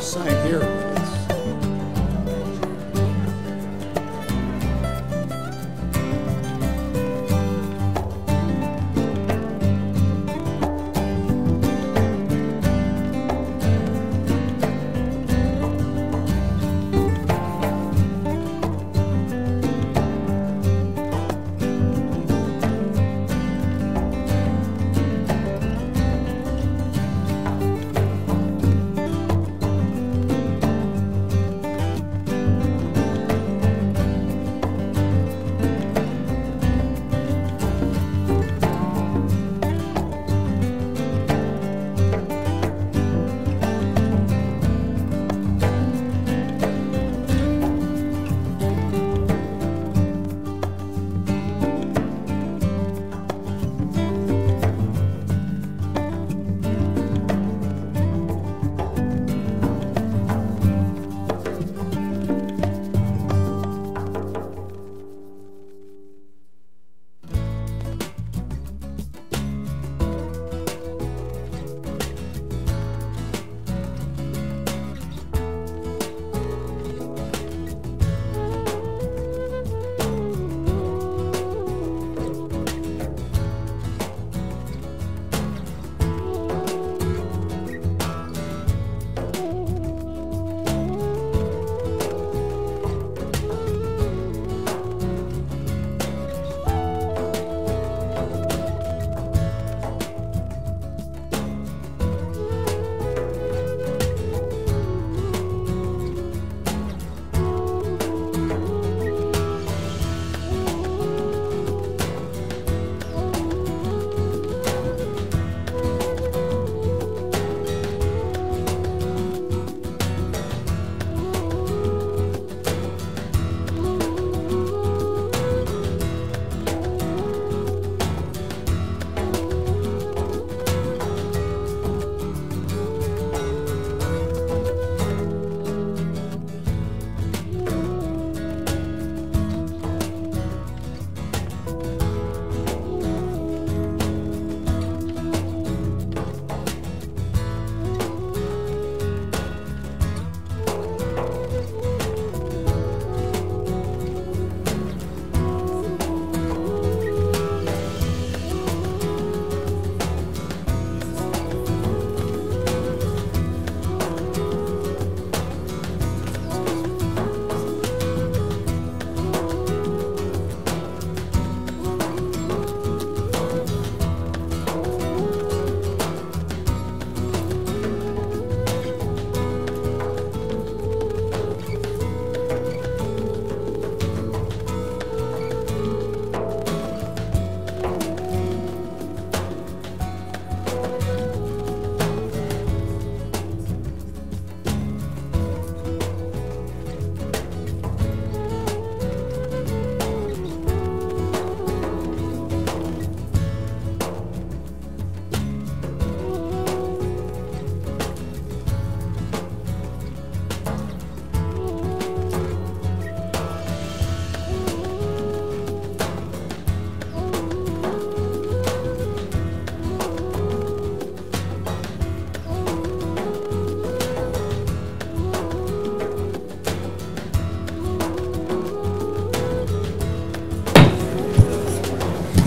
sign here.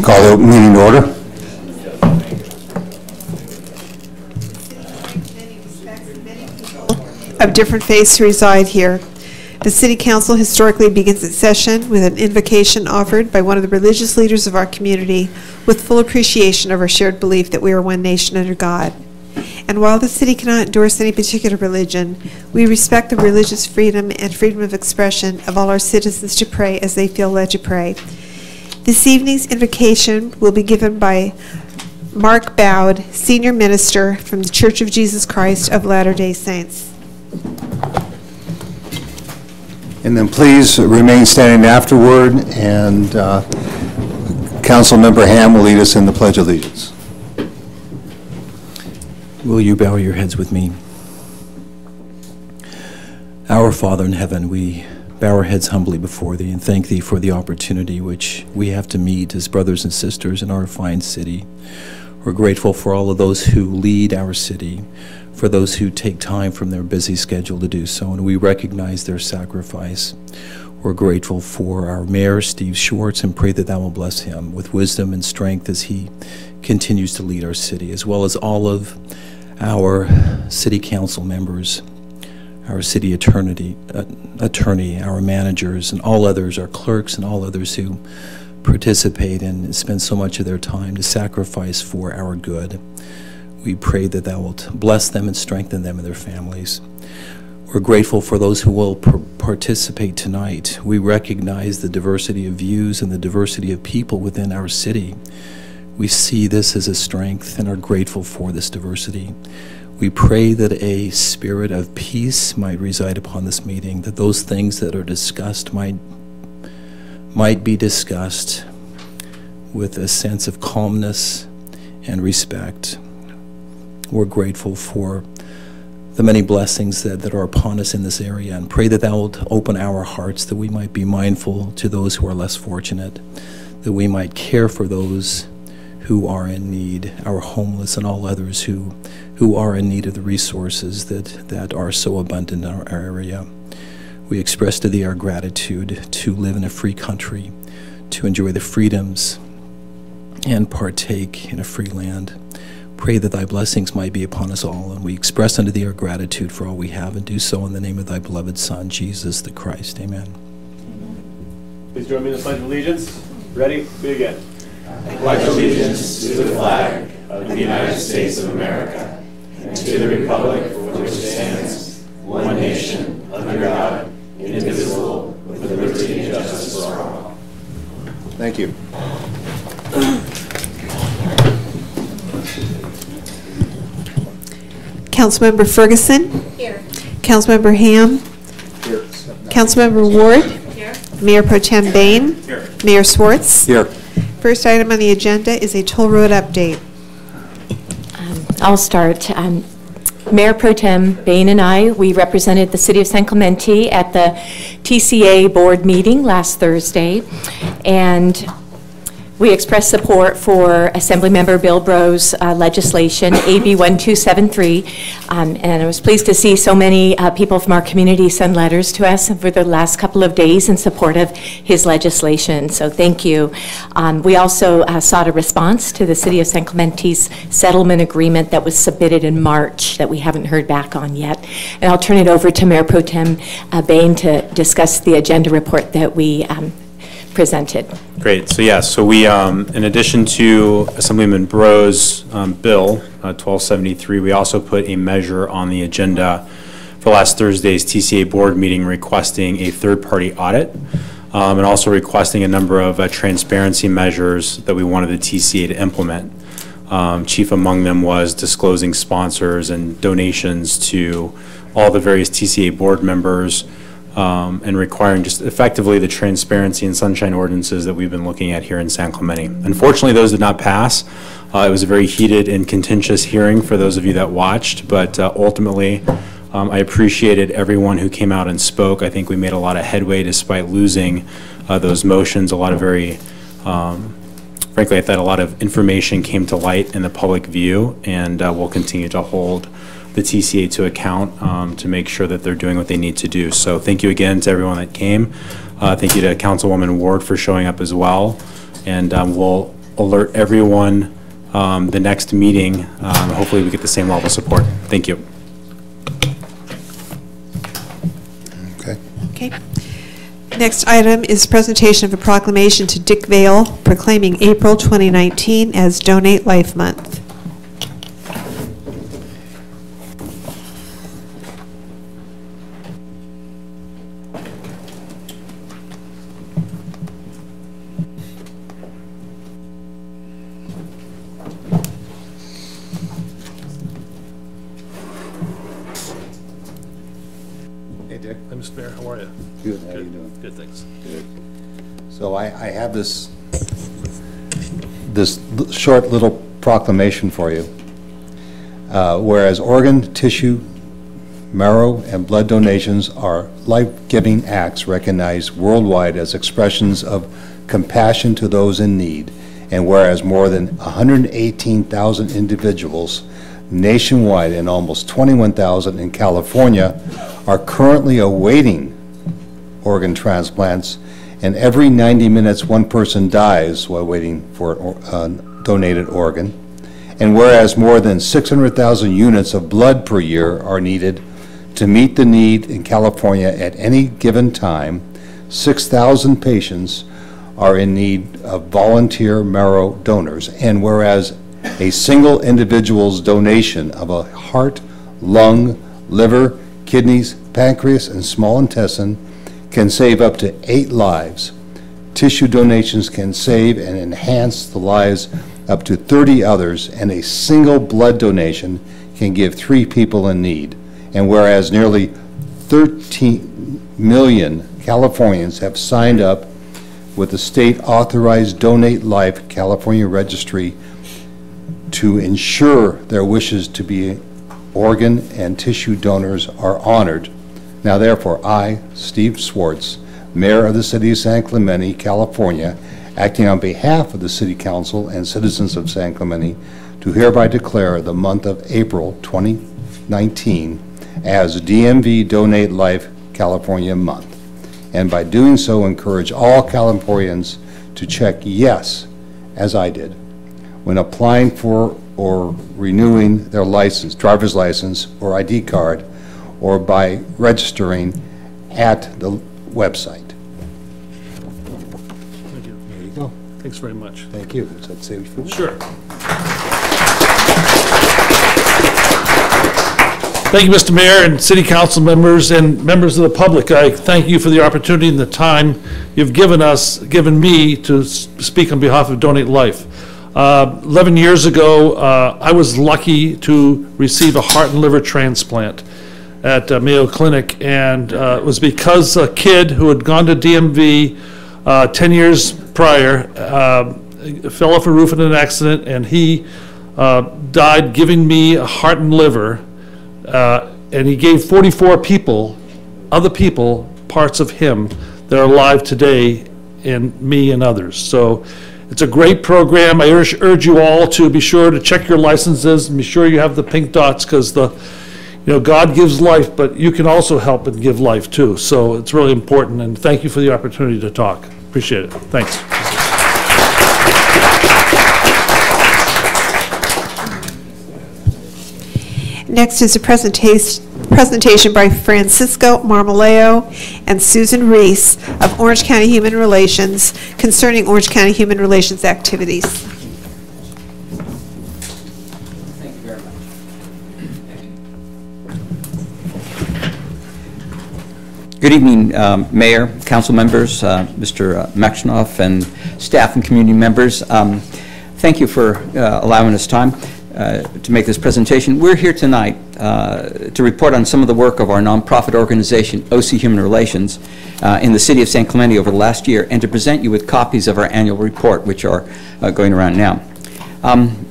Call the meeting to order. Of different faiths who reside here. The City Council historically begins its session with an invocation offered by one of the religious leaders of our community with full appreciation of our shared belief that we are one nation under God. And while the city cannot endorse any particular religion, we respect the religious freedom and freedom of expression of all our citizens to pray as they feel led to pray. This evening's invocation will be given by Mark Bowd, Senior Minister from the Church of Jesus Christ of Latter-day Saints. And then please remain standing afterward, and Council Member Ham will lead us in the Pledge of Allegiance. Will you bow your heads with me? Our Father in heaven, we bow our heads humbly before thee and thank thee for the opportunity which we have to meet as brothers and sisters in our fine city. We're grateful for all of those who lead our city, for those who take time from their busy schedule to do so, and we recognize their sacrifice. We're grateful for our mayor, Steve Schwartz, and pray that thou will bless him with wisdom and strength as he continues to lead our city, as well as all of our city council members, our city attorney, our managers, and all others, our clerks, and all others who participate and spend so much of their time to sacrifice for our good. We pray that thou wilt bless them and strengthen them and their families. We're grateful for those who will participate tonight. We recognize the diversity of views and the diversity of people within our city. We see this as a strength and are grateful for this diversity. We pray that a spirit of peace might reside upon this meeting, that those things that are discussed might be discussed with a sense of calmness and respect. We're grateful for the many blessings that are upon us in this area, and pray that thou wilt open our hearts, that we might be mindful to those who are less fortunate, that we might care for those who are in need, our homeless and all others who are in need of the resources that are so abundant in our area. We express to thee our gratitude to live in a free country, to enjoy the freedoms and partake in a free land. Pray that thy blessings might be upon us all, and we express unto thee our gratitude for all we have, and do so in the name of thy beloved Son, Jesus the Christ. Amen. Please join me in the Pledge of Allegiance. Ready? Begin. I pledge allegiance to the flag of the United States of America and to the republic for which it stands, one nation, under God, indivisible, with liberty and justice for all. Thank you. Councilmember Ferguson. Here. Councilmember Ham. Here. Councilmember Ward. Here. Mayor Pro Tem Bain. Here. Mayor Swartz. Here. First item on the agenda is a toll road update. I'll start. Mayor Pro Tem Bain and I, we represented the City of San Clemente at the TCA board meeting last Thursday, and we expressed support for Assemblymember Bill Bro's legislation, AB 1273, and I was pleased to see so many people from our community send letters to us for the last couple of days in support of his legislation, so thank you. We also sought a response to the City of San Clemente's settlement agreement that was submitted in March that we haven't heard back on yet. And I'll turn it over to Mayor Pro Tem Bain to discuss the agenda report that we presented. Great. So yes, so we, in addition to Assemblyman Bro's bill, 1273, we also put a measure on the agenda for last Thursday's TCA board meeting requesting a third-party audit and also requesting a number of transparency measures that we wanted the TCA to implement. Chief among them was disclosing sponsors and donations to all the various TCA board members, and requiring just effectively the transparency and sunshine ordinances that we've been looking at here in San Clemente. Unfortunately, those did not pass. It was a very heated and contentious hearing for those of you that watched, but ultimately, I appreciated everyone who came out and spoke. I think we made a lot of headway despite losing those motions. A lot of very, frankly, I thought a lot of information came to light in the public view, and we'll continue to hold the TCA to account to make sure that they're doing what they need to do. So thank you again to everyone that came. Thank you to Councilwoman Ward for showing up as well. And we'll alert everyone the next meeting. Hopefully we get the same level of support. Thank you. Okay. Okay. Next item is presentation of a proclamation to Dick Vale proclaiming April 2019 as Donate Life Month. Hey, Dick. Hi, Mr. Mayor. How are you? Good. How are you doing? Good, thanks. Good. So I have this short little proclamation for you. Whereas organ, tissue, marrow, and blood donations are life-giving acts recognized worldwide as expressions of compassion to those in need, and whereas more than 118,000 individuals nationwide and almost 21,000 in California are currently awaiting organ transplants, and every 90 minutes one person dies while waiting for a donated organ. And whereas more than 600,000 units of blood per year are needed to meet the need in California at any given time, 6,000 patients are in need of volunteer marrow donors. And whereas a single individual's donation of a heart, lung, liver, kidneys, pancreas, and small intestine can save up to 8 lives, tissue donations can save and enhance the lives up to 30 others, and a single blood donation can give 3 people in need. And whereas nearly 13 million Californians have signed up with the state-authorized Donate Life California Registry to ensure their wishes to be organ and tissue donors are honored. Now therefore, I, Steve Schwartz, Mayor of the City of San Clemente, California, acting on behalf of the City Council and citizens of San Clemente, do hereby declare the month of April 2019 as DMV Donate Life California Month. And by doing so, encourage all Californians to check yes, as I did, when applying for or renewing their license, driver's license or ID card, or by registering at the website. Thank you. There you go. Thanks very much. Thank you. Does that save you food? Sure. Thank you, Mr. Mayor and City Council members and members of the public. I thank you for the opportunity and the time you've given me to speak on behalf of Donate Life. 11 years ago, I was lucky to receive a heart and liver transplant at Mayo Clinic, and it was because a kid who had gone to DMV 10 years prior fell off a roof in an accident, and he died giving me a heart and liver, and he gave 44 people, other people, parts of him that are alive today in me and others. So it's a great program. I urge you all to be sure to check your licenses and be sure you have the pink dots, because God gives life, but you can also help and give life too. So it's really important, and thank you for the opportunity to talk. Appreciate it. Thanks. Next is a presentation by Francisco Marmoleo and Susan Reese of Orange County Human Relations concerning Orange County Human Relations activities. Thank you very much. Good evening, Mayor, council members, Mr. Maxnoff, and staff and community members. Thank you for allowing us time to make this presentation. We're here tonight to report on some of the work of our nonprofit organization, OC Human Relations, in the city of San Clemente over the last year, and to present you with copies of our annual report, which are going around now.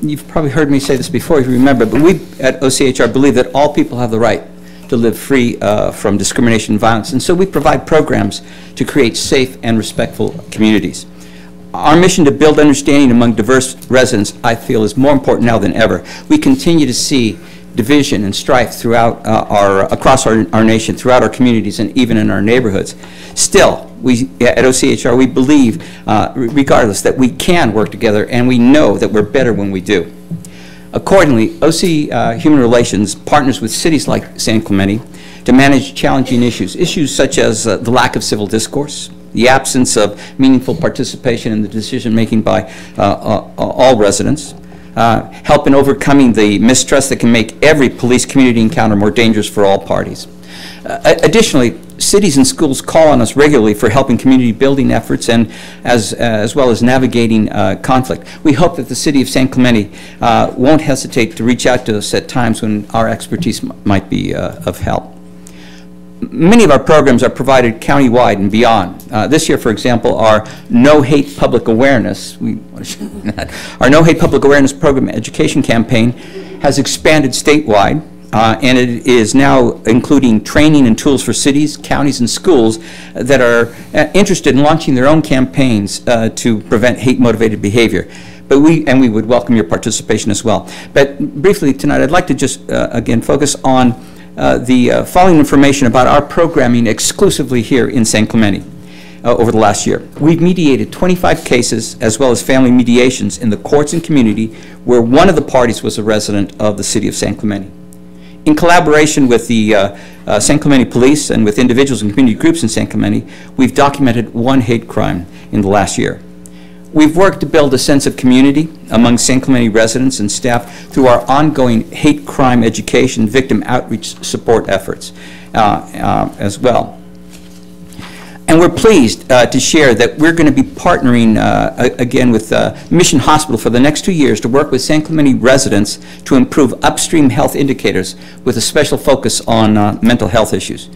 You've probably heard me say this before, if you remember, but we at OCHR believe that all people have the right to live free from discrimination and violence, and so we provide programs to create safe and respectful communities. Our mission to build understanding among diverse residents, I feel, is more important now than ever. We continue to see division and strife throughout across our nation, throughout our communities, and even in our neighborhoods. Still, we at OCHR, we believe, regardless, that we can work together, and we know that we're better when we do. Accordingly, OC Human Relations partners with cities like San Clemente to manage challenging issues such as the lack of civil discourse, the absence of meaningful participation in the decision-making by all residents, help in overcoming the mistrust that can make every police community encounter more dangerous for all parties. Additionally, cities and schools call on us regularly for helping community building efforts and as well as navigating conflict. We hope that the city of San Clemente won't hesitate to reach out to us at times when our expertise might be of help. Many of our programs are provided countywide and beyond. This year, for example, our No Hate Public Awareness, our No Hate Public Awareness Program education campaign has expanded statewide, and it is now including training and tools for cities, counties, and schools that are interested in launching their own campaigns to prevent hate-motivated behavior. But we would welcome your participation as well. But briefly tonight, I'd like to just, again, focus on the following information about our programming exclusively here in San Clemente over the last year. We've mediated 25 cases as well as family mediations in the courts and community where one of the parties was a resident of the city of San Clemente. In collaboration with the San Clemente Police and with individuals and community groups in San Clemente, we've documented one hate crime in the last year. We've worked to build a sense of community among San Clemente residents and staff through our ongoing hate crime education, victim outreach support efforts as well. And we're pleased to share that we're going to be partnering again with Mission Hospital for the next 2 years to work with San Clemente residents to improve upstream health indicators with a special focus on mental health issues.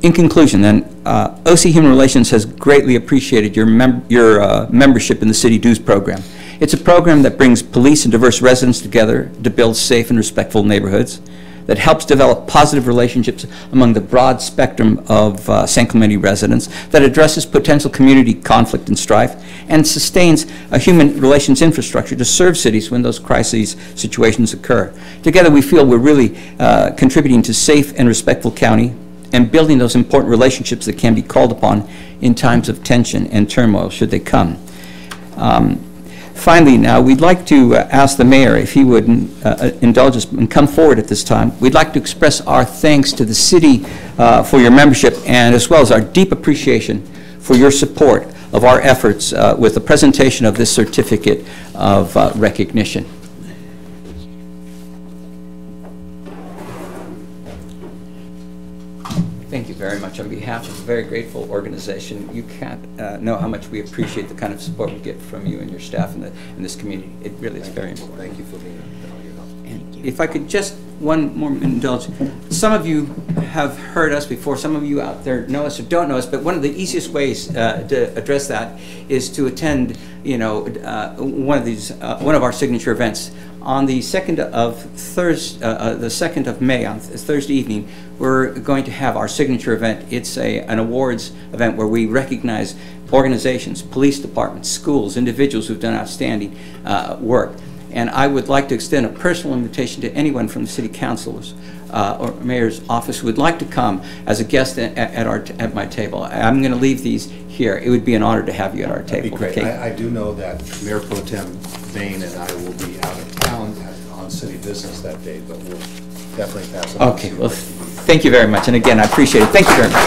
In conclusion, then, OC Human Relations has greatly appreciated your membership in the City Dues program. It's a program that brings police and diverse residents together to build safe and respectful neighborhoods, that helps develop positive relationships among the broad spectrum of San Clemente residents, that addresses potential community conflict and strife, and sustains a human relations infrastructure to serve cities when those crises situations occur. Together, we feel we're really contributing to safe and respectful county and building those important relationships that can be called upon in times of tension and turmoil should they come. Finally, now, we'd like to ask the mayor if he would indulge us and come forward at this time. We'd like to express our thanks to the city for your membership and as well as our deep appreciation for your support of our efforts with the presentation of this certificate of recognition. Thank you very much. On behalf of a very grateful organization, you can't know how much we appreciate the kind of support we get from you and your staff in this community. It really is very important. Thank you for being here. Thank you. If I could just one more indulge. Some of you have heard us before. Some of you out there know us or don't know us. But one of the easiest ways to address that is to attend, one of our signature events. On the 2nd of May, on Thursday evening, we're going to have our signature event. It's an awards event where we recognize organizations, police departments, schools, individuals who've done outstanding work. And I would like to extend a personal invitation to anyone from the City Council's or Mayor's office who would like to come as a guest at my table. I'm going to leave these here. It would be an honor to have you at our table. That'd be great. I do know that Mayor Pro Tem Bain and I will be out of town on city business that day, but we'll definitely pass it on. Okay, well, thank you very much. And again, I appreciate it. Thank you very much.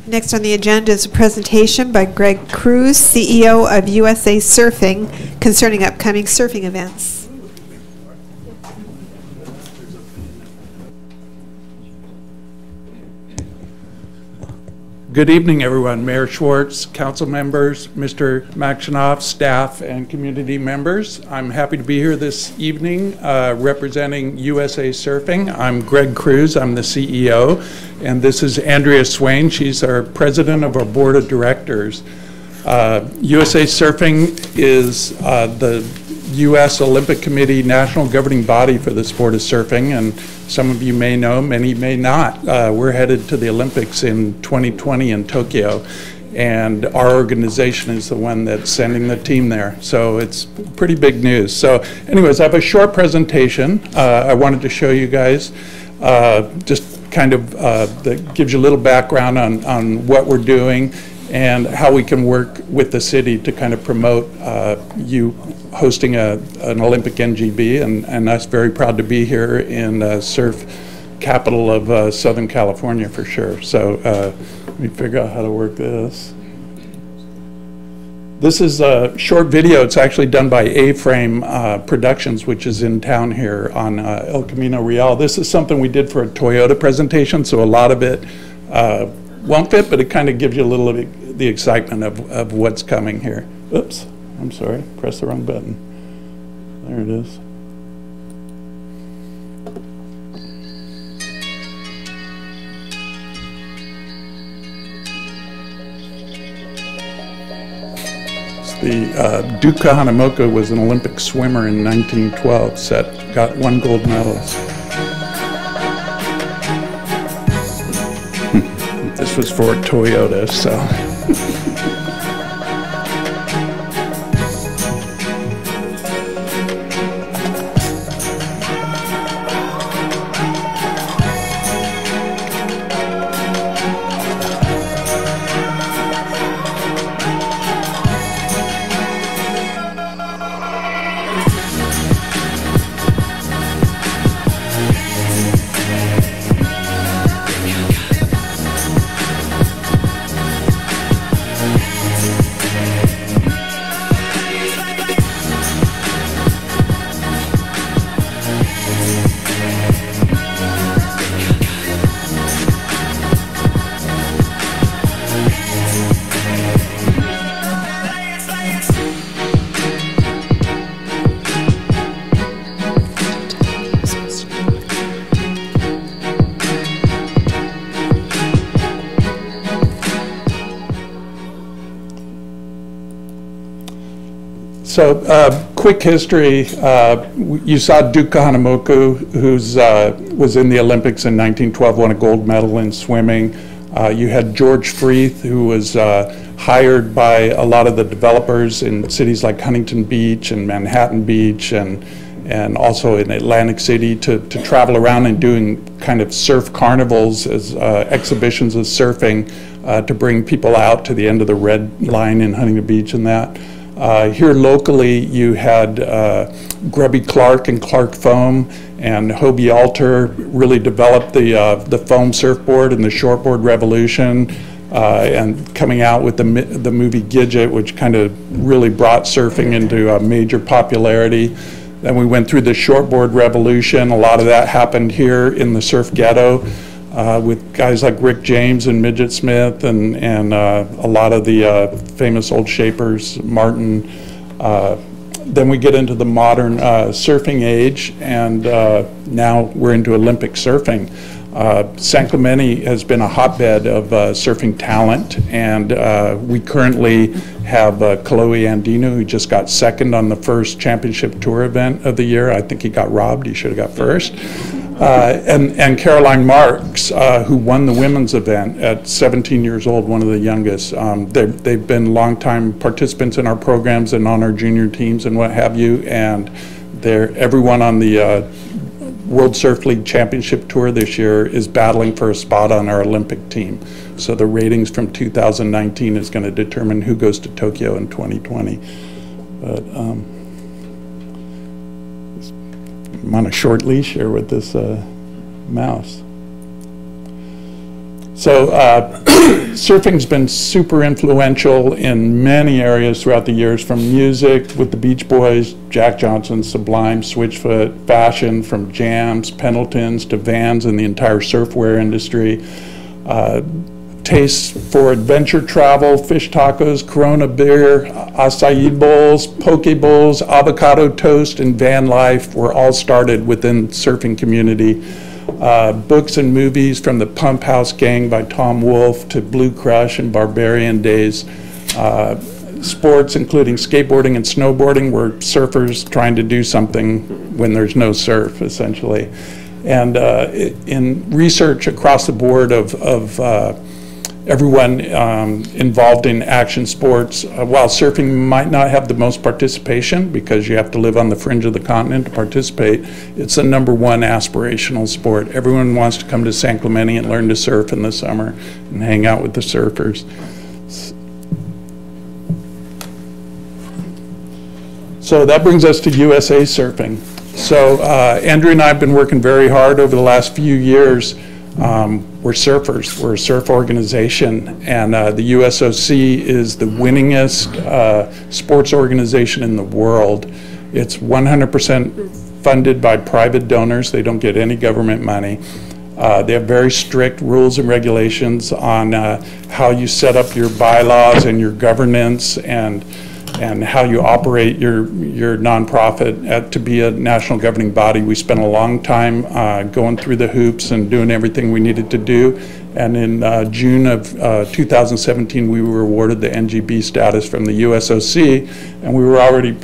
Next on the agenda is a presentation by Greg Cruz, CEO of USA Surfing, concerning upcoming surfing events. Good evening, everyone. Mayor Schwartz, council members, Mr. Makshinoff, staff, and community members. I'm happy to be here this evening representing USA Surfing. I'm Greg Cruz. I'm the CEO. And this is Andrea Swain. She's our president of our board of directors. USA Surfing is the U.S. Olympic Committee national governing body for the sport of surfing, and some of you may know, many may not. We're headed to the Olympics in 2020 in Tokyo, and our organization is the one that's sending the team there. So it's pretty big news. So anyways, I have a short presentation I wanted to show you guys, just kind of that gives you a little background on what we're doing and how we can work with the city to kind of promote you hosting an Olympic NGB, and us very proud to be here in surf capital of Southern California for sure. So let me figure out how to work this. This is a short video. It's actually done by A-Frame Productions, which is in town here on El Camino Real. This is something we did for a Toyota presentation, so a lot of it won't fit, but it kind of gives you a little of the excitement of what's coming here. Oops, I'm sorry, pressed the wrong button. There it is. The Duke Kahanamoku was an Olympic swimmer in 1912, got 1 gold medal. This was for Toyota, so. So, quick history. You saw Duke Kahanamoku, who was in the Olympics in 1912, won a gold medal in swimming. You had George Freeth, who was hired by a lot of the developers in cities like Huntington Beach and Manhattan Beach and also in Atlantic City to travel around and doing kind of surf carnivals as exhibitions of surfing to bring people out to the end of the red line in Huntington Beach and that. Here locally, you had Grubby Clark and Clark Foam, and Hobie Alter really developed the foam surfboard and the shortboard revolution, and coming out with the movie Gidget, which kind of really brought surfing into a major popularity. Then we went through the shortboard revolution. A lot of that happened here in the surf ghetto. With guys like Rick James and Midget Smith and a lot of the famous old shapers, Martin. Then we get into the modern surfing age, and now we're into Olympic surfing. San Clemente has been a hotbed of surfing talent, and we currently have Kalohe Andino, who just got second on the first championship tour event of the year. I think he got robbed. He should have got first. And Caroline Marks, who won the women's event at 17 years old, one of the youngest. They've been longtime participants in our programs and on our junior teams and what have you. And everyone on the World Surf League Championship Tour this year is battling for a spot on our Olympic team. So the ratings from 2019 is going to determine who goes to Tokyo in 2020. But I'm on a short leash here with this mouse. So surfing's been super influential in many areas throughout the years, from music with the Beach Boys, Jack Johnson, Sublime, Switchfoot, fashion from Jams, Pendletons to Vans and the entire surfwear industry. Tastes for adventure travel, fish tacos, Corona beer, acai bowls, poke bowls, avocado toast, and van life were all started within surfing community. Books and movies from the Pump House Gang by Tom Wolfe to Blue Crush and Barbarian Days. Sports including skateboarding and snowboarding were surfers trying to do something when there's no surf, essentially. And in research across the board of everyone involved in action sports, while surfing might not have the most participation because you have to live on the fringe of the continent to participate, it's the #1 aspirational sport. Everyone wants to come to San Clemente and learn to surf in the summer and hang out with the surfers. So that brings us to USA Surfing. So Andrew and I have been working very hard over the last few years. We're surfers. We're a surf organization, and the USOC is the winningest sports organization in the world. It's 100% funded by private donors. They don't get any government money. They have very strict rules and regulations on how you set up your bylaws and your governance and how you operate your nonprofit to be a national governing body. We spent a long time going through the hoops and doing everything we needed to do. And in June of 2017, we were awarded the NGB status from the USOC, and we were already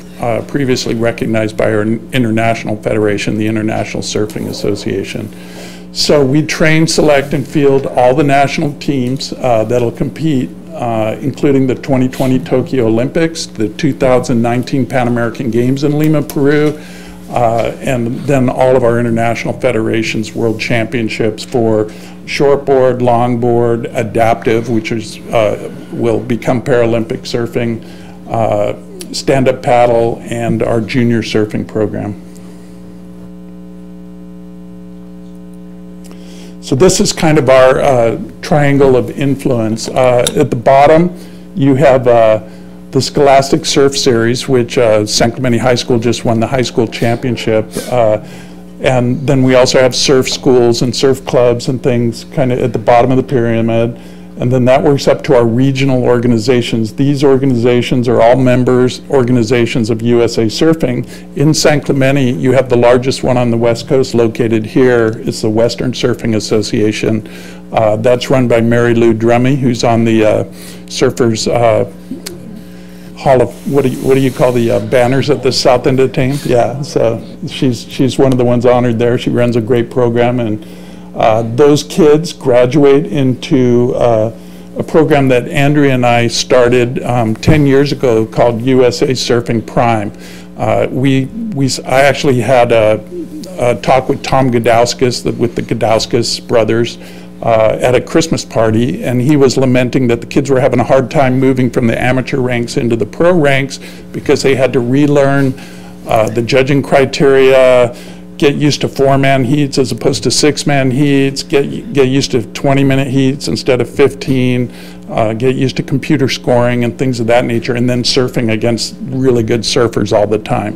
previously recognized by our international federation, the International Surfing Association. So we train, select, and field all the national teams that'll compete, including the 2020 Tokyo Olympics, the 2019 Pan American Games in Lima, Peru, and then all of our international federations world championships for shortboard, longboard, adaptive, which is will become Paralympic surfing, stand-up paddle, and our junior surfing program. So this is kind of our triangle of influence. At the bottom, you have the Scholastic Surf Series, which San Clemente High School just won the high school championship. And then we also have surf schools and surf clubs and things kind of at the bottom of the pyramid. And then that works up to our regional organizations. These organizations are all members organizations of USA Surfing. In San Clemente, you have the largest one on the West Coast located here. It's the Western Surfing Association. That's run by Mary Lou Drummy, who's on the Surfers Hall of, what do you call the banners at the south end of town? Yeah, so she's one of the ones honored there. She runs a great program, and those kids graduate into a program that Andrea and I started 10 years ago called USA Surfing Prime. I actually had a talk with Tom Gadauskas, with the Gadauskas brothers, at a Christmas party, and he was lamenting that the kids were having a hard time moving from the amateur ranks into the pro ranks because they had to relearn the judging criteria, get used to 4-man heats as opposed to 6-man heats, get used to 20-minute heats instead of 15, get used to computer scoring and things of that nature, and then surfing against really good surfers all the time.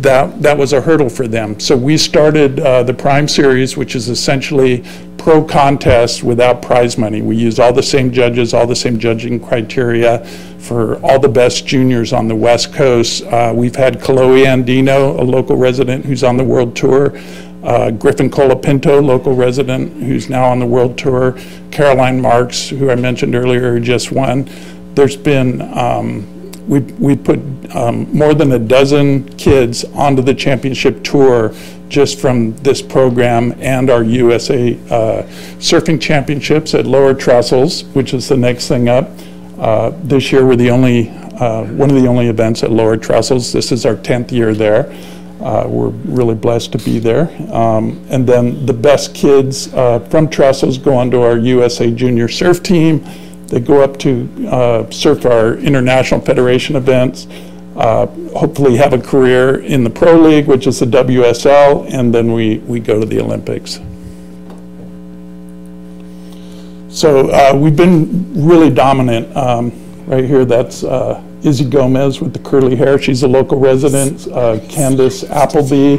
That was a hurdle for them. So we started the Prime Series, which is essentially pro contests without prize money. We use all the same judges, all the same judging criteria for all the best juniors on the West Coast. We've had Chloe Andino, a local resident who's on the World Tour, Griffin Colapinto, local resident who's now on the World Tour, Caroline Marks, who I mentioned earlier, who just won. There's been, we put more than a dozen kids onto the championship tour just from this program and our USA Surfing Championships at Lower Trestles, which is the next thing up. This year we're the only, one of the only events at Lower Trestles. This is our 10th year there. We're really blessed to be there. And then the best kids from Trestles go on to our USA Junior Surf Team. They go up to surf our International Federation events, hopefully have a career in the Pro League, which is the WSL, and then we go to the Olympics. So we've been really dominant. Right here, that's Izzy Gomez with the curly hair. She's a local resident. Candace Appleby,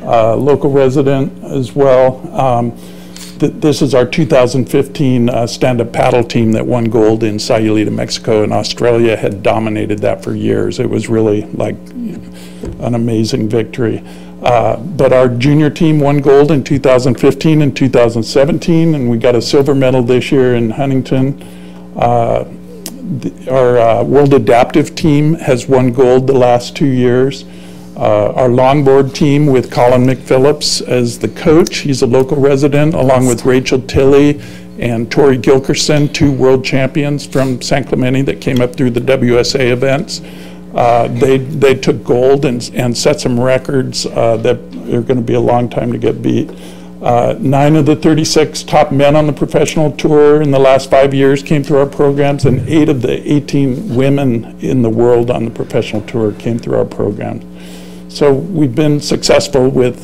local resident as well. This is our 2015 stand-up paddle team that won gold in Sayulita, Mexico, and Australia had dominated that for years. It was really like an amazing victory. But our junior team won gold in 2015 and 2017, and we got a silver medal this year in Huntington. Our World Adaptive team has won gold the last 2 years. Our longboard team with Colin McPhillips as the coach. He's a local resident, along with Rachel Tilley and Tori Gilkerson, 2 world champions from San Clemente that came up through the WSA events. They took gold and set some records that are going to be a long time to get beat. 9 of the 36 top men on the professional tour in the last 5 years came through our programs, and 8 of the 18 women in the world on the professional tour came through our programs. So we've been successful with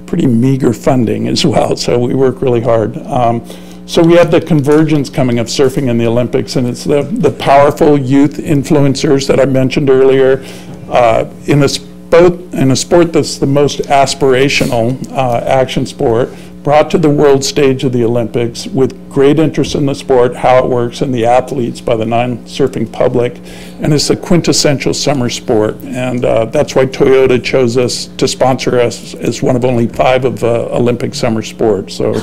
pretty meager funding as well, so we work really hard. So we have the convergence coming of surfing in the Olympics, and it's the powerful youth influencers that I mentioned earlier. In a sport that's the most aspirational action sport, brought to the world stage of the Olympics with great interest in the sport, how it works, and the athletes by the non-surfing public. And it's a quintessential summer sport. And that's why Toyota chose us to sponsor us as one of only 5 of Olympic summer sports. So,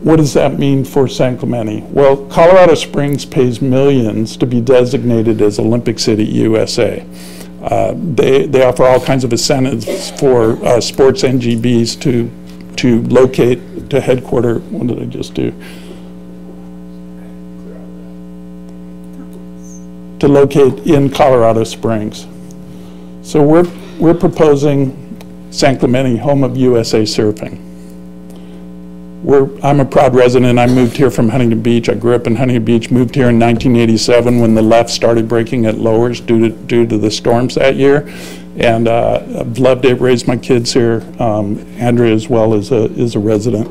what does that mean for San Clemente? Well, Colorado Springs pays millions to be designated as Olympic City, USA. They offer all kinds of incentives for sports NGBs to locate, to headquarter, what did I just do? To locate in Colorado Springs. So we're proposing San Clemente, home of USA Surfing. I'm a proud resident. I moved here from Huntington Beach. I grew up in Huntington Beach, moved here in 1987 when the left started breaking at lowers due to the storms that year. And I've loved it, raised my kids here. Andrea as well is a resident.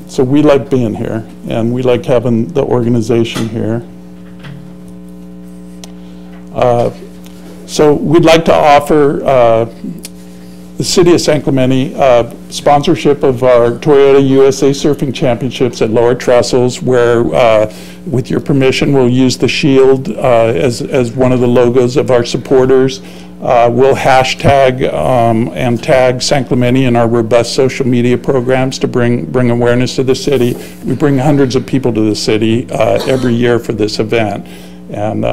So we like being here, and we like having the organization here. So we'd like to offer the City of San Clemente sponsorship of our Toyota USA Surfing Championships at Lower Trestles, where, with your permission, we'll use the shield as one of the logos of our supporters. We'll hashtag and tag San Clemente in our robust social media programs to bring awareness to the city. We bring hundreds of people to the city every year for this event, and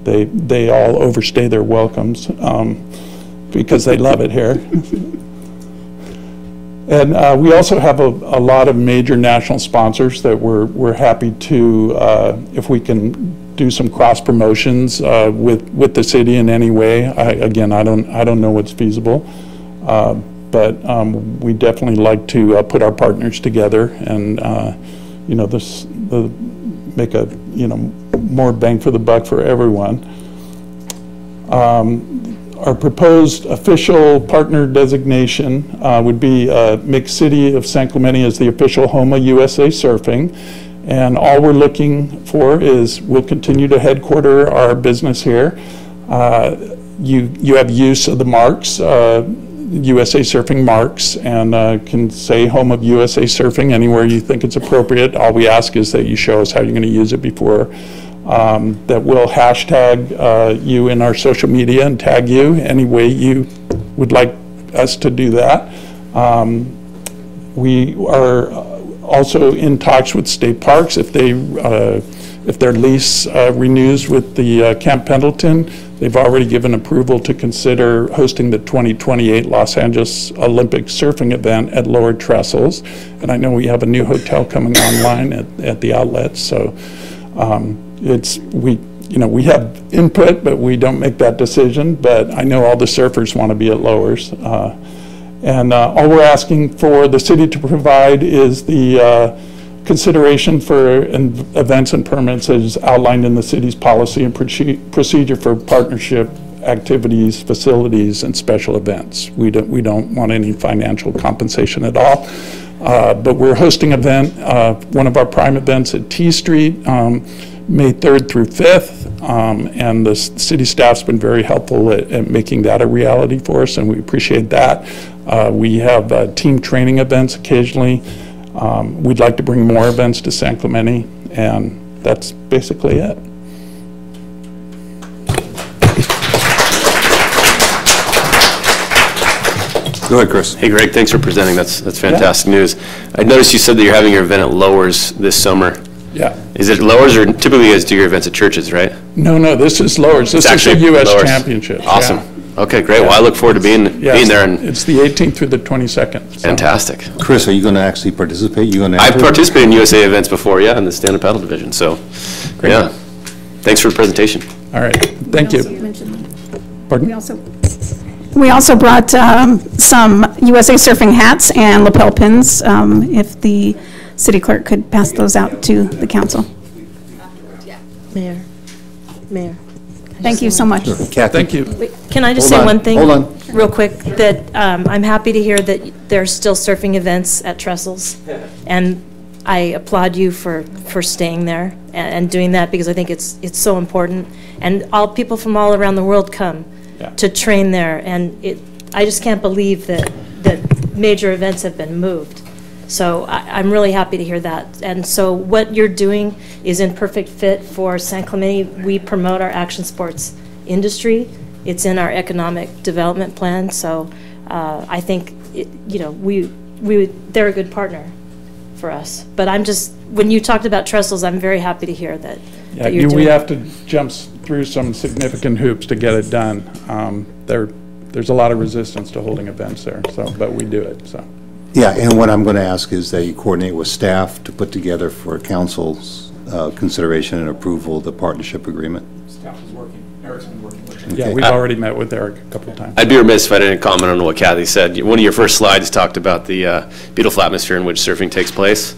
they all overstay their welcomes because they love it here. And we also have a lot of major national sponsors that we're happy to, if we can do some cross promotions with the city in any way. Again, I don't know what's feasible, but we definitely like to put our partners together and make a more bang for the buck for everyone. Our proposed official partner designation would be make City of San Clemente as the official home of USA Surfing. And all we're looking for is we'll continue to headquarter our business here. You have use of the marks, USA Surfing marks, and can say home of USA Surfing anywhere you think it's appropriate. All we ask is that you show us how you're going to use it before. That we'll hashtag you in our social media and tag you any way you would like us to do that. We are also in talks with state parks if their lease renews with the Camp Pendleton. They've already given approval to consider hosting the 2028 Los Angeles Olympic surfing event at Lower Trestles. And I know we have a new hotel coming online at the outlets, so we have input, but we don't make that decision. But I know all the surfers want to be at Lowers. And all we're asking for the city to provide is the consideration for events and permits as outlined in the city's policy and procedure for partnership activities, facilities, and special events. We don't want any financial compensation at all. But we're hosting an event, one of our prime events at T Street, May 3rd through 5th, and the city staff's been very helpful at making that a reality for us, and we appreciate that. We have team training events occasionally. We'd like to bring more events to San Clemente, and that's basically it. Go ahead, Chris. Hey, Greg, thanks for presenting. That's fantastic news. I noticed you said that you're having your event at Lowers this summer. Yeah. Is it Lowers, or typically you guys do your events at churches, right? No, this is Lowers. This is the U.S. Lowers. Championship. Awesome. Yeah. Okay, great. Well, I look forward to being there. And it's the 18th through the 22nd. So. Fantastic. Chris, are you going to actually participate? I've participated in USA events before, yeah, in the stand-up paddle division. So, great. Yeah. Thanks for the presentation. All right. Thank you. Pardon? We also brought some USA Surfing hats and lapel pins, if the city clerk could pass those out to the council. Mayor. Thank you so much. Sure. Kathy. Thank you. Wait, can I just say one thing? Hold on. Real quick, that I'm happy to hear that there's still surfing events at Trestles. And I applaud you for staying there and doing that, because I think it's so important. And all people from all around the world come to train there. And I just can't believe that major events have been moved. So I'm really happy to hear that. And so what you're doing is in perfect fit for San Clemente. We promote our action sports industry. It's in our economic development plan. So I think, they're a good partner for us. But when you talked about Trestles, I'm very happy to hear that, that you're doing. We have to jump through some significant hoops to get it done. There's a lot of resistance to holding events there, but we do it, so. Yeah, and what I'm going to ask is that you coordinate with staff to put together for council's consideration and approval the partnership agreement. Staff is working. Eric's been working with you. Yeah, we've already met with Eric a couple of times. I'd be remiss if I didn't comment on what Kathy said. One of your first slides talked about the beautiful atmosphere in which surfing takes place.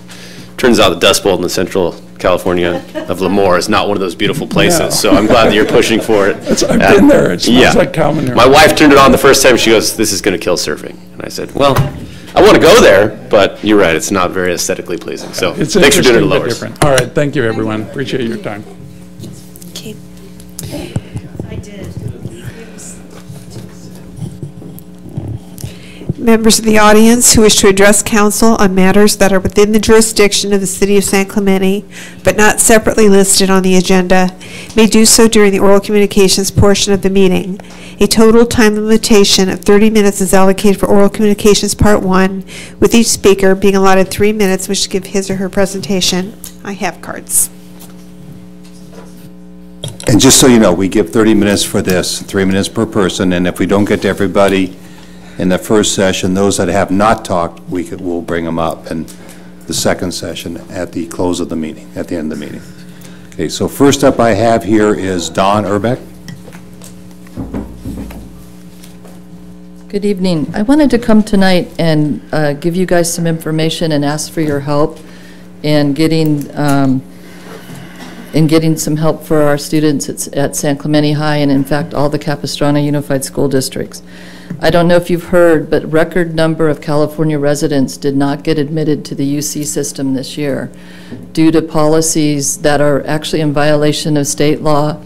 Turns out the Dust Bowl in the Central California of Lemoore is not one of those beautiful places, no. So I'm glad that you're pushing for it. I've been there. It smells like cow manure. My wife turned it on the first time. She goes, "This is going to kill surfing." And I said, well, I want to go there, but you're right. It's not very aesthetically pleasing. So thanks for doing it at Lowers. All right. Thank you, everyone. Appreciate your time. Okay. I did. Members of the audience who wish to address council on matters that are within the jurisdiction of the City of San Clemente, but not separately listed on the agenda, may do so during the oral communications portion of the meeting. A total time limitation of 30 minutes is allocated for oral communications part 1, with each speaker being allotted 3 minutes, which to give his or her presentation. I have cards. And just so you know, we give 30 minutes for this, 3 minutes per person, and if we don't get to everybody in the first session, those that have not talked, we'll bring them up in the second session at the close of the meeting, at the end of the meeting. Okay, so first up I have here is Don Urbeck. Good evening. I wanted to come tonight and give you guys some information and ask for your help in getting some help for our students at San Clemente High and in fact all the Capistrano Unified School Districts. I don't know if you've heard, but record number of California residents did not get admitted to the UC system this year due to policies that are actually in violation of state law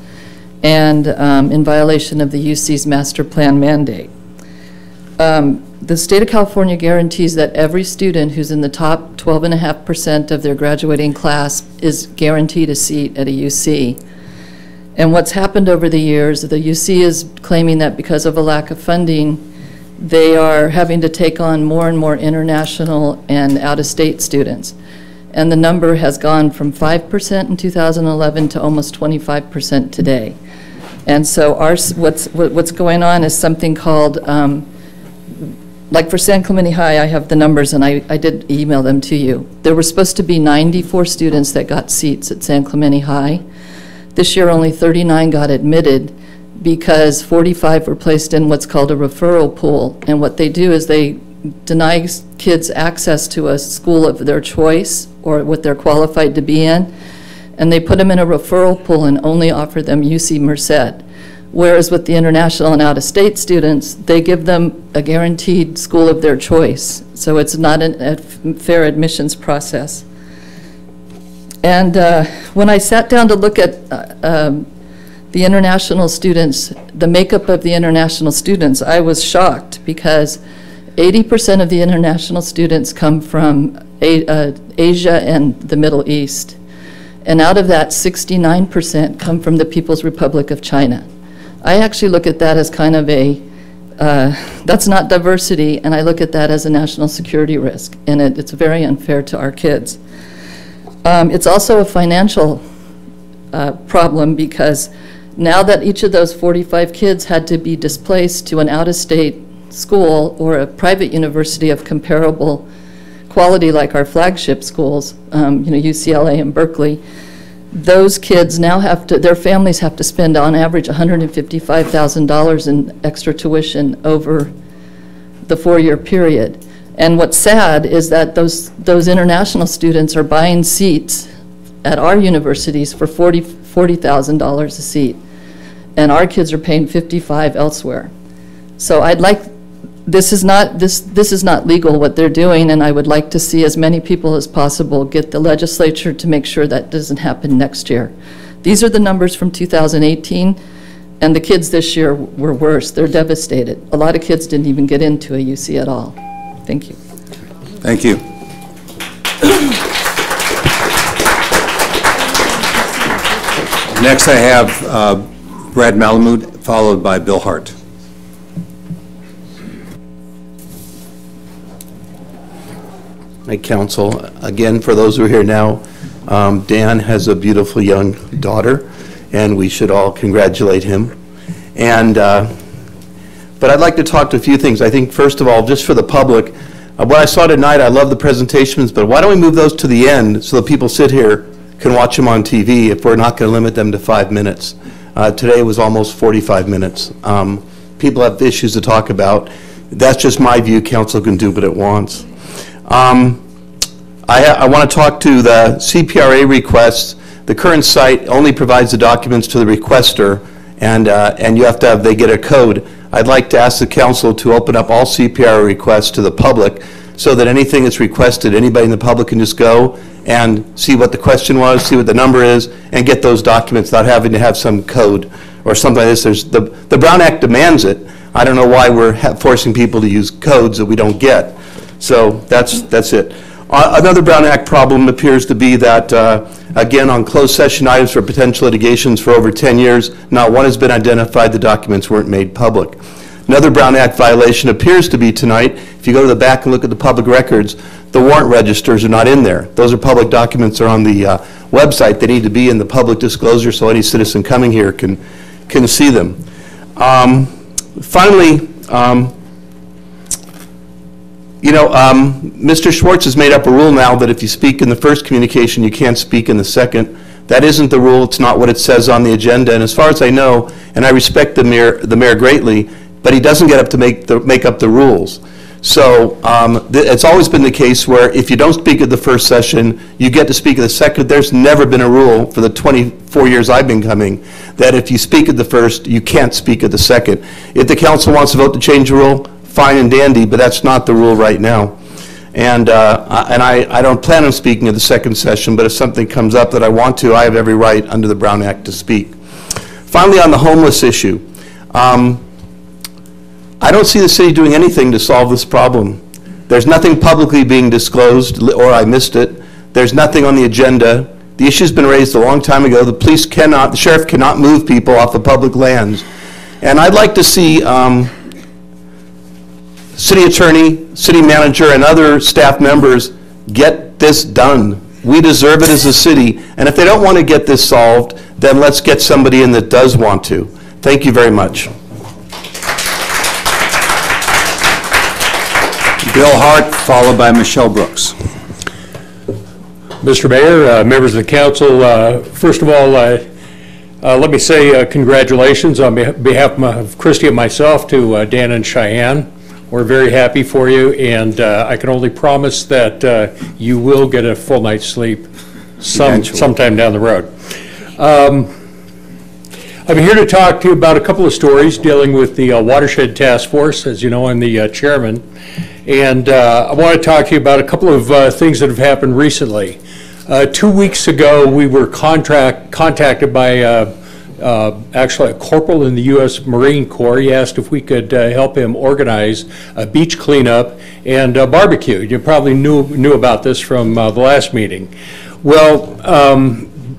and in violation of the UC's master plan mandate. The state of California guarantees that every student who's in the top 12.5% of their graduating class is guaranteed a seat at a UC. And what's happened over the years, the UC is claiming that because of a lack of funding, they are having to take on more and more international and out-of-state students. And the number has gone from 5% in 2011 to almost 25% today. And so what's going on is something called, like for San Clemente High, I have the numbers and I did email them to you. There were supposed to be 94 students that got seats at San Clemente High. This year only 39 got admitted because 45 were placed in what's called a referral pool. And what they do is they deny kids access to a school of their choice or what they're qualified to be in, and they put them in a referral pool and only offer them UC Merced. Whereas with the international and out-of-state students, they give them a guaranteed school of their choice. So it's not a fair admissions process. And when I sat down to look at the international students, the makeup of the international students, I was shocked because 80% of the international students come from Asia and the Middle East. And out of that, 69% come from the People's Republic of China. I actually look at that as kind of that's not diversity, and I look at that as a national security risk, and it's very unfair to our kids. It's also a financial problem because now that each of those 45 kids had to be displaced to an out-of-state school or a private university of comparable quality like our flagship schools, UCLA and Berkeley, those kids now their families have to spend on average $155,000 in extra tuition over the 4-year period. And what's sad is that those international students are buying seats at our universities for $40,000 a seat, and our kids are paying $55,000 elsewhere. So this is not legal what they're doing, and I would like to see as many people as possible get the legislature to make sure that doesn't happen next year. These are the numbers from 2018, and the kids this year were worse. They're devastated. A lot of kids didn't even get into a UC at all. Thank you. Thank you. Next I have Brad Malamud, followed by Bill Hart. Hi, Council. Again, for those who are here now, Dan has a beautiful young daughter, and we should all congratulate him. And, but I'd like to talk to a few things. I think, first of all, just for the public, what I saw tonight, I love the presentations, but why don't we move those to the end so that people sit here can watch them on TV if we're not going to limit them to 5 minutes. Today was almost 45 minutes. People have issues to talk about. That's just my view. Council can do what it wants. I want to talk to the CPRA requests. The current site only provides the documents to the requester, and you have to they get a code. I'd like to ask the council to open up all CPRA requests to the public so that anything that's requested, anybody in the public can just go and see what the question was, see what the number is, and get those documents without having to have some code or something like this. The Brown Act demands it. I don't know why we're forcing people to use codes that we don't get. So that's it. Another Brown Act problem appears to be that, again, on closed session items for potential litigations for over 10 years, not one has been identified. The documents weren't made public. Another Brown Act violation appears to be tonight, if you go to the back and look at the public records, the warrant registers are not in there. Those are public documents that are on the website. They need to be in the public disclosure so any citizen coming here can see them. Finally, Mr. Schwartz has made up a rule now that if you speak in the first communication, you can't speak in the second. That isn't the rule. It's not what it says on the agenda. And as far as I know, and I respect the mayor greatly, but he doesn't get up to make up the rules. So it's always been the case where if you don't speak at the first session, you get to speak at the second. There's never been a rule for the 24 years I've been coming that if you speak at the first, you can't speak at the second. If the council wants to vote to change the rule, fine and dandy, but that's not the rule right now. And I don't plan on speaking at the second session, but if something comes up that I want to, I have every right under the Brown Act to speak. Finally, on the homeless issue, I don't see the city doing anything to solve this problem. There's nothing publicly being disclosed, or I missed it. There's nothing on the agenda. The issue's been raised a long time ago. The sheriff cannot move people off of public lands. And I'd like to see city attorney, city manager, and other staff members get this done. We deserve it as a city. And if they don't want to get this solved, then let's get somebody in that does want to. Thank you very much. Bill Hart, followed by Michelle Brooks. Mr. Mayor, members of the council, first of all, let me say congratulations on behalf of Christy and myself to Dan and Cheyenne. We're very happy for you, and I can only promise that you will get a full night's sleep sometime down the road. I'm here to talk to you about a couple of stories dealing with the Watershed Task Force. As you know, I'm the chairman. And I want to talk to you about a couple of things that have happened recently. 2 weeks ago, we were contacted by actually a corporal in the U.S. Marine Corps. He asked if we could help him organize a beach cleanup and a barbecue. You probably knew about this from the last meeting. Well,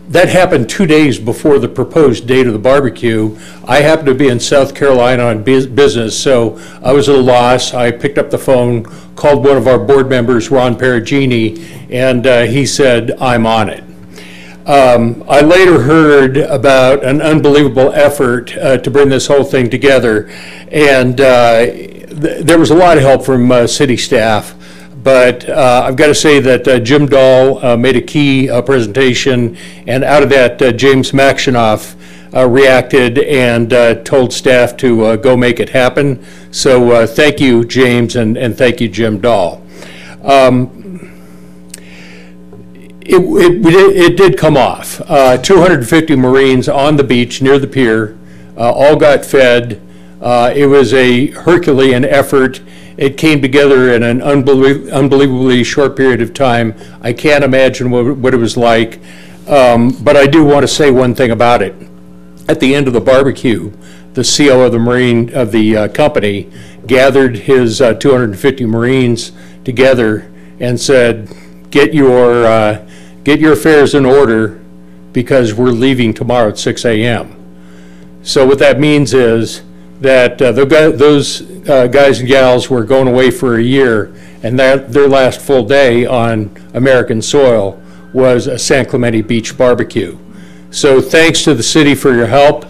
that happened 2 days before the proposed date of the barbecue. I happened to be in South Carolina on business, so I was at a loss. I picked up the phone, called one of our board members, Ron Perugini, and he said, I'm on it. I later heard about an unbelievable effort to bring this whole thing together, and there was a lot of help from city staff. But I've got to say that Jim Dahl made a key presentation, and out of that, James Makshinoff reacted and told staff to go make it happen. So thank you, James, and thank you, Jim Dahl. It did come off. 250 Marines on the beach near the pier, all got fed. It was a Herculean effort. It came together in an unbelievably short period of time. I can't imagine what it was like, but I do want to say one thing about it. At the end of the barbecue, the CO of the company gathered his 250 Marines together and said, get your affairs in order because we're leaving tomorrow at 6 a.m. So what that means is that those guys and gals were going away for a year, and their last full day on American soil was a San Clemente Beach barbecue. So thanks to the city for your help,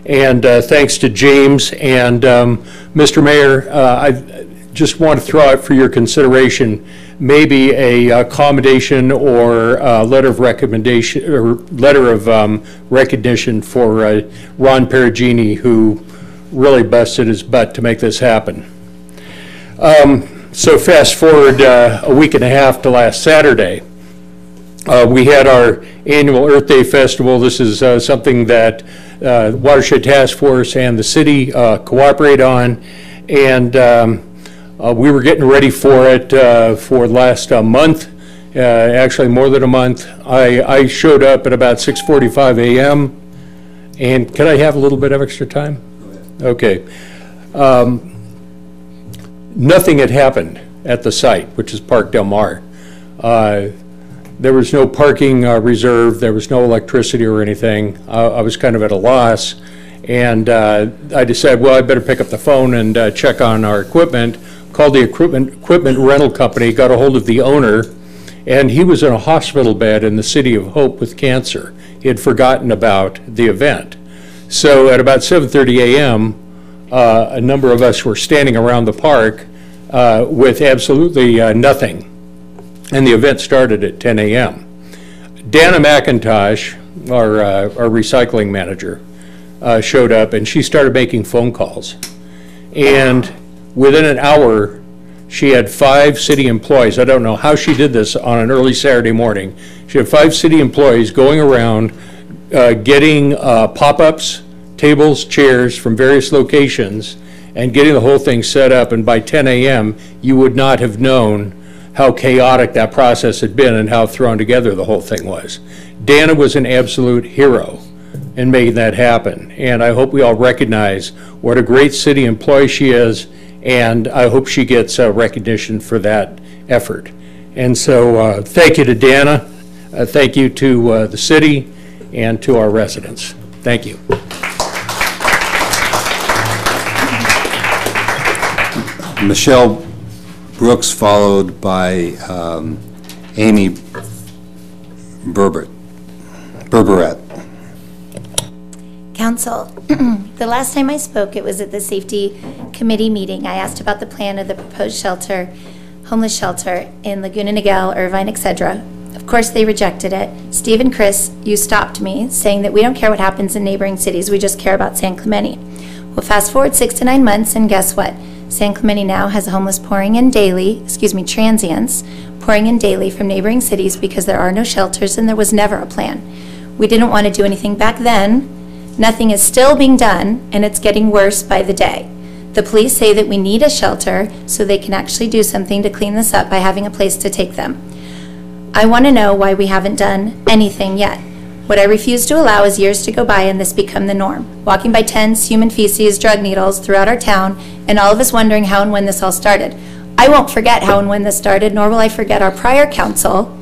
and thanks to James. And Mr. Mayor, I just want to throw out for your consideration maybe a commendation or a letter of recommendation or letter of recognition for Ron Perugini, who really busted his butt to make this happen. So fast forward a week and a half to last Saturday. We had our annual Earth Day Festival. This is something that Watershed Task Force and the city cooperate on, and we were getting ready for it for last month, actually more than a month. I showed up at about 6:45 a.m. And can I have a little bit of extra time? Okay. Nothing had happened at the site, which is Park Del Mar. There was no parking reserve. There was no electricity or anything. I was kind of at a loss. And I decided, well, I better pick up the phone and check on our equipment. Called the equipment rental company, got a hold of the owner, and he was in a hospital bed in the City of Hope with cancer. He had forgotten about the event. So at about 7:30 a.m., a number of us were standing around the park with absolutely nothing. And the event started at 10 a.m. Dana McIntosh, our recycling manager, showed up, and she started making phone calls. And within an hour, she had 5 city employees. I don't know how she did this on an early Saturday morning. She had 5 city employees going around getting pop-ups, tables, chairs from various locations, and getting the whole thing set up. And by 10 a.m., you would not have known how chaotic that process had been and how thrown together the whole thing was. Dana was an absolute hero in making that happen. And I hope we all recognize what a great city employee she is, and I hope she gets recognition for that effort. And so thank you to Dana, thank you to the city, and to our residents. Thank you. Michelle Brooks, followed by Amy Berberet. Council, the last time I spoke, it was at the Safety Committee meeting. I asked about the plan of the proposed shelter, homeless shelter in Laguna Niguel, Irvine, etc. Of course, they rejected it. Steve and Chris, you stopped me, saying that we don't care what happens in neighboring cities, we just care about San Clemente. Well, fast forward 6 to 9 months, and guess what? San Clemente now has homeless transients pouring in daily from neighboring cities because there are no shelters and there was never a plan. We didn't want to do anything back then. Nothing is still being done, and it's getting worse by the day. The police say that we need a shelter so they can actually do something to clean this up by having a place to take them. I want to know why we haven't done anything yet. What I refuse to allow is years to go by and this become the norm. Walking by tents, human feces, drug needles throughout our town, and all of us wondering how and when this all started. I won't forget how and when this started, nor will I forget our prior council,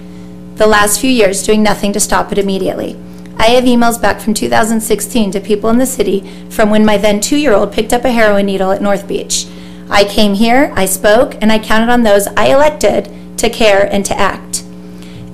the last few years, doing nothing to stop it immediately. I have emails back from 2016 to people in the city from when my then 2-year-old picked up a heroin needle at North Beach. I came here, I spoke, and I counted on those I elected to care and to act.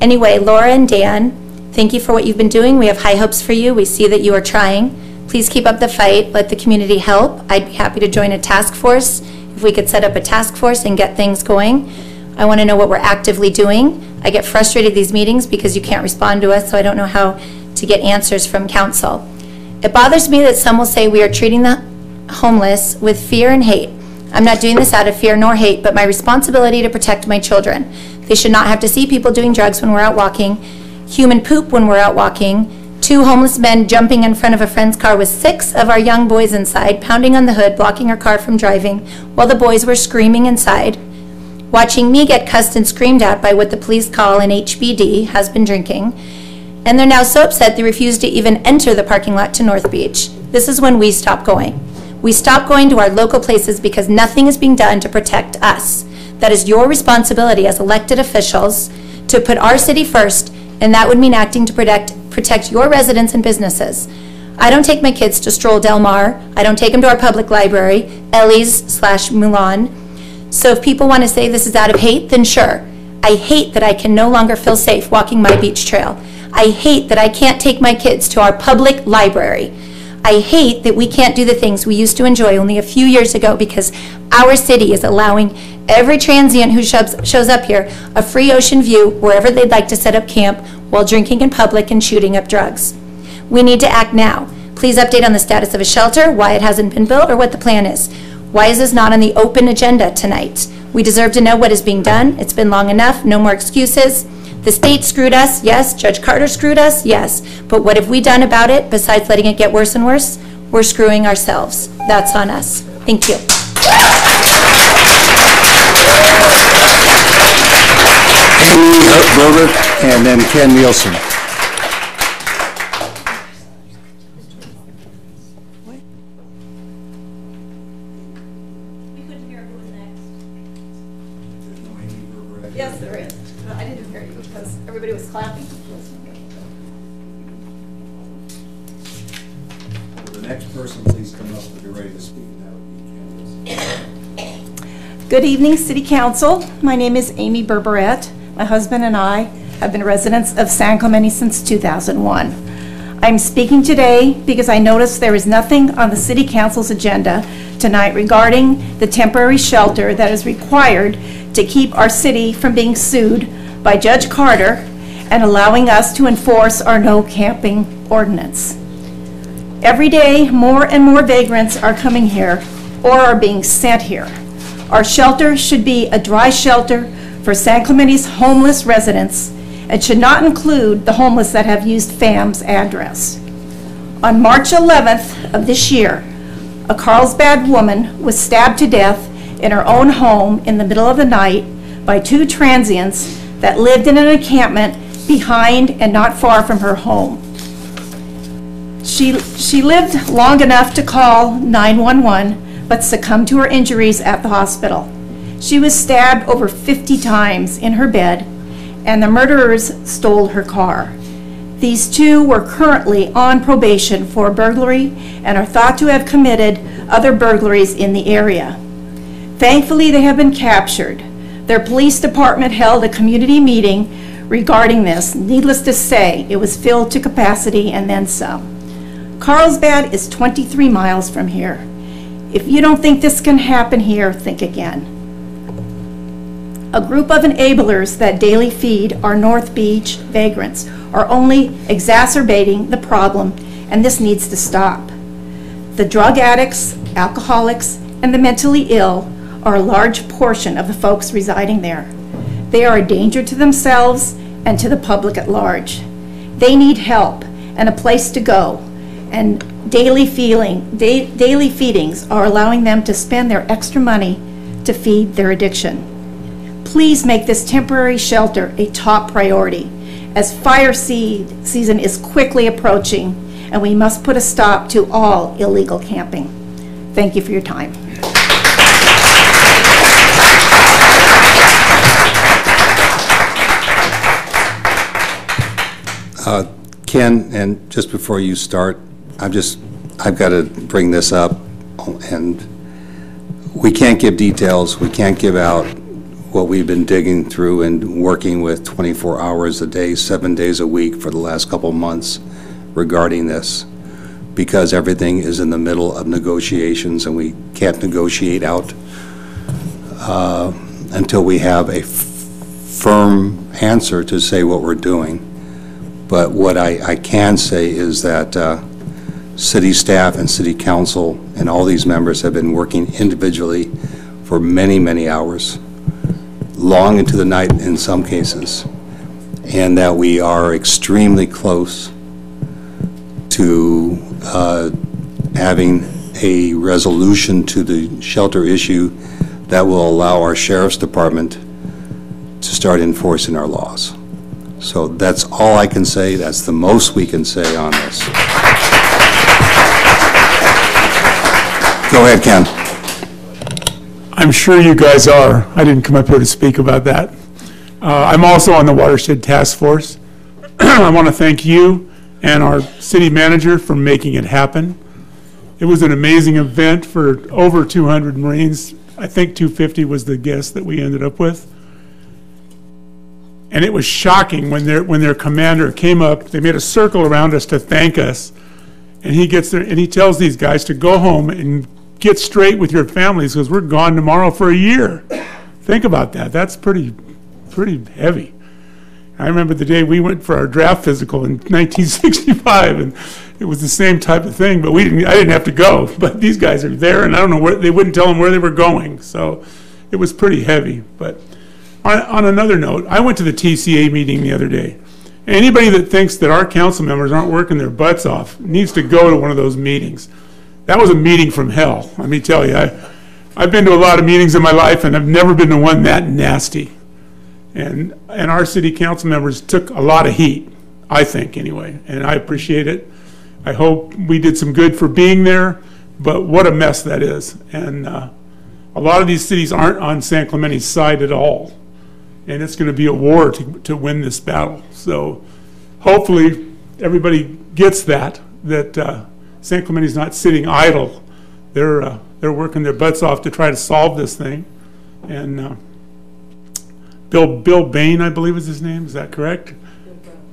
Anyway, Laura and Dan, thank you for what you've been doing. We have high hopes for you. We see that you are trying. Please keep up the fight. Let the community help. I'd be happy to join a task force if we could set up a task force and get things going. I want to know what we're actively doing. I get frustrated at these meetings because you can't respond to us, so I don't know how to get answers from council. It bothers me that some will say we are treating the homeless with fear and hate. I'm not doing this out of fear nor hate, but my responsibility to protect my children. They should not have to see people doing drugs when we're out walking, human poop when we're out walking, 2 homeless men jumping in front of a friend's car with 6 of our young boys inside, pounding on the hood, blocking our car from driving, while the boys were screaming inside, watching me get cussed and screamed at by what the police call an HBD, has been drinking, and they're now so upset they refuse to even enter the parking lot to North Beach. This is when we stop going. We stop going to our local places because nothing is being done to protect us. That is your responsibility as elected officials to put our city first, and that would mean acting to protect your residents and businesses. I don't take my kids to Stroll Del Mar. I don't take them to our public library, Ellie's/Mulan. So if people want to say this is out of hate, then sure. I hate that I can no longer feel safe walking my beach trail. I hate that I can't take my kids to our public library. I hate that we can't do the things we used to enjoy only a few years ago because our city is allowing every transient who shows up here a free ocean view wherever they'd like to set up camp while drinking in public and shooting up drugs. We need to act now. Please update on the status of a shelter, why it hasn't been built, or what the plan is. Why is this not on the open agenda tonight? We deserve to know what is being done. It's been long enough. No more excuses. The state screwed us, yes. Judge Carter screwed us, yes. But what have we done about it besides letting it get worse and worse? We're screwing ourselves. That's on us. Thank you. Amy Berber, and then Ken Nielsen. Yes, there is. No, I didn't hear you because everybody was clapping. Will the next person please come up if you're ready to speak? That would be Ken. Good evening, City Council. My name is Amy Berberette. My husband and I have been residents of San Clemente since 2001. I'm speaking today because I noticed there is nothing on the City Council's agenda tonight regarding the temporary shelter that is required to keep our city from being sued by Judge Carter and allowing us to enforce our no camping ordinance. Every day, more and more vagrants are coming here or are being sent here. Our shelter should be a dry shelter for San Clemente's homeless residents and should not include the homeless that have used FAM's address. On March 11th of this year, a Carlsbad woman was stabbed to death in her own home in the middle of the night by two transients that lived in an encampment behind and not far from her home. She lived long enough to call 911, but succumbed to her injuries at the hospital. She was stabbed over 50 times in her bed, and the murderers stole her car. These two were currently on probation for burglary and are thought to have committed other burglaries in the area. Thankfully, they have been captured. Their police department held a community meeting regarding this. Needless to say, it was filled to capacity and then some. Carlsbad is 23 miles from here. If you don't think this can happen here, think again. A group of enablers that daily feed our North Beach vagrants are only exacerbating the problem, and this needs to stop. The drug addicts, alcoholics, and the mentally ill are a large portion of the folks residing there. They are a danger to themselves and to the public at large. They need help and a place to go, and daily feedings are allowing them to spend their extra money to feed their addiction. Please make this temporary shelter a top priority, as fire season is quickly approaching, and we must put a stop to all illegal camping. Thank you for your time. Ken, and just before you start, I've got to bring this up, and we can't give details, we can't give out what we've been digging through and working with 24 hours a day, 7 days a week for the last couple of months regarding this, because everything is in the middle of negotiations and we can't negotiate out until we have a firm answer to say what we're doing. But what I can say is that city staff and city council and all these members have been working individually for many, many hours, long into the night in some cases, and that we are extremely close to having a resolution to the shelter issue that will allow our sheriff's department to start enforcing our laws. So that's all I can say. That's the most we can say on this. Go ahead, Ken. I'm sure you guys are. I didn't come up here to speak about that. I'm also on the Watershed Task Force. I want to thank you and our city manager for making it happen. It was an amazing event for over 200 Marines. I think 250 was the guess that we ended up with. And it was shocking when their commander came up. They made a circle around us to thank us. And he gets there and he tells these guys to go home and get straight with your families because we're gone tomorrow for a year. Think about that. That's pretty heavy. I remember the day we went for our draft physical in 1965, and it was the same type of thing, but I didn't have to go. But these guys are there, and I don't know where, they wouldn't tell them where they were going. So it was pretty heavy. But on another note, I went to the TCA meeting the other day. Anybody that thinks that our council members aren't working their butts off needs to go to one of those meetings. That was a meeting from hell, let me tell you. I've been to a lot of meetings in my life, and I've never been to one that nasty. And our city council members took a lot of heat, I think, anyway, and I appreciate it. I hope we did some good for being there, but what a mess that is. And a lot of these cities aren't on San Clemente's side at all, and it's going to be a war to win this battle. So hopefully everybody gets that San Clemente's not sitting idle. They're working their butts off to try to solve this thing. And Bill Bain, I believe is his name, is that correct?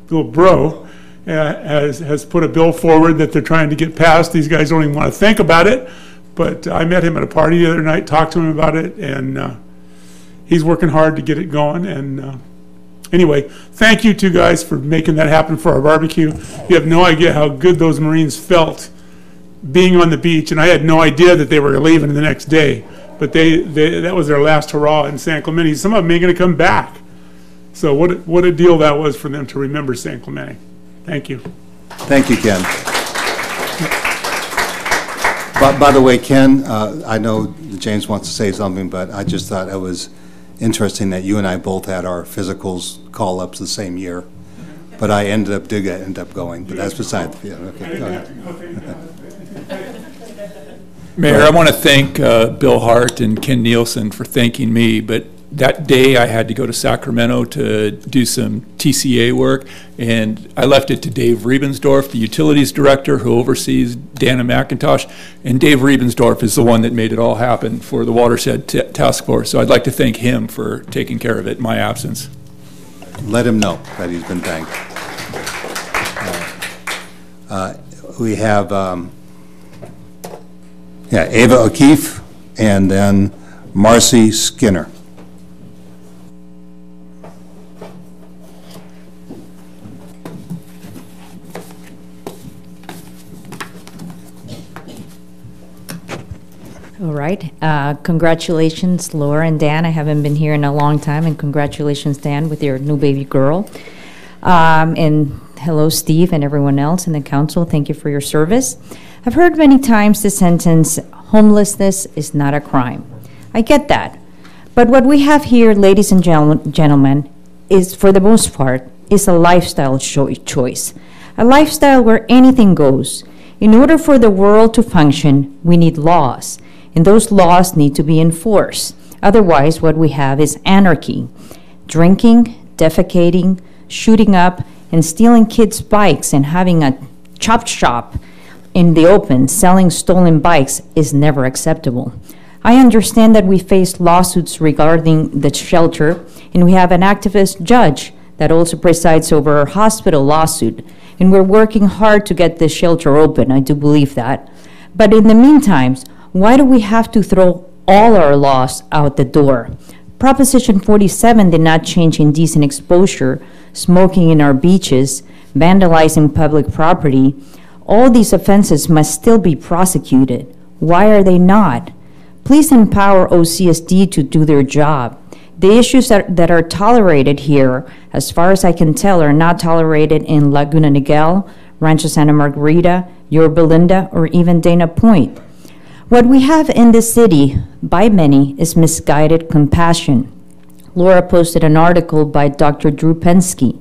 Bill Bro has put a bill forward that they're trying to get passed. These guys don't even want to think about it, but I met him at a party the other night, talked to him about it, and he's working hard to get it going. And anyway, thank you two guys for making that happen for our barbecue. You have no idea how good those Marines felt being on the beach, and I had no idea that they were leaving the next day. But that was their last hurrah in San Clemente. Some of them ain't going to come back. So what a deal that was for them to remember San Clemente. Thank you. Thank you, Ken. By the way, Ken, I know James wants to say something, but I just thought it was interesting that you and I both had our physicals call-ups the same year. But I did end up going, but that's beside the okay, go ahead. Mayor, I want to thank Bill Hart and Ken Nielsen for thanking me, but that day I had to go to Sacramento to do some TCA work, and I left it to Dave Riebensdorf, the utilities director who oversees Dana McIntosh, and Dave Riebensdorf is the one that made it all happen for the Watershed Task Force, so I'd like to thank him for taking care of it in my absence. Let him know that he's been thanked. We have Ava O'Keefe and then Marcy Skinner. All right. Congratulations, Laura and Dan. I haven't been here in a long time, and congratulations, Dan, with your new baby girl. And hello, Steve, and everyone else in the council. Thank you for your service. I've heard many times the sentence, homelessness is not a crime. I get that. But what we have here, ladies and gentlemen, is, for the most part, is a lifestyle choice. A lifestyle where anything goes. In order for the world to function, we need laws, and those laws need to be enforced. Otherwise, what we have is anarchy. Drinking, defecating, shooting up, and stealing kids' bikes and having a chop shop in the open selling stolen bikes is never acceptable. I understand that we face lawsuits regarding the shelter, and we have an activist judge that also presides over our hospital lawsuit, and we're working hard to get this shelter open. I do believe that. But in the meantime, why do we have to throw all our laws out the door? Proposition 47 did not change indecent exposure, smoking in our beaches, vandalizing public property. All these offenses must still be prosecuted. Why are they not? Please empower OCSD to do their job. The issues that are tolerated here, as far as I can tell, are not tolerated in Laguna Niguel, Rancho Santa Margarita, Yorba Linda, or even Dana Point. What we have in this city, by many, is misguided compassion. Laura posted an article by Dr. Drew Pensky,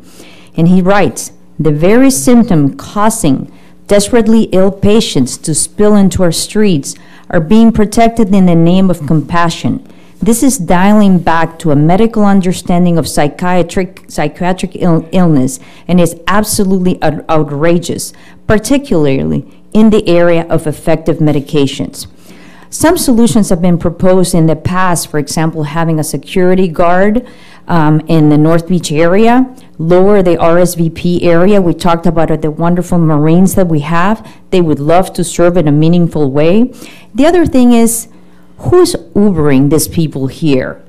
and he writes, the very symptom causing desperately ill patients to spill into our streets are being protected in the name of compassion. This is dialing back to a medical understanding of psychiatric illness and is absolutely outrageous, particularly in the area of effective medications. Some solutions have been proposed in the past, for example, having a security guard in the North Beach area, lower the RSVP area. We talked about the wonderful Marines that we have. They would love to serve in a meaningful way. The other thing is, who's Ubering these people here?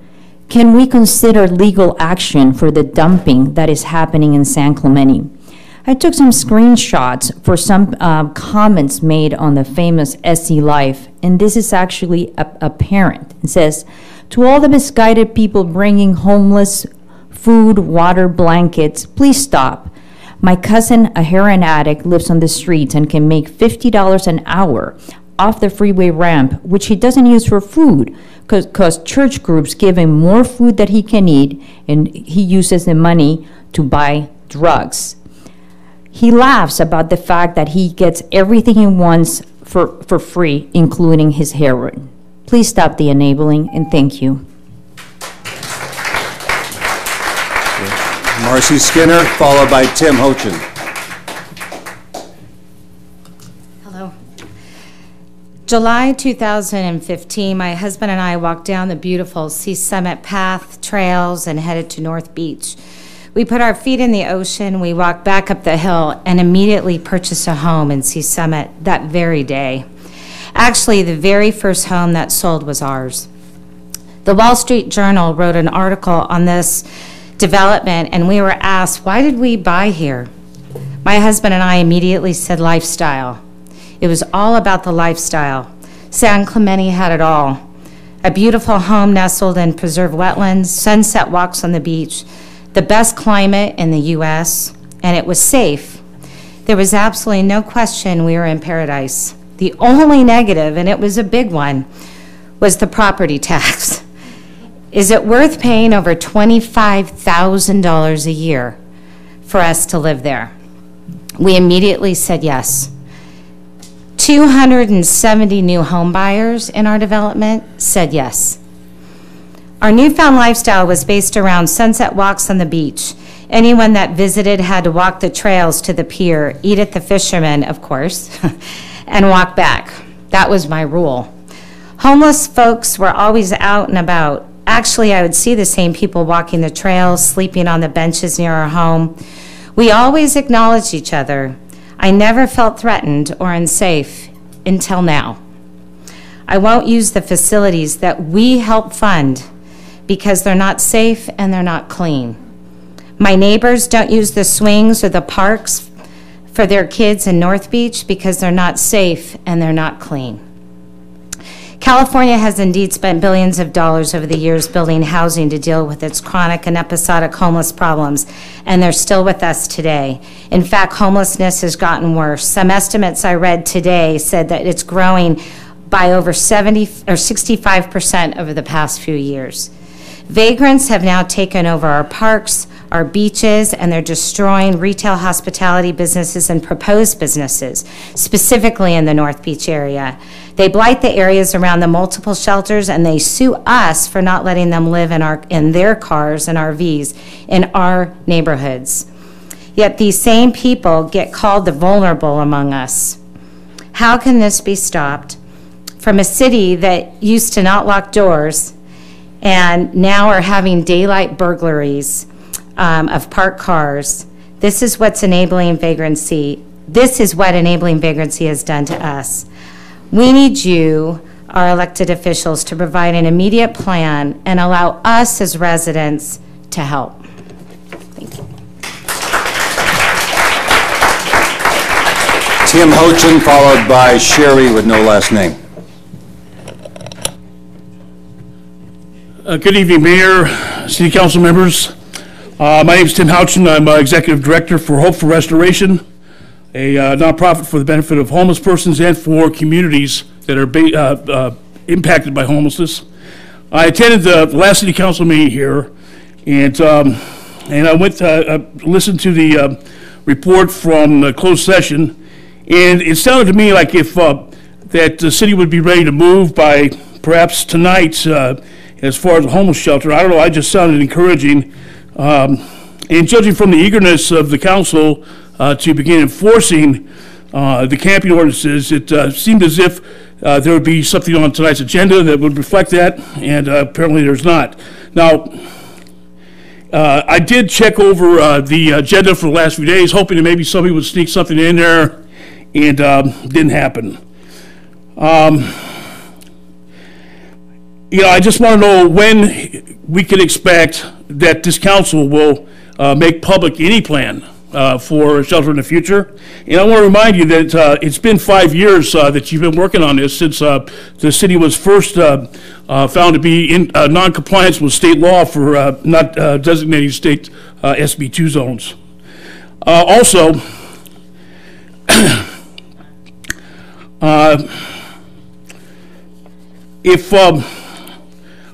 Can we consider legal action for the dumping that is happening in San Clemente? I took some screenshots for some comments made on the famous SC Life, and this is actually a parent. It says, "To all the misguided people bringing homeless food, water, blankets, please stop. My cousin, a heroin addict, lives on the streets and can make $50 an hour off the freeway ramp, which he doesn't use for food, because church groups give him more food that he can eat, and he uses the money to buy drugs." He laughs about the fact that he gets everything he wants for free, including his heroin. Please stop the enabling, and thank you. Marcy Skinner, followed by Tim Hochin. Hello. July 2015, my husband and I walked down the beautiful Sea Summit path trails and headed to North Beach. We put our feet in the ocean, we walked back up the hill, and immediately purchased a home in Sea Summit that very day. Actually, the very first home that sold was ours. The Wall Street Journal wrote an article on this development, and we were asked, why did we buy here? My husband and I immediately said lifestyle. It was all about the lifestyle. San Clemente had it all. A beautiful home nestled in preserved wetlands, sunset walks on the beach, the best climate in the U.S., and it was safe. There was absolutely no question we were in paradise. The only negative, and it was a big one, was the property tax. Is it worth paying over $25,000 a year for us to live there? We immediately said yes. 270 new home buyers in our development said yes. Our newfound lifestyle was based around sunset walks on the beach. Anyone that visited had to walk the trails to the pier, eat at the Fisherman, of course, and walk back. That was my rule. Homeless folks were always out and about. Actually, I would see the same people walking the trails, sleeping on the benches near our home. We always acknowledged each other. I never felt threatened or unsafe until now. I won't use the facilities that we help fund because they're not safe and they're not clean. My neighbors don't use the swings or the parks for their kids in North Beach because they're not safe and they're not clean. California has indeed spent billions of dollars over the years building housing to deal with its chronic and episodic homeless problems, and they're still with us today. In fact, homelessness has gotten worse. Some estimates I read today said that it's growing by over 70 or 65% over the past few years. Vagrants have now taken over our parks, our beaches, and they're destroying retail hospitality businesses and proposed businesses, specifically in the North Beach area. They blight the areas around the multiple shelters, and they sue us for not letting them live in their cars and RVs in our neighborhoods. Yet these same people get called the vulnerable among us. How can this be stopped? From a city that used to not lock doors and now are having daylight burglaries of parked cars. This is what's enabling vagrancy. This is what enabling vagrancy has done to us. We need you, our elected officials, to provide an immediate plan and allow us as residents to help. Thank you. Tim Hochin, followed by Sherry with no last name. Good evening, Mayor, City Council members. My name is Tim Houchin. I'm Executive Director for Hope for Restoration, a nonprofit for the benefit of homeless persons and for communities that are impacted by homelessness. I attended the last City Council meeting here, and I went listened to the report from the closed session, and it sounded to me like if that the city would be ready to move by perhaps tonight as far as a homeless shelter. I don't know, I just sounded encouraging. And judging from the eagerness of the council to begin enforcing the camping ordinances, it seemed as if there would be something on tonight's agenda that would reflect that, and apparently there's not. Now, I did check over the agenda for the last few days, hoping that maybe somebody would sneak something in there, and didn't happen. I just want to know when we can expect that this council will make public any plan for shelter in the future. And I want to remind you that it's been 5 years that you've been working on this since the city was first found to be in non-compliance with state law for not designating state SB2 zones. Also, if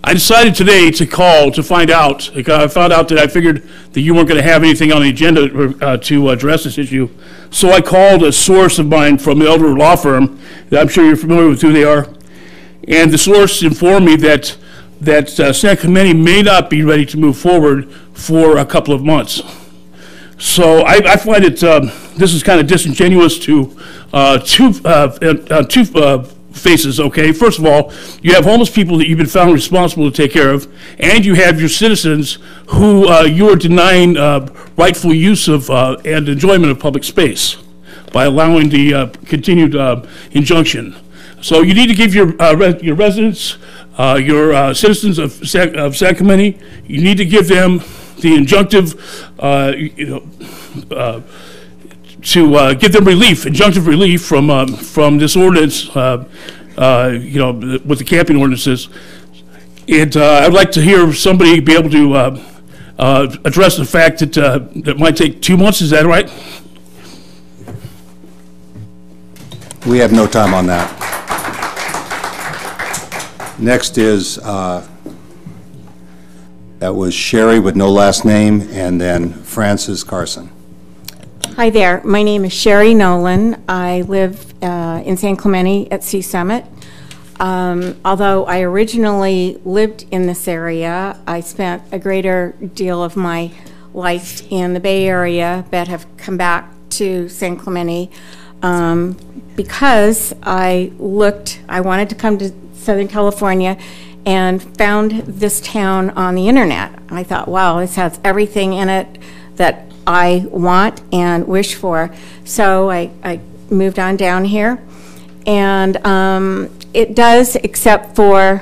I decided today to call to find out, I found out that I figured that you weren't going to have anything on the agenda to address this issue. So I called a source of mine from the Elder Law Firm, that I'm sure you're familiar with who they are. And the source informed me that San Clemente may not be ready to move forward for a couple of months. So I find it, this is kind of disingenuous to two faces, okay? First of all, you have homeless people that you've been found responsible to take care of, and you have your citizens who you are denying rightful use of and enjoyment of public space by allowing the continued injunction. So you need to give your residents, your citizens of San Clemente, you need to give them the injunctive, to give them relief, injunctive relief from this ordinance, with the camping ordinances. And I'd like to hear somebody be able to address the fact that that might take 2 months. Is that right? We have no time on that. Next is, that was Sherry with no last name, and then Francis Carson. Hi there, my name is Sherry Nolan. I live in San Clemente at Sea Summit. Although I originally lived in this area, I spent a greater deal of my life in the Bay Area, but have come back to San Clemente because I wanted to come to Southern California and found this town on the internet. I thought, wow, this has everything in it that I want and wish for. So I moved on down here, and it does, except for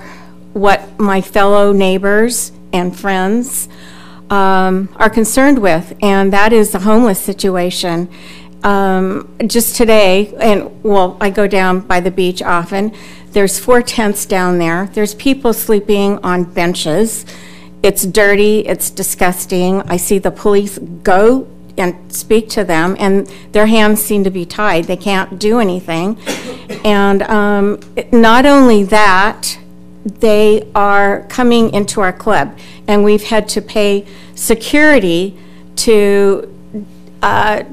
what my fellow neighbors and friends are concerned with, and that is the homeless situation. Just today, I go down by the beach often. There's 4 tents down there. There's people sleeping on benches. It's dirty, it's disgusting. I see the police go and speak to them, and their hands seem to be tied. They can't do anything. And not only that, they are coming into our club, and we've had to pay security to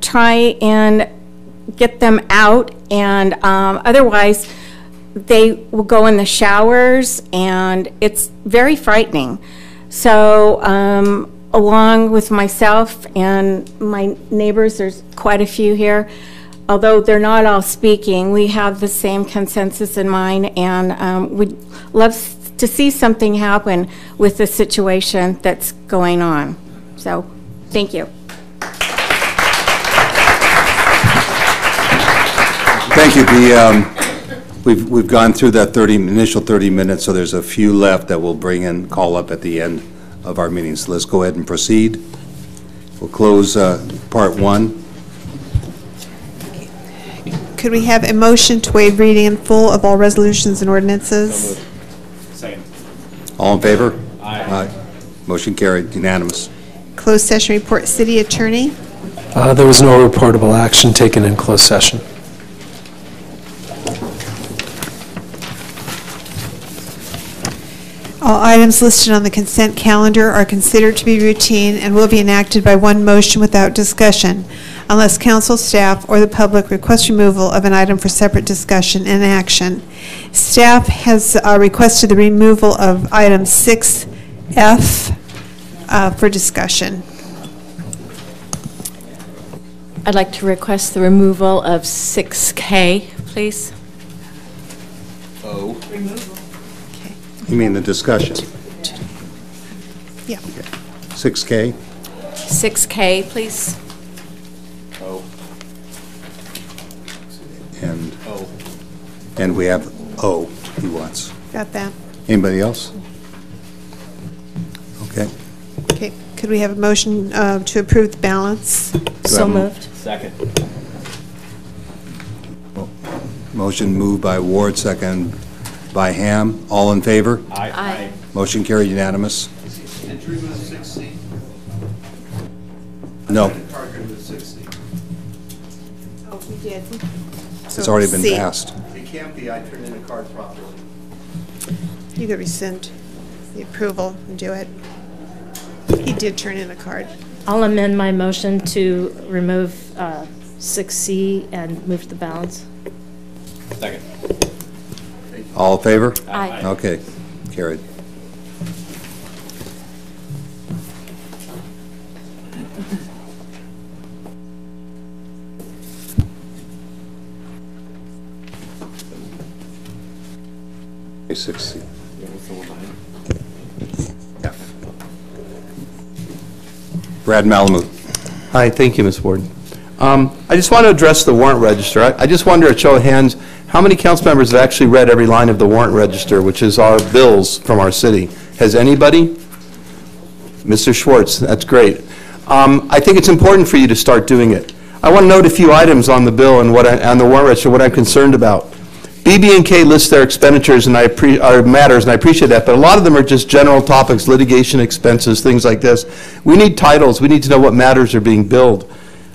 try and get them out, and otherwise they will go in the showers, and it's very frightening. So along with myself and my neighbors, there's quite a few here, although they're not all speaking, we have the same consensus in mind, and we'd love to see something happen with the situation that's going on. So, thank you. Thank you. We've gone through that initial 30 minutes, so there's a few left that we'll call up at the end of our meeting. So let's go ahead and proceed. We'll close part 1. Could we have a motion to waive reading in full of all resolutions and ordinances? Second. All in favor? Aye. Motion carried, unanimous. Closed session report, City Attorney. There was no reportable action taken in closed session. All items listed on the consent calendar are considered to be routine and will be enacted by one motion without discussion, unless council, staff, or the public request removal of an item for separate discussion and action. Staff has requested the removal of item 6F for discussion. I'd like to request the removal of 6K, please. You mean the discussion? Yeah. Okay. 6K. 6K, please. And we have O he wants. Got that. Anybody else? Okay. Okay, could we have a motion to approve the balance? So moved. Second. Motion moved by Ward, second by Ham. All in favor? Aye. Motion carried unanimous. And treatment of 6C. No, Oh, we did. it's already been C. passed. It can't be, I turned in a card properly. You could rescind the approval and do it. He did turn in a card. I'll amend my motion to remove 6C and move the balance. Second. All in favor? Aye. Okay, carried. A 6C. F. Brad Malamud. Hi, thank you, Ms. Ward. I just want to address the warrant register. I just wonder, at show of hands, how many council members have actually read every line of the warrant register, which is our bills from our city? Has anybody? Mr. Schwartz, that's great. I think it's important for you to start doing it. I want to note a few items on the bill and on the warrant register, what I'm concerned about. BB&K lists their expenditures and matters, and I appreciate that, but a lot of them are just general topics, litigation expenses, things like this. We need titles. We need to know what matters are being billed.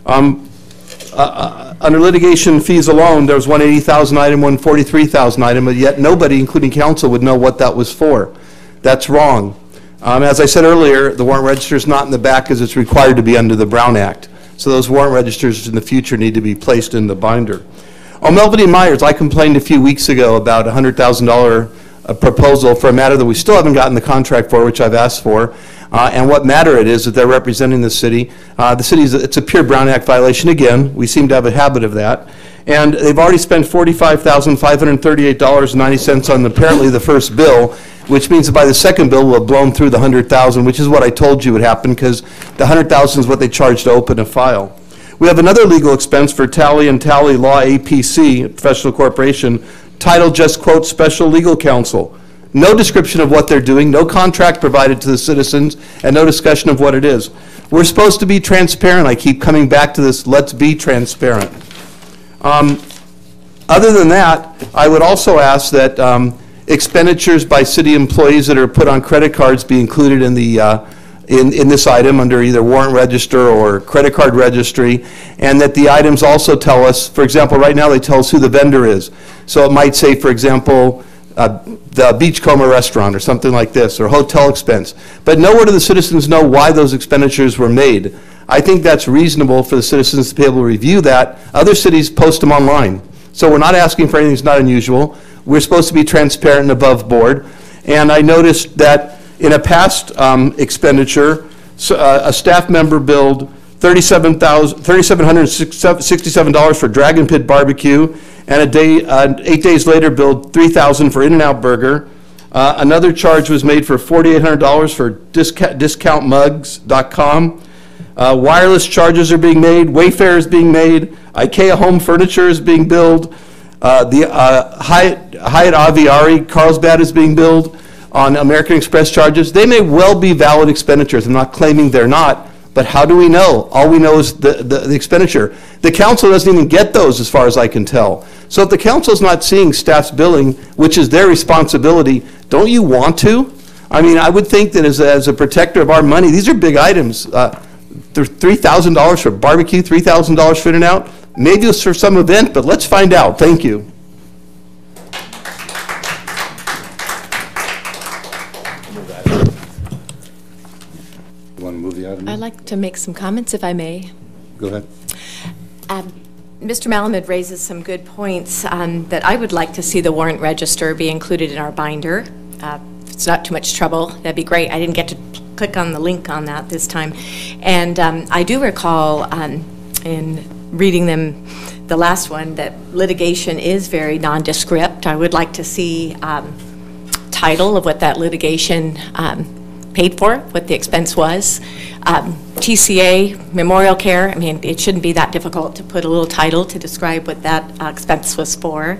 Under litigation fees alone, there was one $80,000 item, one $43,000 item, but yet nobody, including council, would know what that was for. That's wrong. As I said earlier, the warrant register is not in the back as it's required to be under the Brown Act. So those warrant registers in the future need to be placed in the binder. On Melvin Myers, I complained a few weeks ago about a $100,000 proposal for a matter that we still haven't gotten the contract for, which I've asked for, and what matter it is that they're representing the city. It's a pure Brown Act violation again. We seem to have a habit of that. And they've already spent $45,538.90 on apparently the first bill, which means that by the second bill we'll have blown through the $100,000, which is what I told you would happen, because the $100,000 is what they charge to open a file. We have another legal expense for Tally and Tally Law APC, professional corporation, titled just, quote, Special Legal Counsel. No description of what they're doing, no contract provided to the citizens, and no discussion of what it is. We're supposed to be transparent. I keep coming back to this, let's be transparent. Other than that, I would also ask that expenditures by city employees that are put on credit cards be included in the in this item under either warrant register or credit card registry, and that the items also tell us, for example, right now they tell us who the vendor is. So it might say, for example, the Beachcomber restaurant or something like this, or hotel expense. But nowhere do the citizens know why those expenditures were made. I think that's reasonable for the citizens to be able to review that. Other cities post them online. So we're not asking for anything that's not unusual. We're supposed to be transparent and above board. And I noticed that in a past expenditure, a staff member billed $3,767 for Dragon Pit Barbecue, and 8 days later billed $3,000 for In-N-Out Burger. Another charge was made for $4,800 for discountmugs.com. Wireless charges are being made. Wayfair is being made. IKEA Home Furniture is being billed. The Hyatt Aviari Carlsbad is being billed on American Express charges. They may well be valid expenditures. I'm not claiming they're not, but how do we know? All we know is the expenditure. The council doesn't even get those as far as I can tell. So if the council's not seeing staff's billing, which is their responsibility, don't you want to? I mean, I would think that as a protector of our money, these are big items. There's $3,000 for barbecue, $3,000 for In-N-Out. Maybe it's for some event, but let's find out. Thank you. You want to move the item? I'd like to make some comments, if I may. Go ahead. Mr. Malamud raises some good points that I would like to see the warrant register be included in our binder. If it's not too much trouble, that'd be great. I didn't get to click on the link on that this time. And I do recall in reading them, the last one, that litigation is very nondescript. I would like to see title of what that litigation paid for, what the expense was. TCA, memorial care, I mean, it shouldn't be that difficult to put a little title to describe what that expense was for.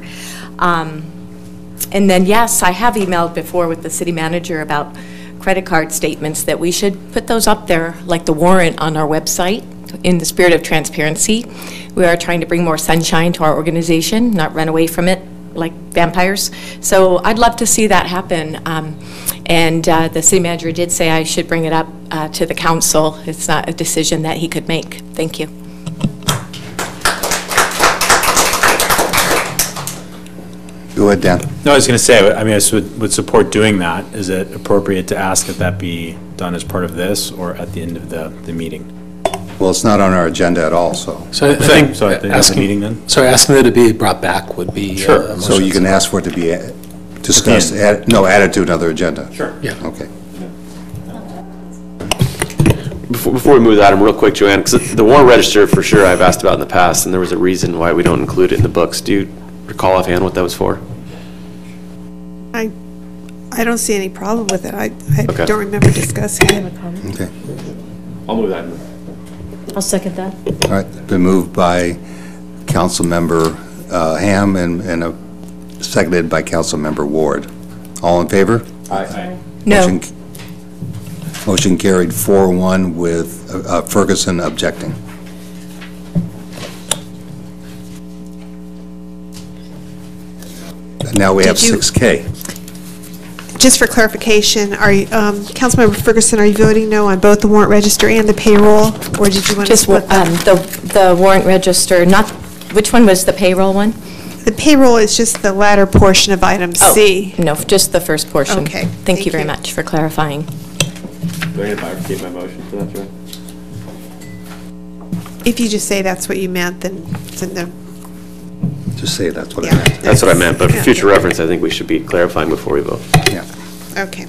And then, yes, I have emailed before with the city manager about credit card statements, that we should put those up there like the warrant on our website in the spirit of transparency. We are trying to bring more sunshine to our organization, not run away from it like vampires. So I'd love to see that happen. And the city manager did say I should bring it up to the council. It's not a decision that he could make. Thank you. Go ahead, Dan. No, I was going to say, I mean, I would support doing that. Is it appropriate to ask that that be done as part of this or at the end of the meeting? Well, it's not on our agenda at all, so. So I think So at the end of the meeting then? So asking it to be brought back would be. Sure. So you can ask for it to be discussed, added to another agenda. Sure. Yeah. Okay. Before we move that, real quick, Joanne, because the warrant register for sure I've asked about in the past, and there was a reason why we don't include it in the books. Do you recall offhand what that was for? I don't see any problem with it. I Okay. don't remember discussing it. Okay. I'll move that. I'll second that. All right, been moved by Councilmember Ham and seconded by Councilmember Ward. All in favor? Aye. No. Motion carried 4-1 with Ferguson objecting. Now we have 6K. Just for clarification, are you, Councilmember Ferguson, are you voting no on both the warrant register and the payroll, or did you want to Just split them? the warrant register, not, which one was the payroll one? The payroll is just the latter portion of item C. Oh, no, just the first portion. Okay, Thank you very much for clarifying. Do I need to bifurcate my motion for that, Joanne? If you just say that's what you meant, then no. Just say that's what I Yeah. meant. That's what I meant, but for Yeah. future reference, I think we should be clarifying before we vote. Yeah. Okay.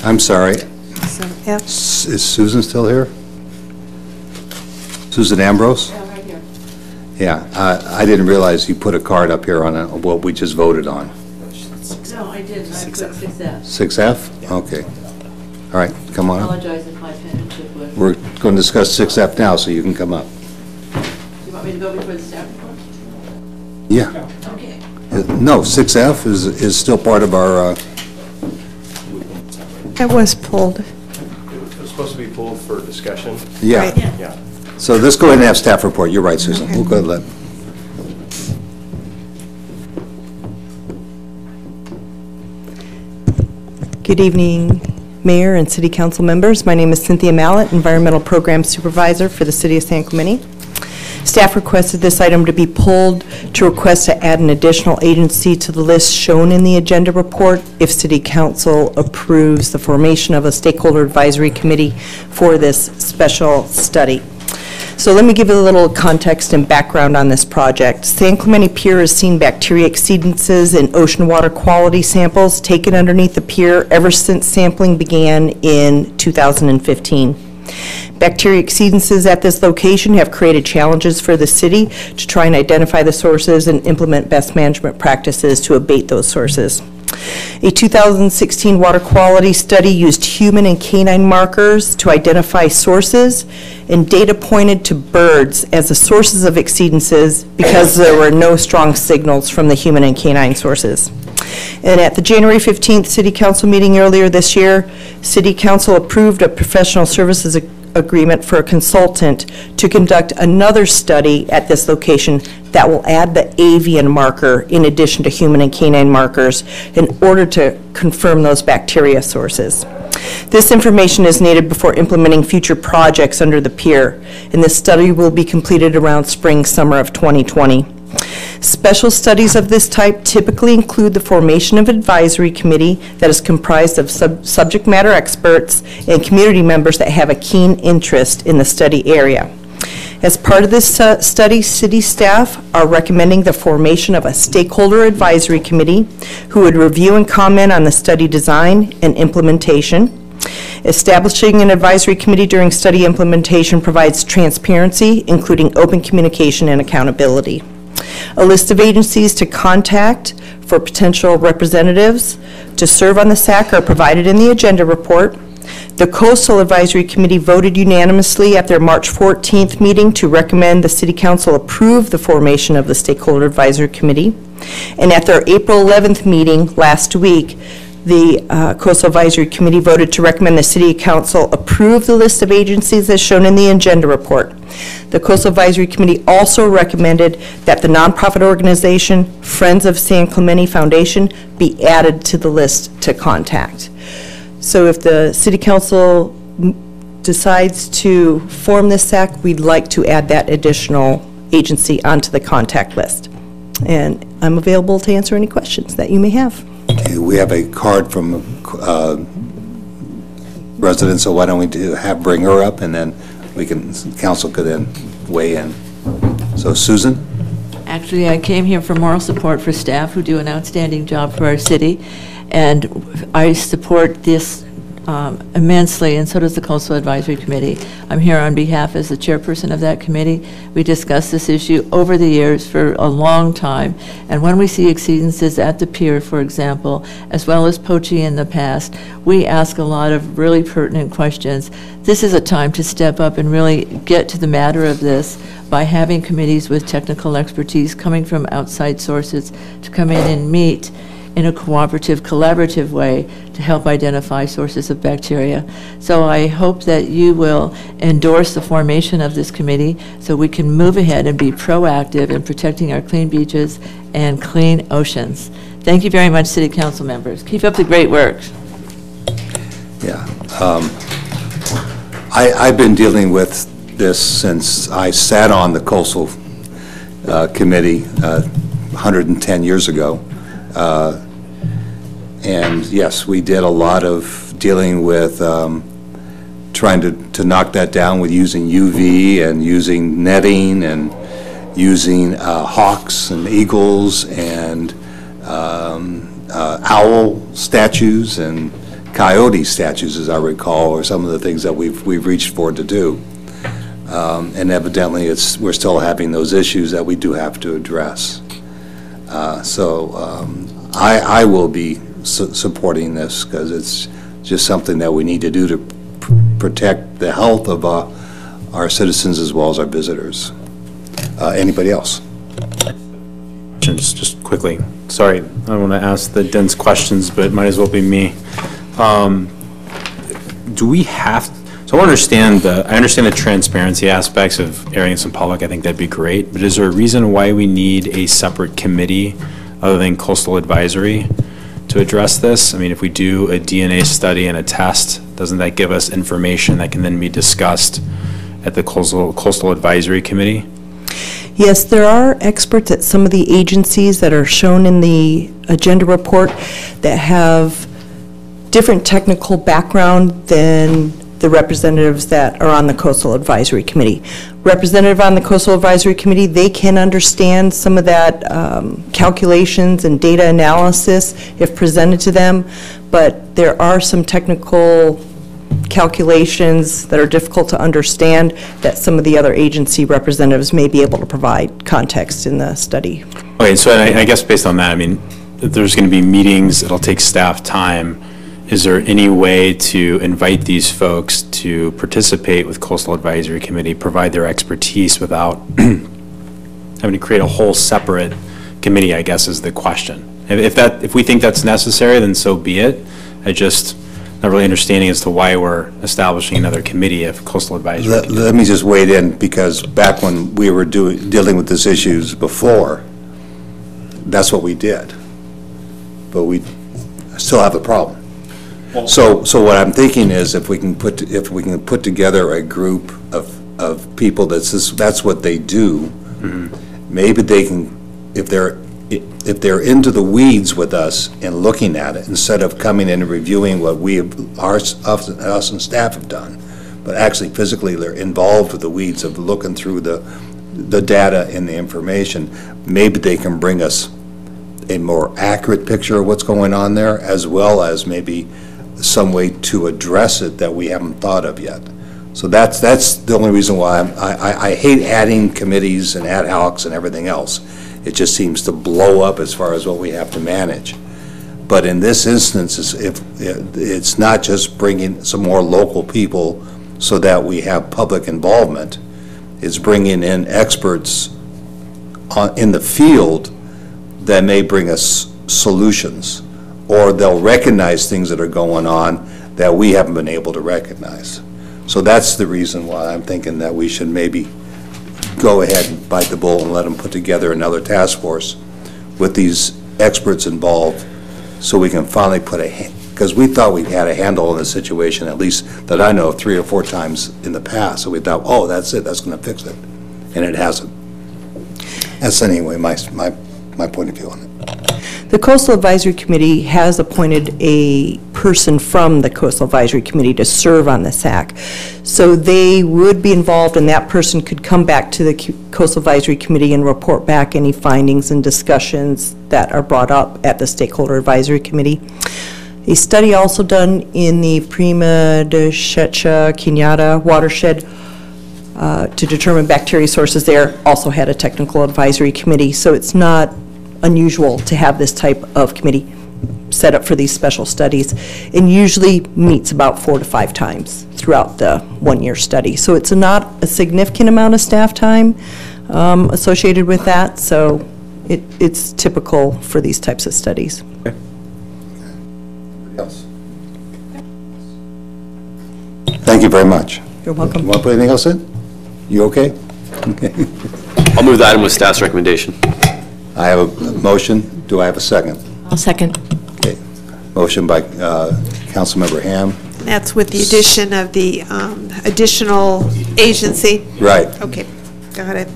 I'm sorry. So F. Is Susan still here? Susan Ambrose? Yeah, right here. Yeah, I didn't realize you put a card up here on what we just voted on. No, I didn't. I put 6F. 6F? Okay. All right, come on up. Apologize if my penmanship was. We're going to discuss 6F now, so you can come up. Do you want me to go before the staff report? Yeah. Okay. No, 6F is still part of our, That was pulled. It was supposed to be pulled for discussion. yeah. Right. Yeah. So let's go ahead and have staff report. You're right, Susan. We'll go ahead and let. Good evening, Mayor and City Council members. My name is Cynthia Mallett, Environmental Program Supervisor for the City of San Clemente. Staff requested this item to be pulled to request to add an additional agency to the list shown in the agenda report if City Council approves the formation of a stakeholder advisory committee for this special study. So let me give you a little context and background on this project. San Clemente Pier has seen bacteria exceedances in ocean water quality samples taken underneath the pier ever since sampling began in 2015. Bacteria exceedances at this location have created challenges for the city to try and identify the sources and implement best management practices to abate those sources. A 2016 water quality study used human and canine markers to identify sources, and data pointed to birds as the sources of exceedances because there were no strong signals from the human and canine sources. And at the January 15th City Council meeting earlier this year, City Council approved a professional services agreement for a consultant to conduct another study at this location that will add the avian marker in addition to human and canine markers in order to confirm those bacteria sources. This information is needed before implementing future projects under the pier, and this study will be completed around spring, summer of 2020. Special studies of this type typically include the formation of an advisory committee that is comprised of subject matter experts and community members that have a keen interest in the study area. As part of this study, city staff are recommending the formation of a stakeholder advisory committee who would review and comment on the study design and implementation. Establishing an advisory committee during study implementation provides transparency, including open communication and accountability. A list of agencies to contact for potential representatives to serve on the SAC are provided in the agenda report. The Coastal Advisory Committee voted unanimously at their March 14th meeting to recommend the City Council approve the formation of the Stakeholder Advisory Committee. And at their April 11th meeting last week, the Coastal Advisory Committee voted to recommend the City Council approve the list of agencies as shown in the agenda report. The Coastal Advisory Committee also recommended that the nonprofit organization Friends of San Clemente Foundation be added to the list to contact. So if the City Council decides to form this SAC, we'd like to add that additional agency onto the contact list. And I'm available to answer any questions that you may have. Okay, we have a card from residents, so why don't we bring her up, and then council could then weigh in. So Susan? Actually, I came here for moral support for staff who do an outstanding job for our city, and I support this immensely, and so does the Coastal Advisory Committee. I'm here on behalf as the chairperson of that committee. We discussed this issue over the years for a long time, and when we see exceedances at the pier, for example, as well as poaching in the past, we ask a lot of really pertinent questions. This is a time to step up and really get to the matter of this by having committees with technical expertise coming from outside sources to come in and meet in a cooperative, collaborative way to help identify sources of bacteria. So I hope that you will endorse the formation of this committee so we can move ahead and be proactive in protecting our clean beaches and clean oceans. Thank you very much, City Council members. Keep up the great work. Yeah. I've been dealing with this since I sat on the Coastal Committee 110 years ago. And yes, we did a lot of dealing with trying to knock that down with using UV and using netting and using hawks and eagles and owl statues and coyote statues, as I recall, are some of the things that we've reached for to do. And evidently, we're still having those issues that we do have to address. I will be supporting this because it's just something that we need to do to protect the health of our citizens as well as our visitors. Anybody else? Just quickly. Sorry, I want to ask the dense questions, but it might as well be me. Do we have? So I understand the transparency aspects of airing this in public. I think that'd be great. But is there a reason why we need a separate committee other than Coastal Advisory to address this? I mean, if we do a DNA study and a test, doesn't that give us information that can then be discussed at the Coastal Advisory Committee? Yes, there are experts at some of the agencies that are shown in the agenda report that have different technical background than the representatives that are on the Coastal Advisory Committee. Representative on the Coastal Advisory Committee, they can understand some of that calculations and data analysis if presented to them, but there are some technical calculations that are difficult to understand that some of the other agency representatives may be able to provide context in the study. Okay, so I guess based on that, I mean, if there's going to be meetings, it'll take staff time. Is there any way to invite these folks to participate with Coastal Advisory Committee, provide their expertise without having to create a whole separate committee, I guess is the question. If we think that's necessary, then so be it. I just not really understanding as to why we're establishing another committee if Coastal Advisory Committee. Let me just wade in, because back when we were dealing with these issues before, that's what we did. But we still have a problem. So what I'm thinking is if we can put together a group of people that's what they do, maybe they can, if they're into the weeds with us and looking at it, instead of coming in and reviewing what us and staff have done, but actually physically they're involved with the weeds of looking through the data and the information, maybe they can bring us a more accurate picture of what's going on there, as well as maybe some way to address it that we haven't thought of yet. So that's the only reason why I hate adding committees and ad hocs and everything else. It just seems to blow up as far as what we have to manage. But in this instance, it's not just bringing some more local people so that we have public involvement. It's bringing in experts in the field that may bring us solutions, or they'll recognize things that are going on that we haven't been able to recognize. So that's the reason why I'm thinking that we should maybe go ahead and bite the bullet and let them put together another task force with these experts involved, so we can finally put because we thought we had a handle on the situation, at least that I know of 3 or 4 times in the past. So we thought, oh, that's it, that's going to fix it. And it hasn't. That's anyway my point of view on it. The Coastal Advisory Committee has appointed a person from the Coastal Advisory Committee to serve on the SAC. So they would be involved, and that person could come back to the Coastal Advisory Committee and report back any findings and discussions that are brought up at the Stakeholder Advisory Committee. A study also done in the Prima de Checha Quinata watershed to determine bacteria sources there also had a technical advisory committee. So it's not unusual to have this type of committee set up for these special studies, and usually meets about 4 to 5 times throughout the 1-year study. So it's not a significant amount of staff time associated with that, so it's typical for these types of studies. Okay. Anybody else? Thank you very much. You're welcome. You want to put anything else in? You okay? Okay. I'll move the item with staff's recommendation. I have a motion. Do I have a second? I'll second. Okay. Motion by Councilmember Ham. That's with the addition of the additional agency? Right. Okay, got it.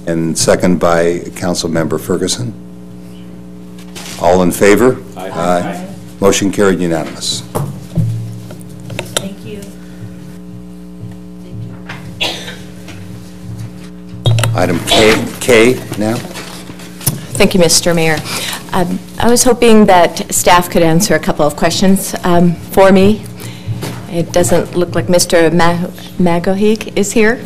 And second by Councilmember Ferguson. All in favor? Aye. Aye. Motion carried unanimous. Thank you. Item K now. Thank you, Mr. Mayor. I was hoping that staff could answer a couple of questions for me. It doesn't look like Mr. Magohik is here.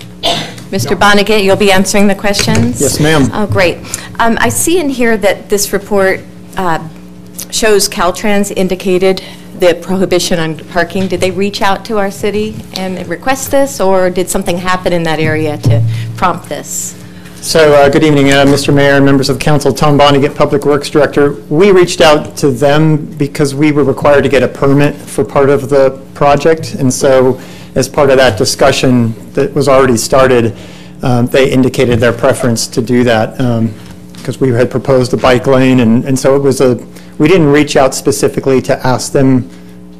Mr. Vonnegut, you'll be answering the questions? Yes, ma'am. Oh, great. I see in here that this report shows Caltrans indicated the prohibition on parking. Did they reach out to our city and request this, or did something happen in that area to prompt this? So good evening, Mr. Mayor and members of council. Tom Vonnegut, Public Works Director. We reached out to them because we were required to get a permit for part of the project, and so as part of that discussion that was already started, they indicated their preference to do that because we had proposed a bike lane, and so it was we didn't reach out specifically to ask them,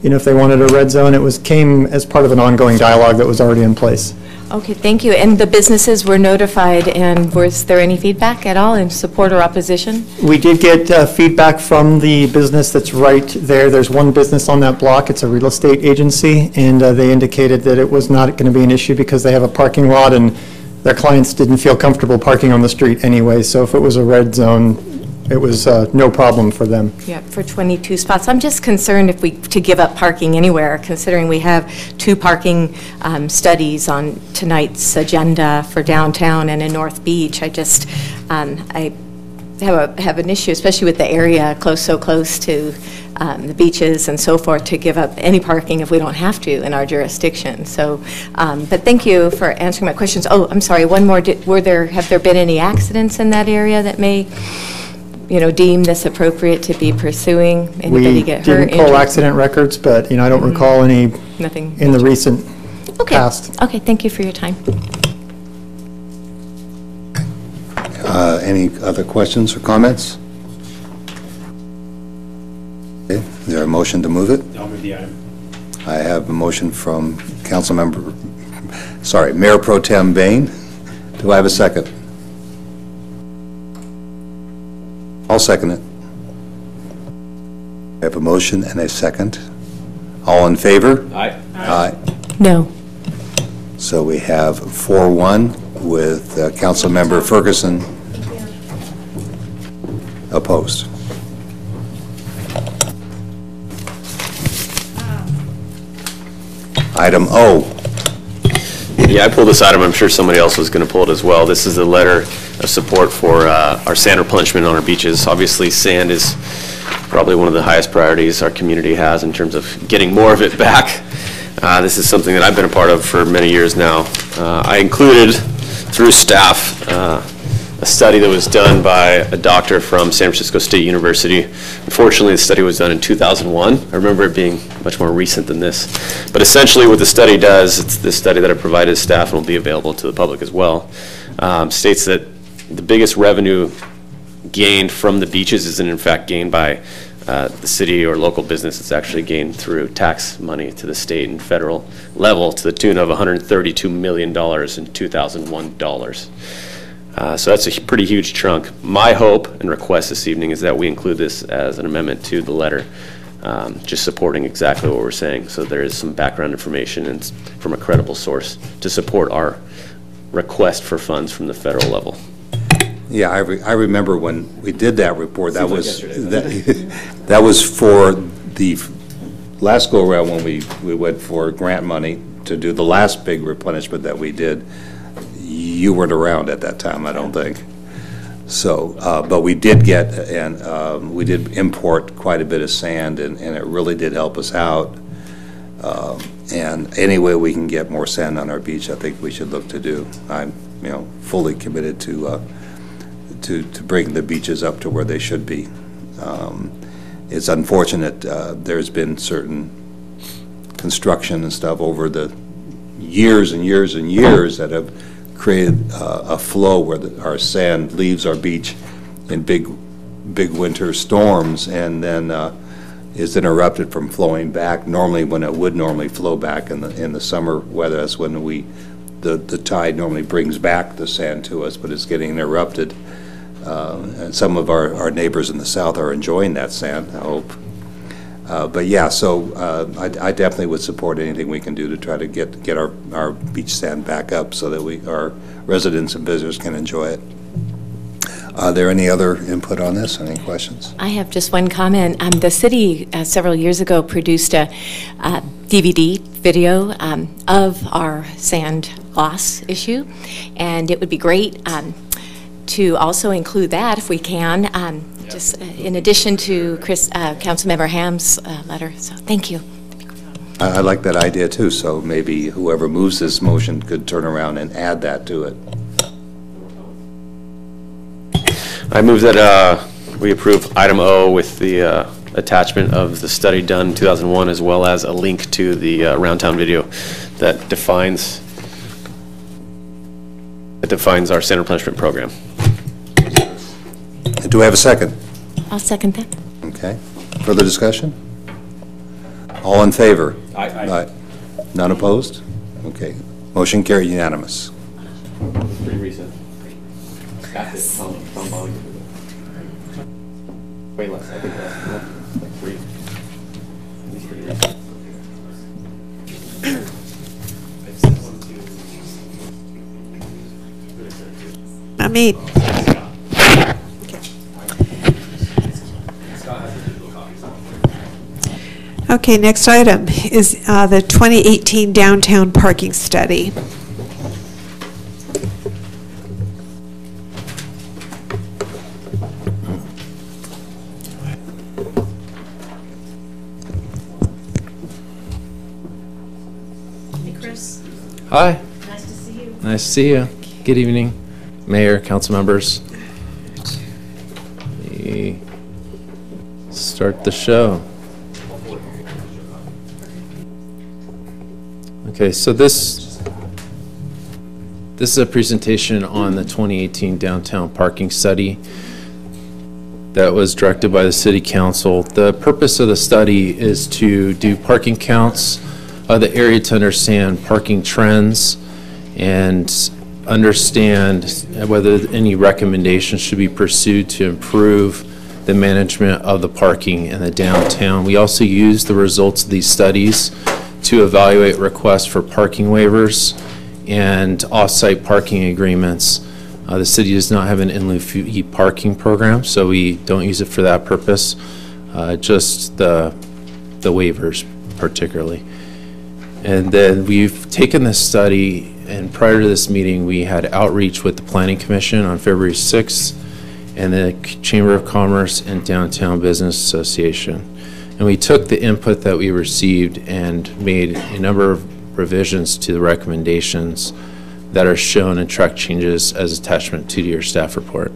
if they wanted a red zone. It came as part of an ongoing dialogue that was already in place. Okay, thank you. And the businesses were notified, and was there any feedback at all in support or opposition? We did get feedback from the business that's right there. There's one business on that block. It's a real estate agency, and they indicated that it was not going to be an issue because they have a parking lot, and their clients didn't feel comfortable parking on the street anyway. So if it was a red zone, it was no problem for them. Yeah, for 22 spots. I'm just concerned to give up parking anywhere, considering we have 2 parking studies on tonight's agenda for downtown and in North Beach. I just, I have an issue, especially with the area so close to the beaches and so forth, to give up any parking if we don't have to in our jurisdiction. So, but thank you for answering my questions. Oh, I'm sorry, one more. Have there been any accidents in that area that may deem this appropriate to be pursuing? Anybody get hurt? We didn't pull accident records, but, I don't recall any Nothing in the recent past. Okay, thank you for your time. Any other questions or comments? Okay. Is there a motion to move it? I'll move the item. I have a motion from Mayor Pro Tem Bain. Do I have a second? I'll second it. I have a motion and a second. All in favor? Aye. Aye. No. So we have 4-1 with Councilmember Ferguson opposed. Item O. Yeah, I pulled this item. I'm sure somebody else was going to pull it as well. This is a letter of support for our sand replenishment on our beaches. Obviously, sand is probably one of the highest priorities our community has in terms of getting more of it back. This is something that I've been a part of for many years now. I included, through staff, a study that was done by a doctor from San Francisco State University. Unfortunately, the study was done in 2001. I remember it being much more recent than this. But essentially what the study does, it's this study that I provided staff and will be available to the public as well, states that the biggest revenue gained from the beaches isn't in fact gained by the city or local business. It's actually gained through tax money to the state and federal level to the tune of $132 million in 2001 dollars. So that's a pretty huge chunk. My hope and request this evening is that we include this as an amendment to the letter, just supporting exactly what we're saying. So there is some background information and from a credible source to support our request for funds from the federal level. Yeah, I remember when we did that report. That was that was for the last go around when we went for grant money to do the last big replenishment that we did. You weren't around at that time, I don't think. So, but we did get, and we did import quite a bit of sand, and it really did help us out. And any way we can get more sand on our beach, I think we should look to do. I'm, fully committed to bring the beaches up to where they should be. It's unfortunate there's been certain construction and stuff over the years and years and years that have created a flow where our sand leaves our beach in big winter storms and then is interrupted from flowing back. Normally, when it would normally flow back in the summer weather, that's when the tide normally brings back the sand to us, but it's getting interrupted. And some of our neighbors in the south are enjoying that sand, I hope. But yeah, so I definitely would support anything we can do to try to get our beach sand back up so that our residents and visitors can enjoy it. Are there any other input on this? Any questions? I have just one comment. The city several years ago produced a DVD video of our sand loss issue, and it would be great to also include that if we can. Just in addition to Councilmember Ham's letter, so thank you. I like that idea too, so maybe whoever moves this motion could turn around and add that to it. I move that we approve item O with the attachment of the study done in 2001 as well as a link to the Round Town video that defines our sand replenishment program. Do we have a second? I'll second that. Okay. Further discussion? All in favor? Aye. None opposed? Okay. Motion carried unanimous. Pretty recent. Way less, I think less, like 3. It's pretty recent. Not me. Okay, next item is the 2018 downtown parking study. Hey, Chris. Hi. Nice to see you. Nice to see you. Good evening, Mayor, council members. We start the show. Okay, so this is a presentation on the 2018 downtown parking study that was directed by the City Council. The purpose of the study is to do parking counts of the area to understand parking trends and understand whether any recommendations should be pursued to improve the management of the parking in the downtown. We also use the results of these studies to evaluate requests for parking waivers and off-site parking agreements. The city does not have an in-lieu fee parking program, so we don't use it for that purpose, just the waivers particularly. And then we've taken this study, and prior to this meeting, we had outreach with the Planning Commission on February 6th and the Chamber of Commerce and Downtown Business Association. And we took the input that we received and made a number of revisions to the recommendations that are shown in track changes as attachment 2 to your staff report.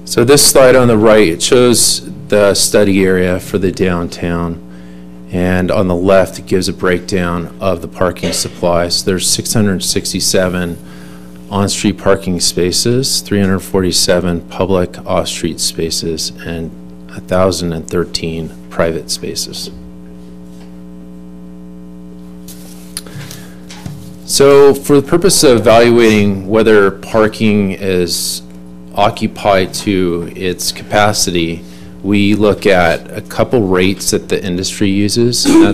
So this slide on the right, it shows the study area for the downtown, and on the left it gives a breakdown of the parking supply. So there's 667 on-street parking spaces, 347 public off-street spaces, and 1,013 private spaces. So for the purpose of evaluating whether parking is occupied to its capacity, we look at a couple rates that the industry uses. And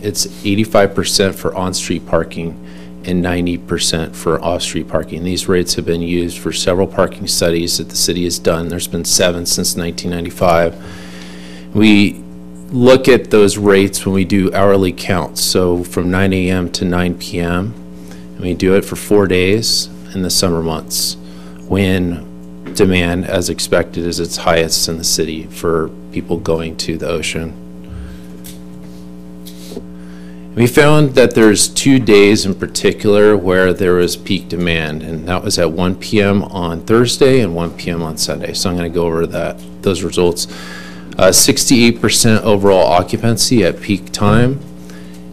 it's 85% for on-street parking and 90% for off-street parking. These rates have been used for several parking studies that the city has done. There's been 7 since 1995. We look at those rates when we do hourly counts, so from 9 a.m. to 9 p.m. And we do it for 4 days in the summer months when demand, as expected, is its highest in the city for people going to the ocean. We found that there's 2 days in particular where there was peak demand, and that was at 1 p.m. on Thursday and 1 p.m. on Sunday. So I'm going to go over those results. 68% overall occupancy at peak time.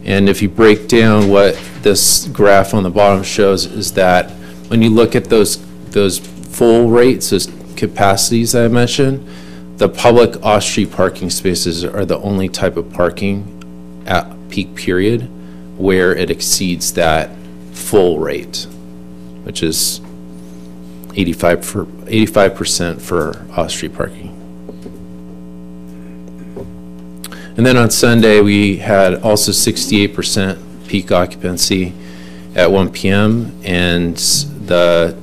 And if you break down what this graph on the bottom shows is that when you look at those full rates, those capacities that I mentioned, the public off-street parking spaces are the only type of parking at peak period where it exceeds that full rate, which is 85% for off-street parking. And then on Sunday, we had also 68% peak occupancy at 1 p.m. and the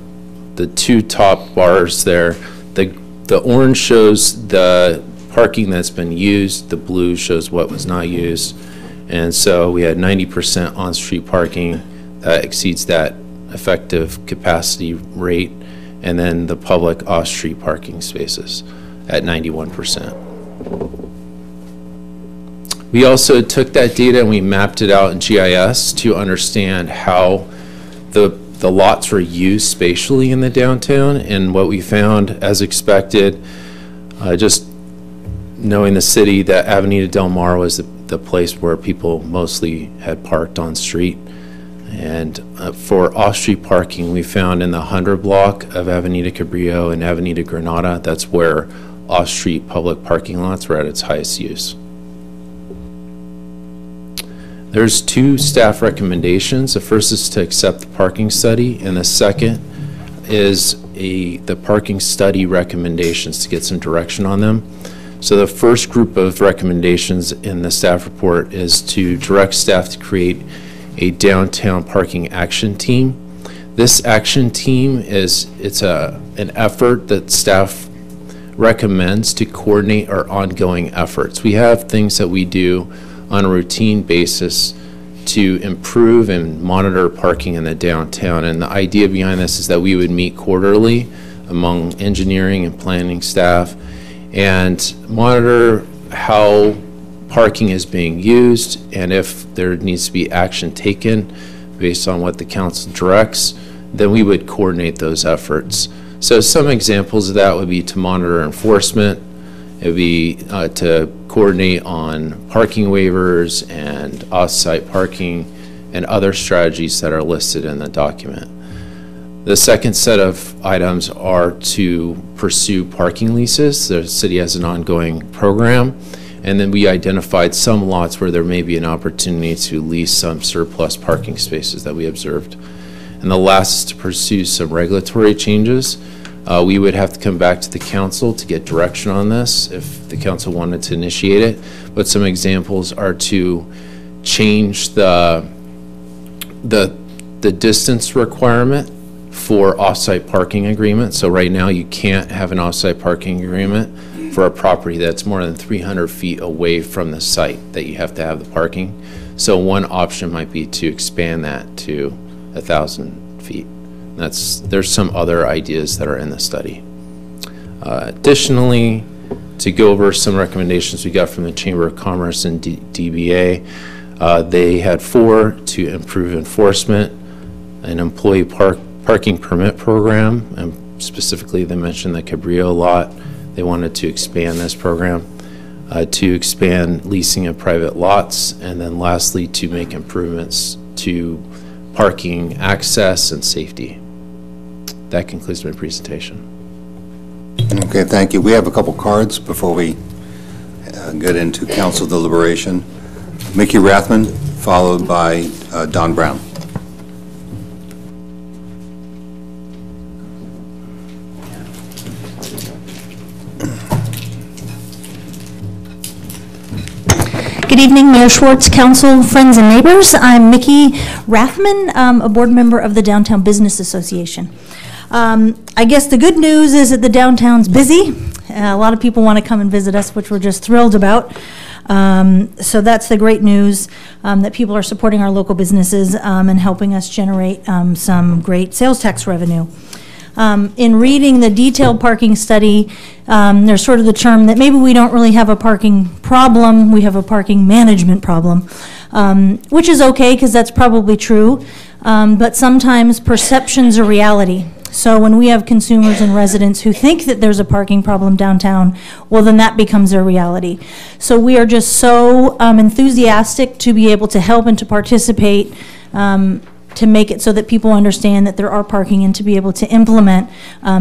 2 top bars there, the orange shows the parking that's been used, the blue shows what was not used, and so we had 90% on-street parking that exceeds that effective capacity rate, and then the public off-street parking spaces at 91%. We also took that data and we mapped it out in GIS to understand how the lots were used spatially in the downtown, and what we found, as expected, just knowing the city, that Avenida Del Mar was the place where people mostly had parked on street. And for off-street parking, we found in the 100 block of Avenida Cabrillo and Avenida Granada, that's where off-street public parking lots were at its highest use. There's 2 staff recommendations. The first is to accept the parking study, and the second is the parking study recommendations, to get some direction on them. So the first group of recommendations in the staff report is to direct staff to create a downtown parking action team. This action team it's an effort that staff recommends to coordinate our ongoing efforts. We have things that we do on a routine basis to improve and monitor parking in the downtown, and the idea behind this is that we would meet quarterly among engineering and planning staff and monitor how parking is being used, and if there needs to be action taken based on what the council directs, then we would coordinate those efforts. So some examples of that would be to monitor enforcement. It would be to coordinate on parking waivers and off-site parking and other strategies that are listed in the document. The second set of items are to pursue parking leases. The city has an ongoing program, and then we identified some lots where there may be an opportunity to lease some surplus parking spaces that we observed. And the last is to pursue some regulatory changes. We would have to come back to the council to get direction on this if the council wanted to initiate it. But some examples are to change the distance requirement for off-site parking agreements. So right now you can't have an off-site parking agreement for a property that's more than 300 feet away from the site that you have to have the parking. So one option might be to expand that to 1,000 feet. There's some other ideas that are in the study. Additionally, to go over some recommendations we got from the Chamber of Commerce and DBA, they had 4 to improve enforcement, an employee parking permit program, and specifically they mentioned the Cabrillo lot. They wanted to expand this program, to expand leasing of private lots, and then lastly to make improvements to parking access and safety. That concludes my presentation. Okay, thank you. We have a couple cards before we get into council deliberation. Mickey Rathman, followed by Don Brown. Good evening, Mayor Schwartz, council, friends, and neighbors. I'm Mickey Rathman, a board member of the Downtown Business Association. I guess the good news is that the downtown's busy. A lot of people want to come and visit us, which we're just thrilled about. So that's the great news, that people are supporting our local businesses and helping us generate some great sales tax revenue. In reading the detailed parking study, there's sort of the term that maybe we don't really have a parking problem, we have a parking management problem, which is okay because that's probably true, but sometimes perceptions are reality. So when we have consumers and residents who think that there's a parking problem downtown, well, then that becomes their reality. So we are just so enthusiastic to be able to help and to participate to make it so that people understand that there are parking and to be able to implement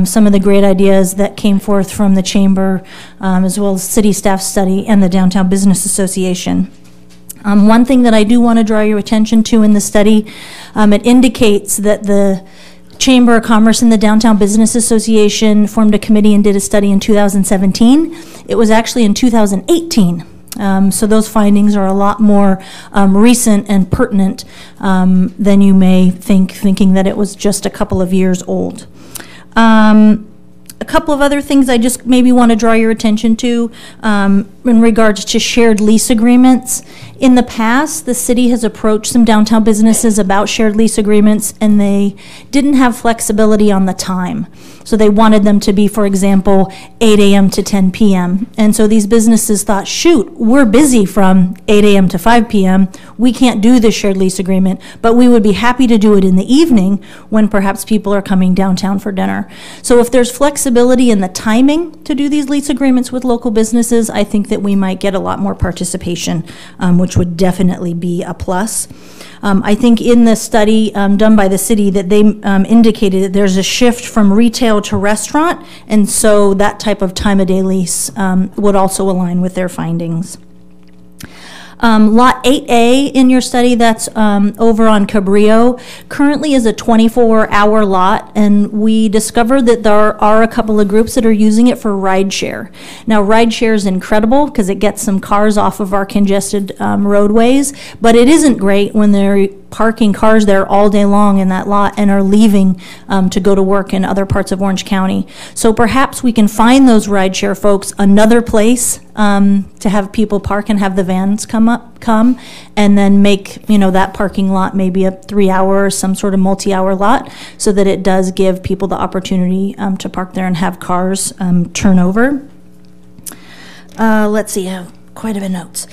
some of the great ideas that came forth from the Chamber, as well as city staff study and the Downtown Business Association. One thing that I do want to draw your attention to in the study, it indicates that the Chamber of Commerce and the Downtown Business Association formed a committee and did a study in 2017. It was actually in 2018. So those findings are a lot more recent and pertinent than you may think, thinking that it was just a couple of years old. A couple of other things I just maybe want to draw your attention to in regards to shared lease agreements. In the past, the city has approached some downtown businesses about shared lease agreements, and they didn't have flexibility on the time. So they wanted them to be, for example, 8 a.m. to 10 p.m. And so these businesses thought, shoot, we're busy from 8 a.m. to 5 p.m. We can't do this shared lease agreement, but we would be happy to do it in the evening when perhaps people are coming downtown for dinner. So if there's flexibility in the timing to do these lease agreements with local businesses, I think that we might get a lot more participation, which would definitely be a plus. I think in the study done by the city that they indicated that there's a shift from retail to restaurant, and so that type of time-of-day lease would also align with their findings. Lot 8A in your study, that's over on Cabrillo, currently is a 24-hour lot, and we discovered that there are a couple of groups that are using it for rideshare. Now, rideshare is incredible because it gets some cars off of our congested roadways, but it isn't great when they're parking cars there all day long in that lot and are leaving to go to work in other parts of Orange County. So perhaps we can find those rideshare folks another place to have people park and have the vans come, and then make, you know, that parking lot maybe a 3-hour or some sort of multi-hour lot, so that it does give people the opportunity to park there and have cars turn over. Let's see, I have quite a bit of notes.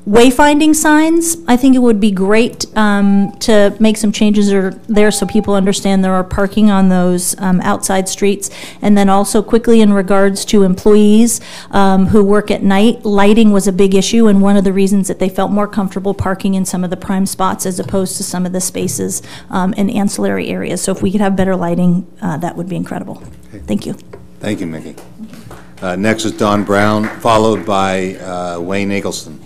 Wayfinding signs, I think it would be great to make some changes there so people understand there are parking on those outside streets. And then also quickly in regards to employees who work at night, lighting was a big issue, and one of the reasons that they felt more comfortable parking in some of the prime spots as opposed to some of the spaces in ancillary areas. So if we could have better lighting, that would be incredible. Okay. Thank you. Thank you, Mickey. Next is Don Brown, followed by Wayne Eggleston.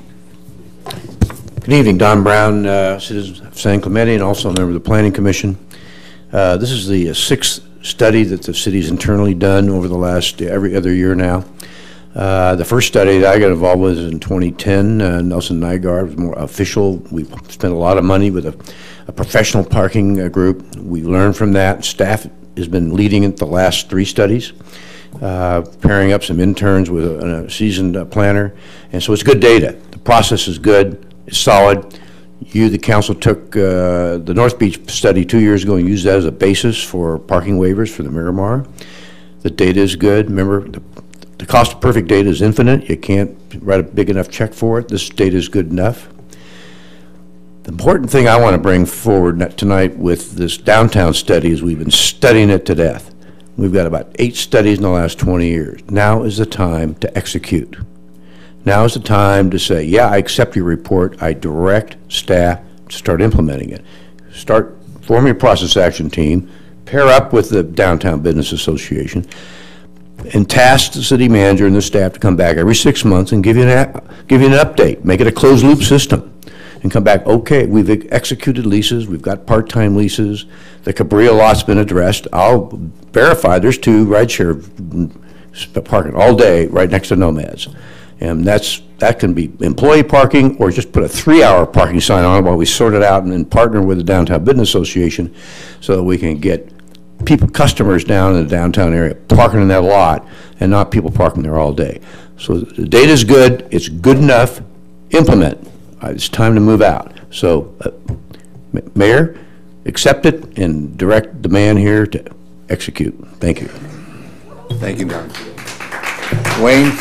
Good evening, Don Brown, citizen of San Clemente and also a member of the Planning Commission. This is the 6th study that the city's internally done over the last every other year now. The first study that I got involved with was in 2010. Nelson Nygaard was more official. We spent a lot of money with a professional parking group. We learned from that. Staff has been leading it the last 3 studies. pairing up some interns with a seasoned planner. And so it's good data. The process is good, it's solid. You, the council, took the North Beach study 2 years ago and used that as a basis for parking waivers for the Miramar. The data is good. Remember, the cost of perfect data is infinite. You can't write a big enough check for it. This data is good enough. The important thing I want to bring forward tonight with this downtown study is we've been studying it to death. We've got about 8 studies in the last 20 years. Now is the time to execute. Now is the time to say, yeah, I accept your report. I direct staff to start implementing it. Start forming a process action team, pair up with the Downtown Business Association, and task the city manager and the staff to come back every 6 months and give you an update. Make it a closed loop system. And come back, okay, we've executed leases, we've got part-time leases, the Cabrillo lot's been addressed. I'll verify there's 2 rideshare parking all day right next to Nomads. And that can be employee parking or just put a 3-hour parking sign on while we sort it out and then partner with the Downtown Business Association so that we can get customers down in the downtown area parking in that lot and not people parking there all day. So the data is good, it's good enough, implement. It's time to move out. So, Mayor, accept it and direct the man here to execute. Thank you. Thank you, Don. Wayne?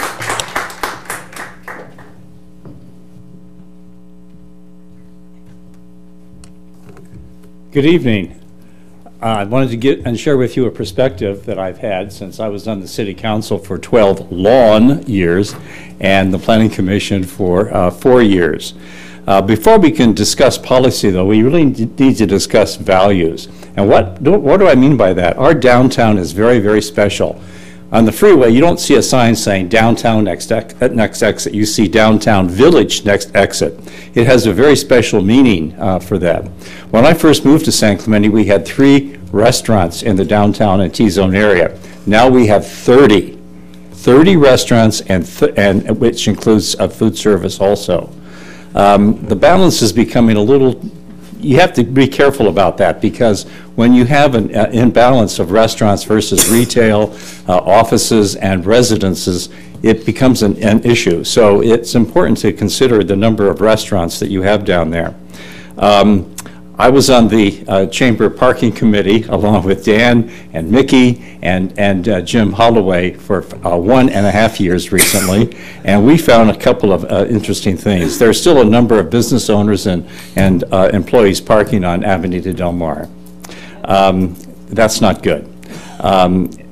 Good evening. I wanted to get and share with you a perspective that I've had since I was on the City Council for 12 long years and the Planning Commission for 4 years. Before we can discuss policy, though, we really need to discuss values. And what do I mean by that? Our downtown is very, very special. On the freeway, you don't see a sign saying downtown next exit. You see downtown village next exit. It has a very special meaning for that. When I first moved to San Clemente, we had 3 restaurants in the downtown and T-zone area. Now we have 30 restaurants, and which includes food service also. The balance is becoming a little, you have to be careful about that, because when you have an imbalance of restaurants versus retail, offices and residences, it becomes an issue. So it's important to consider the number of restaurants that you have down there. I was on the Chamber Parking Committee along with Dan and Mickey and Jim Holloway for 1.5 years recently, and we found a couple of interesting things. There's still a number of business owners and employees parking on Avenida Del Mar. That's not good.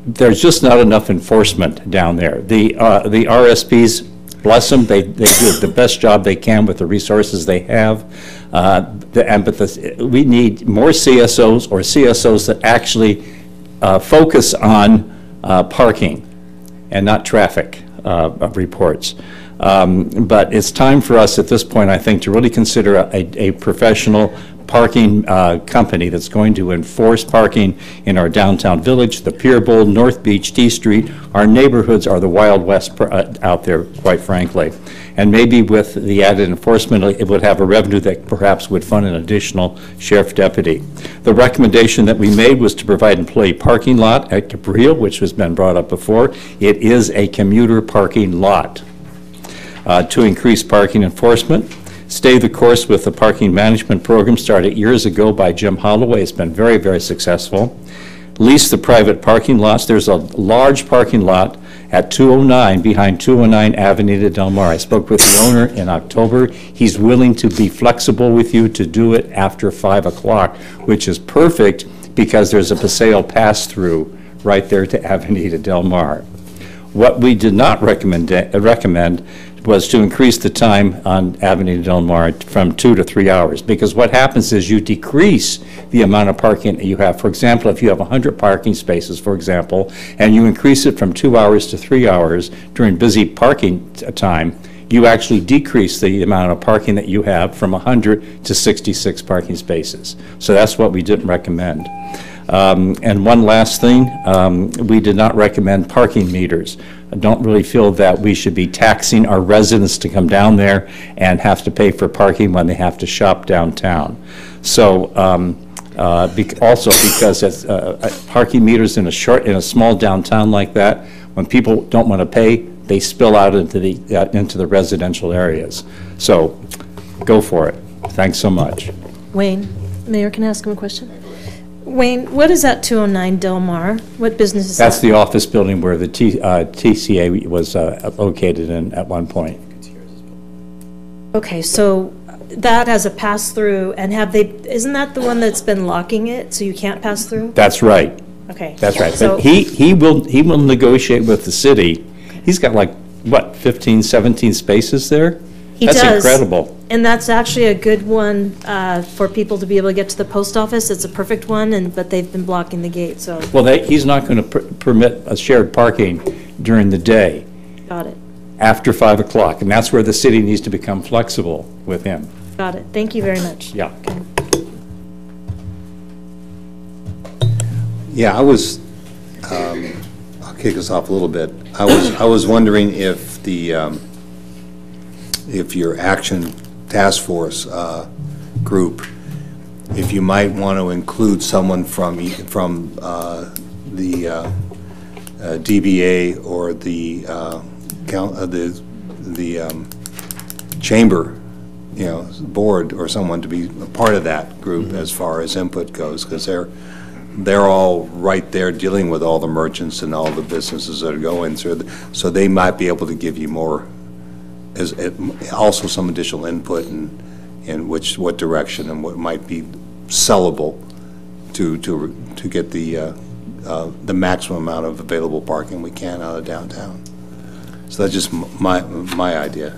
There's just not enough enforcement down there. The RSPs, bless them, they do the best job they can with the resources they have. We need more CSOs or CSOs that actually focus on parking and not traffic reports. But it's time for us at this point, I think, to really consider a professional parking company that's going to enforce parking in our downtown village, the Pier Bowl, North Beach, T Street. Our neighborhoods are the Wild West out there, quite frankly. And maybe with the added enforcement, it would have a revenue that perhaps would fund an additional sheriff deputy. The recommendation that we made was to provide employee parking lot at Cabrillo, which has been brought up before. It is a commuter parking lot. To increase parking enforcement, stay the course with the parking management program started years ago by Jim Holloway. It's been very, very successful. Lease the private parking lots. There's a large parking lot at 209, behind 209 Avenida Del Mar. I spoke with the owner in October. He's willing to be flexible with you to do it after 5 o'clock, which is perfect because there's a Paseo pass-through right there to Avenida Del Mar. What we did not recommend was to increase the time on Avenida Del Mar from 2 to 3 hours, because what happens is you decrease the amount of parking that you have. For example, if you have 100 parking spaces, for example, and you increase it from 2 hours to 3 hours during busy parking time, you actually decrease the amount of parking that you have from 100 to 66 parking spaces. So that's what we didn't recommend. And one last thing, we did not recommend parking meters. I don't really feel that we should be taxing our residents to come down there and have to pay for parking when they have to shop downtown. So Also because it's, parking meters in a small downtown like that, when people don't want to pay, they spill out into the residential areas. So go for it. Thanks so much. Wayne, Mayor, can I ask him a question? Wayne, what is that 209 Del Mar? What business is that? That's the office building where the TCA was located in at one point. Okay, so that has a pass-through, and isn't that the one that's been locking it, so you can't pass through? That's right. Okay. That's right. So, But he will negotiate with the city. He's got like, what, 15, 17 spaces there? He That's does. incredible. And that's actually a good one for people to be able to get to the post office. It's a perfect one, but they've been blocking the gate, so. Well, he's not going to permit a shared parking during the day. Got it. After 5 o'clock, and that's where the city needs to become flexible with him. Got it. Thank you very much. Yeah. Yeah, I was, I'll kick us off a little bit. I was wondering if if your action task force group, if you might want to include someone from the DBA or the chamber, board, or someone to be a part of that group as far as input goes, because they're all right there dealing with all the merchants and all the businesses that are going through, so they might be able to give you more, also some additional input in what direction and what might be sellable to get the maximum amount of available parking we can out of downtown. So that's just my idea.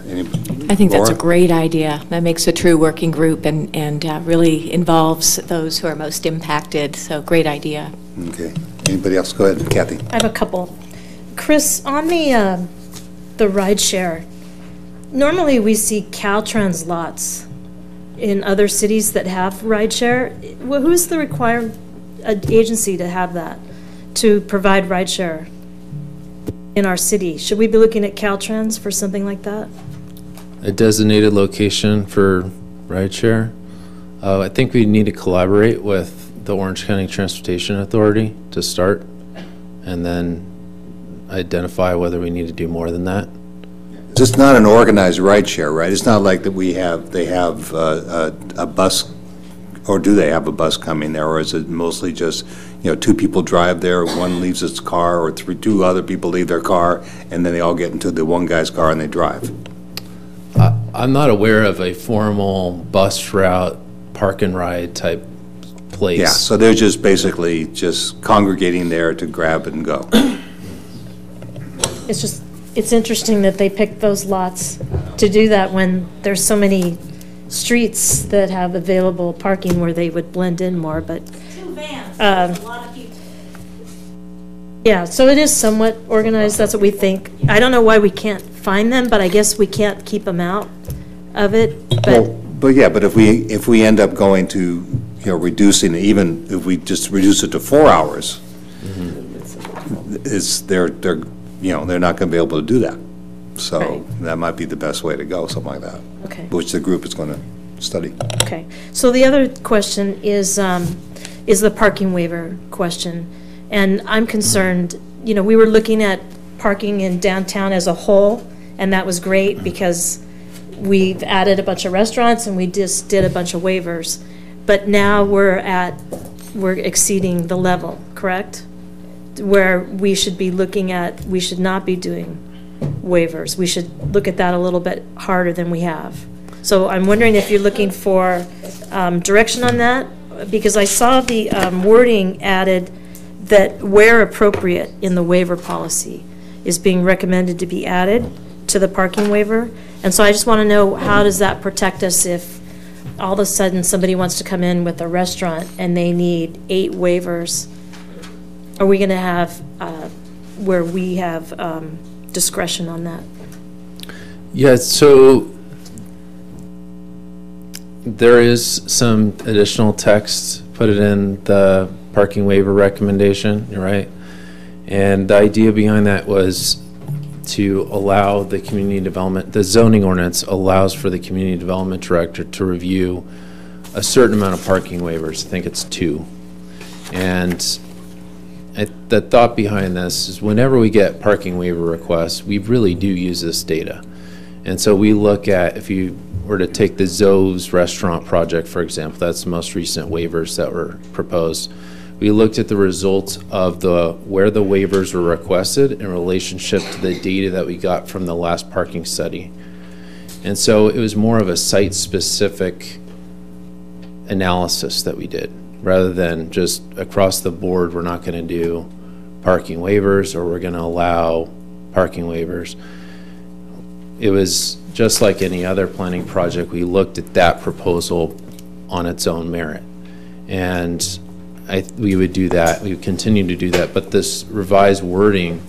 I think that's a Laura? great idea. That makes a true working group and really involves those who are most impacted, so great idea. Okay. Anybody else? Go ahead, Kathy. I have a couple. Chris, on the ride share, normally we see Caltrans lots in other cities that have ride share. Who's the required agency to have that, to provide ride share in our city? Should we be looking at Caltrans for something like that? A designated location for rideshare. I think we need to collaborate with the Orange County Transportation Authority to start, and then identify whether we need to do more than that. It's just not an organized ride share, right? It's not like that they have a bus, or do they have a bus coming there, or is it mostly just, two people drive there, one leaves its car, or two other people leave their car, and then they all get into the one guy's car and they drive? I'm not aware of a formal bus route, park and ride type place. Yeah, so they're just basically just congregating there to grab and go. It's interesting that they picked those lots to do that when there's so many streets that have available parking where they would blend in more, but. 2 vans, a lot of people. Yeah, so it is somewhat organized, that's what we think. I don't know why we can't find them, but I guess we can't keep them out of it, But if we end up going to, reducing, even if we just reduce it to 4 hours, they're not going to be able to do that. So that might be the best way to go, something like that. Okay. Which the group is going to study. Okay, so the other question is the parking waiver question. And I'm concerned, we were looking at parking in downtown as a whole, and that was great because we've added a bunch of restaurants and we just did a bunch of waivers. But now we're exceeding the level, correct? Where we should be looking at, we should not be doing waivers. We should look at that a little bit harder than we have. So I'm wondering if you're looking for direction on that, because I saw the wording added that where appropriate in the waiver policy is being recommended to be added to the parking waiver. And so I just want to know, how does that protect us if all of a sudden somebody wants to come in with a restaurant and they need 8 waivers? Are we going to have where we have discretion on that? Yeah, so there is some additional text, put it in the parking waiver recommendation, you're right. And the idea behind that was to allow the community development, the zoning ordinance allows for the community development director to review a certain amount of parking waivers. I think it's 2. And the thought behind this is whenever we get parking waiver requests, we really do use this data. And so we look at, if you were to take the Zoe's restaurant project, for example, that's the most recent waivers that were proposed. We looked at the results of where the waivers were requested in relationship to the data that we got from the last parking study. And so it was more of a site-specific analysis that we did, rather than just across the board, we're not going to do parking waivers or we're going to allow parking waivers. It was just like any other planning project. We looked at that proposal on its own merit. And we would do that. We would continue to do that. But this revised wording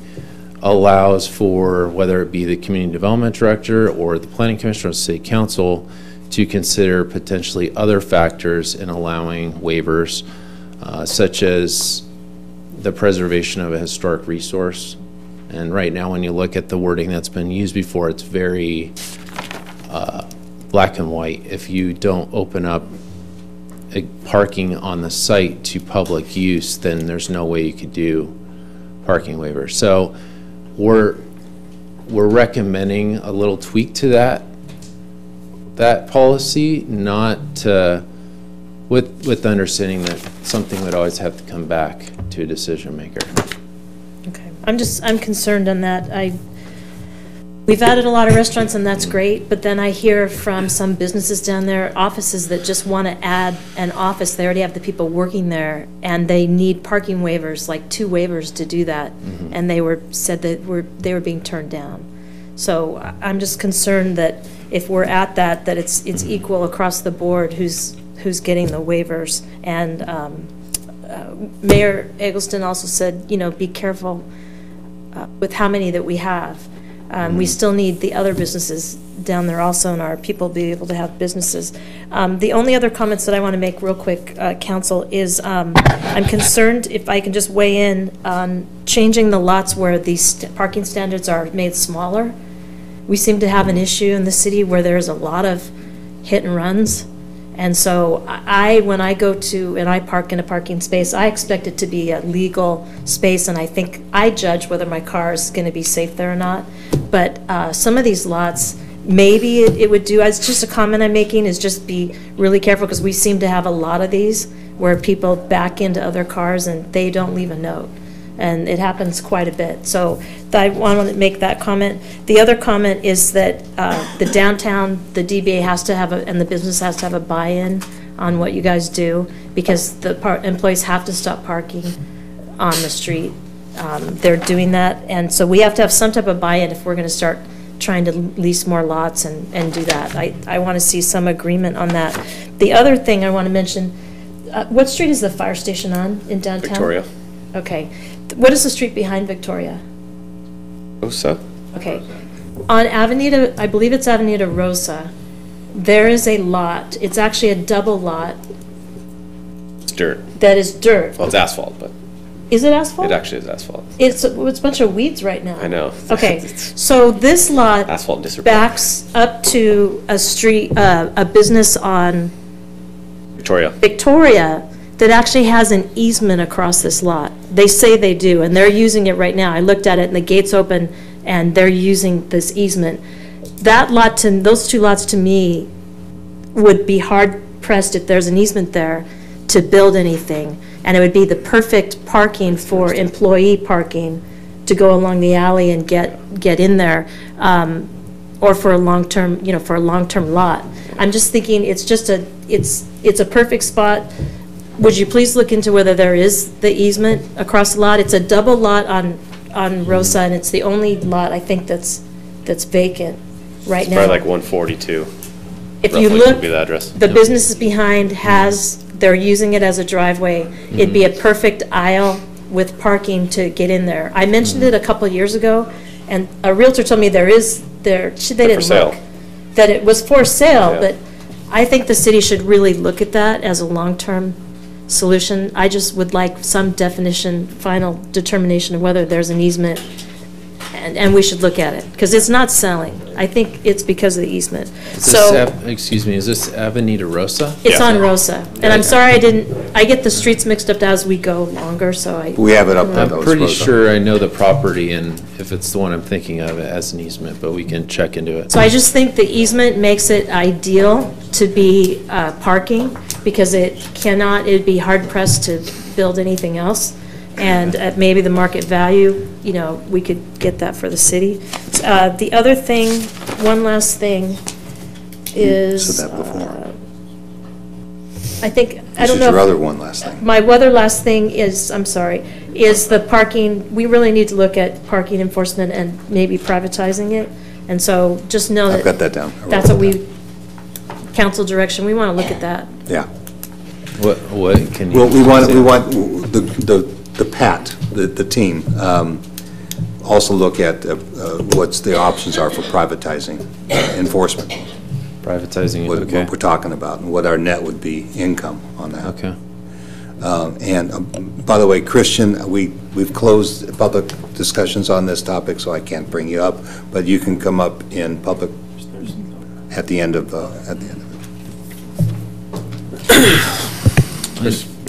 allows for, whether it be the community development director or the planning commission or the city council, to consider potentially other factors in allowing waivers, such as the preservation of a historic resource. And right now, when you look at the wording that's been used before, it's very black and white. If you don't open up parking on the site to public use, then there's no way you could do parking waivers. So we're recommending a little tweak to that policy, not with the understanding that something would always have to come back to a decision maker. Okay, I'm concerned on that. We've added a lot of restaurants and that's great, but then I hear from some businesses down there, offices that just want to add an office. They already have the people working there and they need parking waivers, like 2 waivers to do that. And they said that they were being turned down. So I'm just concerned that if we're at that it's equal across the board who's getting the waivers. And Mayor Eggleston also said, be careful with how many that we have. We still need the other businesses down there also, and our people be able to have businesses. The only other comments that I want to make real quick, Council, is I'm concerned, if I can just weigh in on changing the lots where these parking standards are made smaller. We seem to have an issue in the city where there's a lot of hit and runs. And so when I go to and I park in a parking space, I expect it to be a legal space, and I judge whether my car is going to be safe there or not. But some of these lots, maybe it would do, it's just a comment I'm making, is just be really careful, because we seem to have a lot of these where people back into other cars and they don't leave a note. And it happens quite a bit. So I want to make that comment. The other comment is that the downtown, the DBA has to have and the business has to have a buy-in on what you guys do, because the employees have to stop parking on the street. They're doing that, and so we have to have some type of buy-in if we're going to start trying to lease more lots and do that. I want to see some agreement on that. The other thing I want to mention, what street is the fire station on in downtown? Victoria. Okay. What is the street behind Victoria? Rosa. Okay. On Avenida, I believe it's Avenida Rosa, there is a lot. It's actually a double lot. It's dirt. That is dirt. Well, it's asphalt, but. Is it asphalt? It actually is asphalt. It's a bunch of weeds right now. I know. Okay, so this lot asphalt disrepair. Backs up to a street, a business on Victoria that actually has an easement across this lot. They say they do, and they're using it right now. I looked at it, and the gate's open, and they're using this easement. That lot, those 2 lots to me would be hard pressed if there's an easement there to build anything. And it would be the perfect parking for employee parking to go along the alley and get in there, or for a long-term, for a long-term lot. I'm just thinking it's a perfect spot. Would you please look into whether there is the easement across the lot? It's a double lot on Rosa, and it's the only lot I think that's vacant right now. Probably like 142. If you look, the address. The business behind they're using it as a driveway. It'd be a perfect aisle with parking to get in there. I mentioned it a couple of years ago, and a realtor told me they didn't look, that it was for sale, but I think the city should really look at that as a long-term solution. I just would like some definition, final determination of whether there's an easement and we should look at it, because it's not selling. I think it's because of the easement. Is So, this, excuse me, is this Avenida Rosa? it's on Rosa, and I'm sorry I get the streets mixed up as we go longer, so I. We have it up there, I'm though. it's pretty Rosa. sure I know the property, and if it's the one I'm thinking of, it has an easement, but we can check into it. So I just think the easement makes it ideal to be parking, because it'd be hard pressed to build anything else. And at maybe the market value, we could get that for the city. The other thing, one last thing, is. Said that before. I think, I This don't is know. your if- other one last thing. My other last thing is, I'm sorry, is the parking. We really need to look at parking enforcement and maybe privatizing it. And so just know that. I've got that down. I That's wrote what that we, council direction, we want to look at that. Yeah. What can you? Well, we want the PAT, the team, also look at what's the options are for privatizing enforcement. Privatizing it, What okay. we're talking about, and what our net would be income on that. Okay. And by the way, Christian, we've closed public discussions on this topic, so I can't bring you up, but you can come up in public at the end of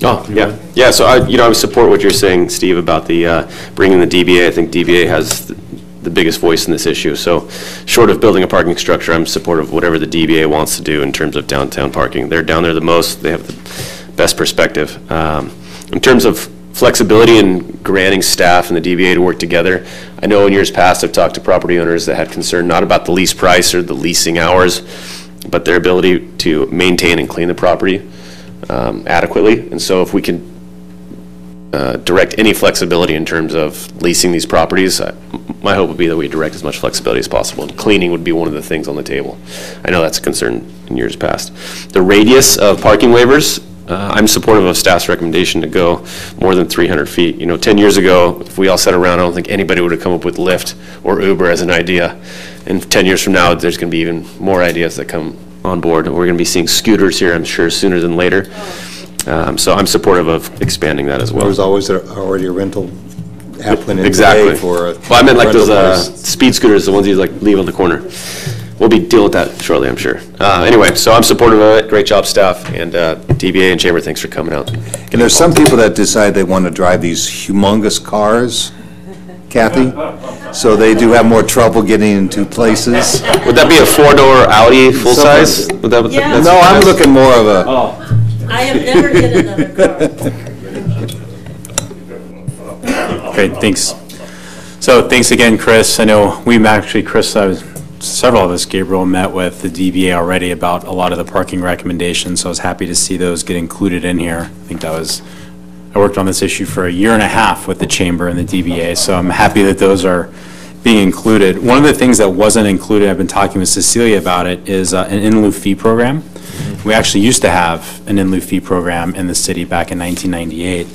Oh, yeah. Yeah, so I support what you're saying, Steve, about the bringing the DBA. I think DBA has the biggest voice in this issue. So short of building a parking structure, I'm supportive of whatever the DBA wants to do in terms of downtown parking. They're down there the most. They have the best perspective. In terms of flexibility and granting staff and the DBA to work together, I know in years past I've talked to property owners that had concern not about the lease price or the leasing hours, but their ability to maintain and clean the property adequately. And so if we can direct any flexibility in terms of leasing these properties, my hope would be that we direct as much flexibility as possible. And cleaning would be one of the things on the table. I know that's a concern in years past. The radius of parking waivers, I'm supportive of staff's recommendation to go more than 300 feet. 10 years ago, if we all sat around, I don't think anybody would have come up with Lyft or Uber as an idea. And 10 years from now, there's going to be even more ideas that come on board. We're going to be seeing scooters here, I'm sure, sooner than later. So I'm supportive of expanding that as well. There's always already a rental happening in Exactly. today for. Well, I meant like those rental place. speed scooters, the ones you leave on the corner. We'll be dealing with that shortly, I'm sure. Anyway, so I'm supportive of it. Great job, staff, and DBA and Chamber, thanks for coming out. And there's some people that decide they want to drive these humongous cars, Kathy, so they do have more trouble getting into places. Would that be a four-door Audi full-size? Would that? Yeah. No, I'm looking more of a. I have never hit another car. Great, thanks. So thanks again, Chris. I know several of us, Gabriel, met with the DBA already about a lot of the parking recommendations, so I was happy to see those get included in here. I think I worked on this issue for a year and a half with the Chamber and the DBA, so I'm happy that those are being included. One of the things that wasn't included, I've been talking with Cecilia about it, is an in lieu fee program. We actually used to have an in lieu fee program in the city back in 1998.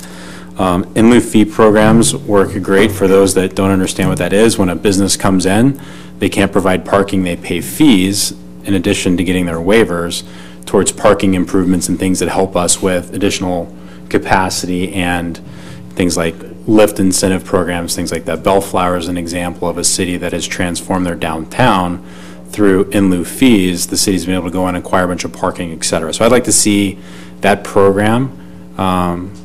In lieu fee programs work great for those that don't understand what that is. When a business comes in, they can't provide parking, they pay fees in addition to getting their waivers towards parking improvements and things that help us with additional capacity and things like lift incentive programs, things like that. Bellflower is an example of a city that has transformed their downtown through in lieu fees. The city's been able to go and acquire a bunch of parking, et cetera. So I'd like to see that program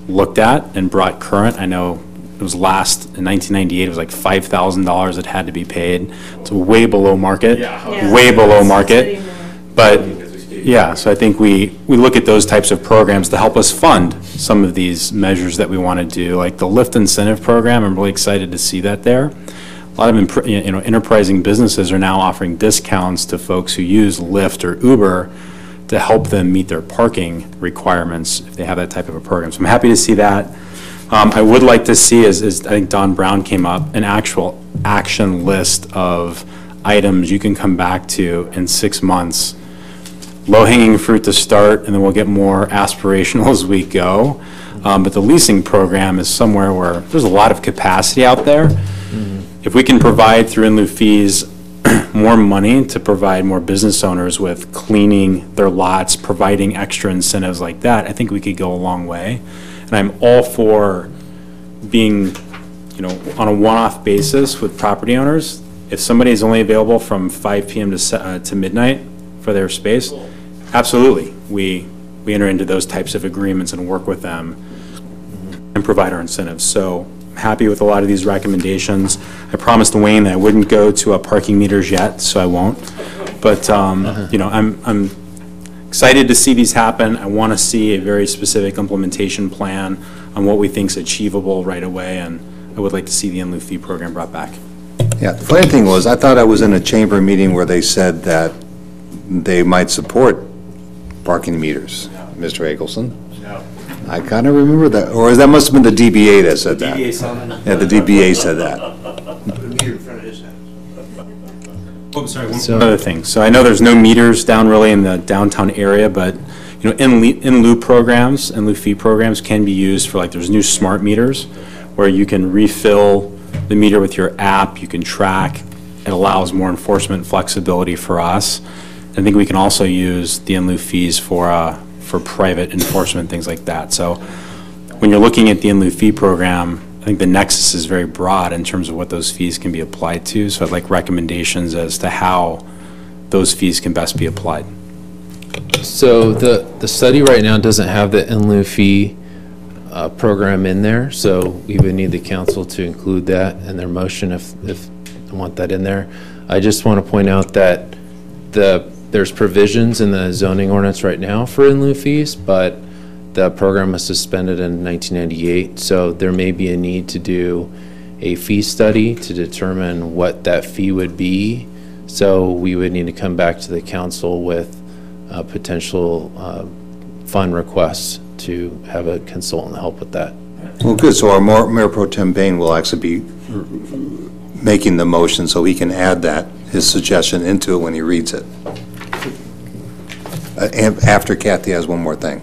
looked at and brought current. I know it was in 1998, it was like $5,000 that had to be paid. It's way below market, way below market. But yeah, so I think we look at those types of programs to help us fund some of these measures that we want to do, like the lift incentive program. I'm really excited to see that there. A lot of enterprising businesses are now offering discounts to folks who use Lyft or Uber to help them meet their parking requirements if they have that type of a program. So I'm happy to see that. I would like to see, as I think Don Brown came up, an actual action list of items you can come back to in 6 months. Low-hanging fruit to start, and then we'll get more aspirational as we go. But the leasing program is somewhere where there's a lot of capacity out there. If we can provide through in lieu fees more money to provide more business owners with cleaning their lots, providing extra incentives like that, I think we could go a long way. And I'm all for being on a one-off basis with property owners, if somebody is only available from 5 p.m. to midnight for their space, absolutely, we enter into those types of agreements and work with them and provide our incentives. So I'm happy with a lot of these recommendations. I promised Wayne that I wouldn't go to parking meters yet, so I won't. But I'm excited to see these happen. I want to see a very specific implementation plan on what we think is achievable right away, and I would like to see the in lieu fee program brought back. Yeah, the funny thing was, I thought I was in a chamber meeting where they said that they might support parking meters, Mr. Eggleston. No. I kind of remember that, or that must have been the DBA that said that. DBA said that. Yeah, the DBA said that. Oh, sorry, one other thing. So I know there's no meters down really in the downtown area, but in lieu programs, in lieu fee programs can be used for, like, there's new smart meters where you can refill the meter with your app, you can track. It allows more enforcement flexibility for us. I think we can also use the in lieu fees for private enforcement, things like that. So when you're looking at the in lieu fee program, I think the nexus is very broad in terms of what those fees can be applied to. So I'd like recommendations as to how those fees can best be applied. So the study right now doesn't have the in lieu fee program in there, so we would need the council to include that in their motion if they want that in there. I just want to point out that there's provisions in the zoning ordinance right now for in lieu fees, but the program was suspended in 1998, so there may be a need to do a fee study to determine what that fee would be. So we would need to come back to the council with potential fund requests to have a consultant help with that. Well, good. So our Mayor Pro Tem Bain will actually be making the motion so he can add his suggestion into it when he reads it. After Kathy has one more thing.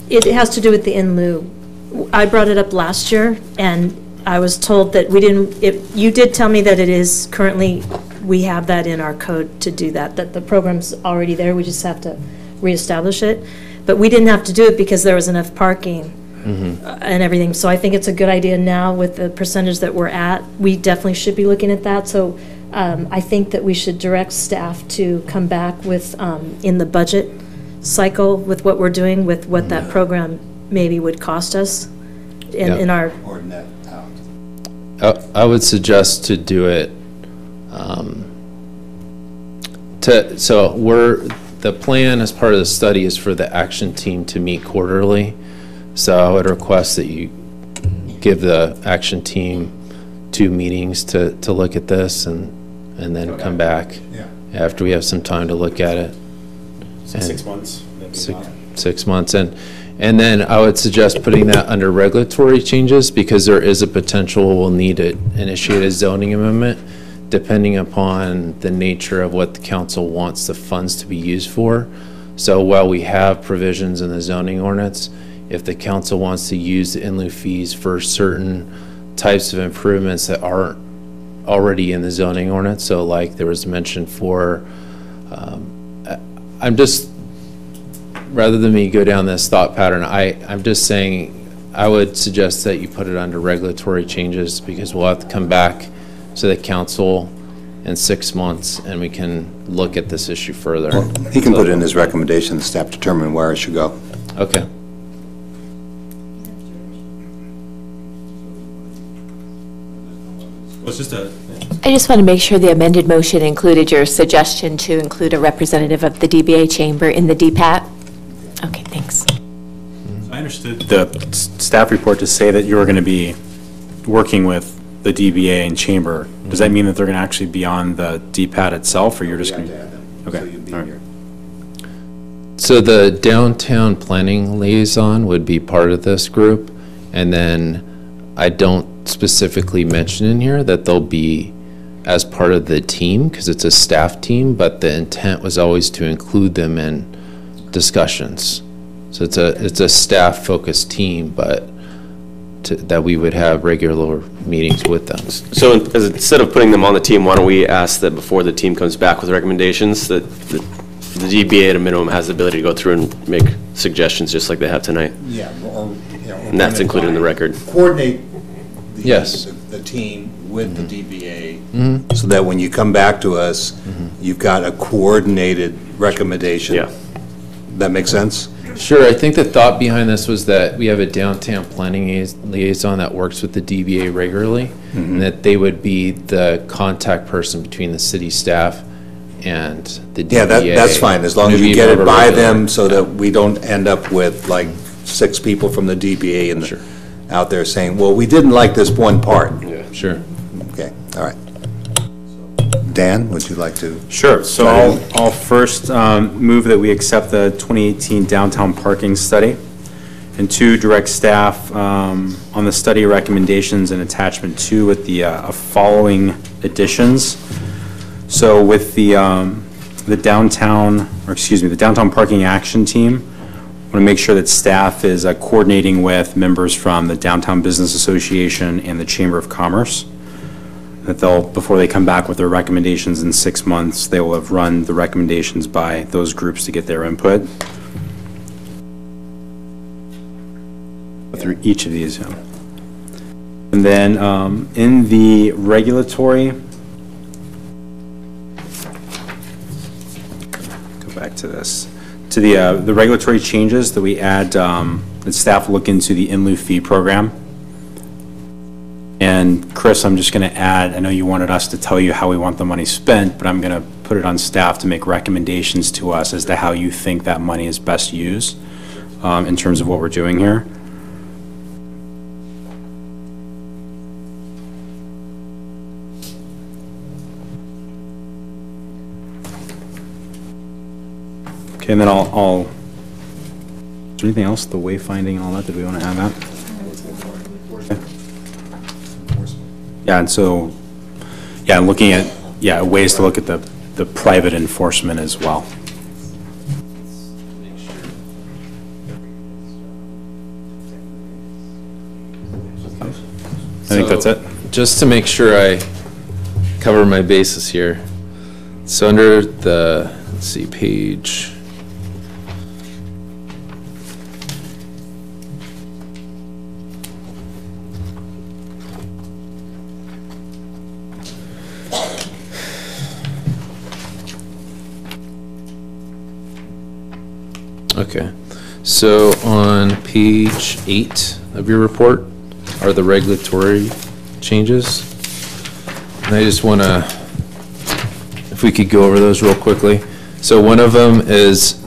It has to do with the in lieu. I brought it up last year, and I was told that we didn't, you did tell me that it is currently, we have that in our code to do that the program's already there, we just have to reestablish it. But we didn't have to do it because there was enough parking and everything. So I think it's a good idea now with the percentage that we're at. We definitely should be looking at that. So I think that we should direct staff to come back with, in the budget cycle, with what we're doing, with what that program maybe would cost us in our... Or net out. I would suggest to do it, the plan as part of the study is for the action team to meet quarterly. So I would request that you give the action team 2 meetings to look at this and then come back after we have some time to look at it. So 6 months? 6 months. And then I would suggest putting that under regulatory changes, because there is a potential we'll need to initiate a zoning amendment depending upon the nature of what the council wants the funds to be used for. So while we have provisions in the zoning ordinance, if the council wants to use the in lieu fees for certain types of improvements that aren't already in the zoning ordinance, so like there was mention for, I'm just, rather than me go down this thought pattern, I'm just saying I would suggest that you put it under regulatory changes, because we'll have to come back to the council in 6 months and we can look at this issue further. Well, he can put in his recommendation, the staff determine where it should go. Okay. I just want to make sure the amended motion included your suggestion to include a representative of the DBA chamber in the DPAT. Okay, thanks. I understood the staff report to say that you were going to be working with the DBA and chamber. Does that mean that they're going to actually be on the DPAT itself, or you're just going to? Okay. All right. So the downtown planning liaison would be part of this group, and then I don't specifically mention in here that they'll be as part of the team because it's a staff team, but the intent was always to include them in discussions. So it's a staff focused team, but that we would have regular meetings with them. So instead of putting them on the team, why don't we ask that before the team comes back with recommendations, that the DBA at a minimum has the ability to go through and make suggestions just like they have tonight? Yeah. And that's included in the record. Coordinate yes. the team with the DBA, so that when you come back to us, you've got a coordinated recommendation. Yeah. That makes sense? Sure. I think the thought behind this was that we have a downtown planning liaison that works with the DBA regularly, and that they would be the contact person between the city staff and the DBA. Yeah, that's fine, as long as you get it by them so that we don't end up with like 6 people from the DBA and out there saying, well, we didn't like this one part. Yeah. Sure. Okay, all right. Dan, would you like to? Sure. So I'll first move that we accept the 2018 downtown parking study, and 2, direct staff on the study recommendations in attachment 2 with the following additions. So with the downtown parking action team, I want to make sure that staff is coordinating with members from the Downtown Business Association and the Chamber of Commerce. That before they come back with their recommendations in 6 months, they will have run the recommendations by those groups to get their input. Through each of these. And then in the regulatory, go back to this, to the regulatory changes that we add, that staff look into the in lieu fee program. And Chris, I'm just going to add, I know you wanted us to tell you how we want the money spent, but I'm going to put it on staff to make recommendations to us as to how you think that money is best used in terms of what we're doing here. Okay, and then is there anything else, the wayfinding and all that we want to have out? Yeah, and so, yeah, looking at, ways to look at the private enforcement as well. I think that's it. Just to make sure I cover my bases here. So under the, let's see, page... Okay, so on page 8 of your report are the regulatory changes. And I just want to, if we could go over those real quickly. So one of them is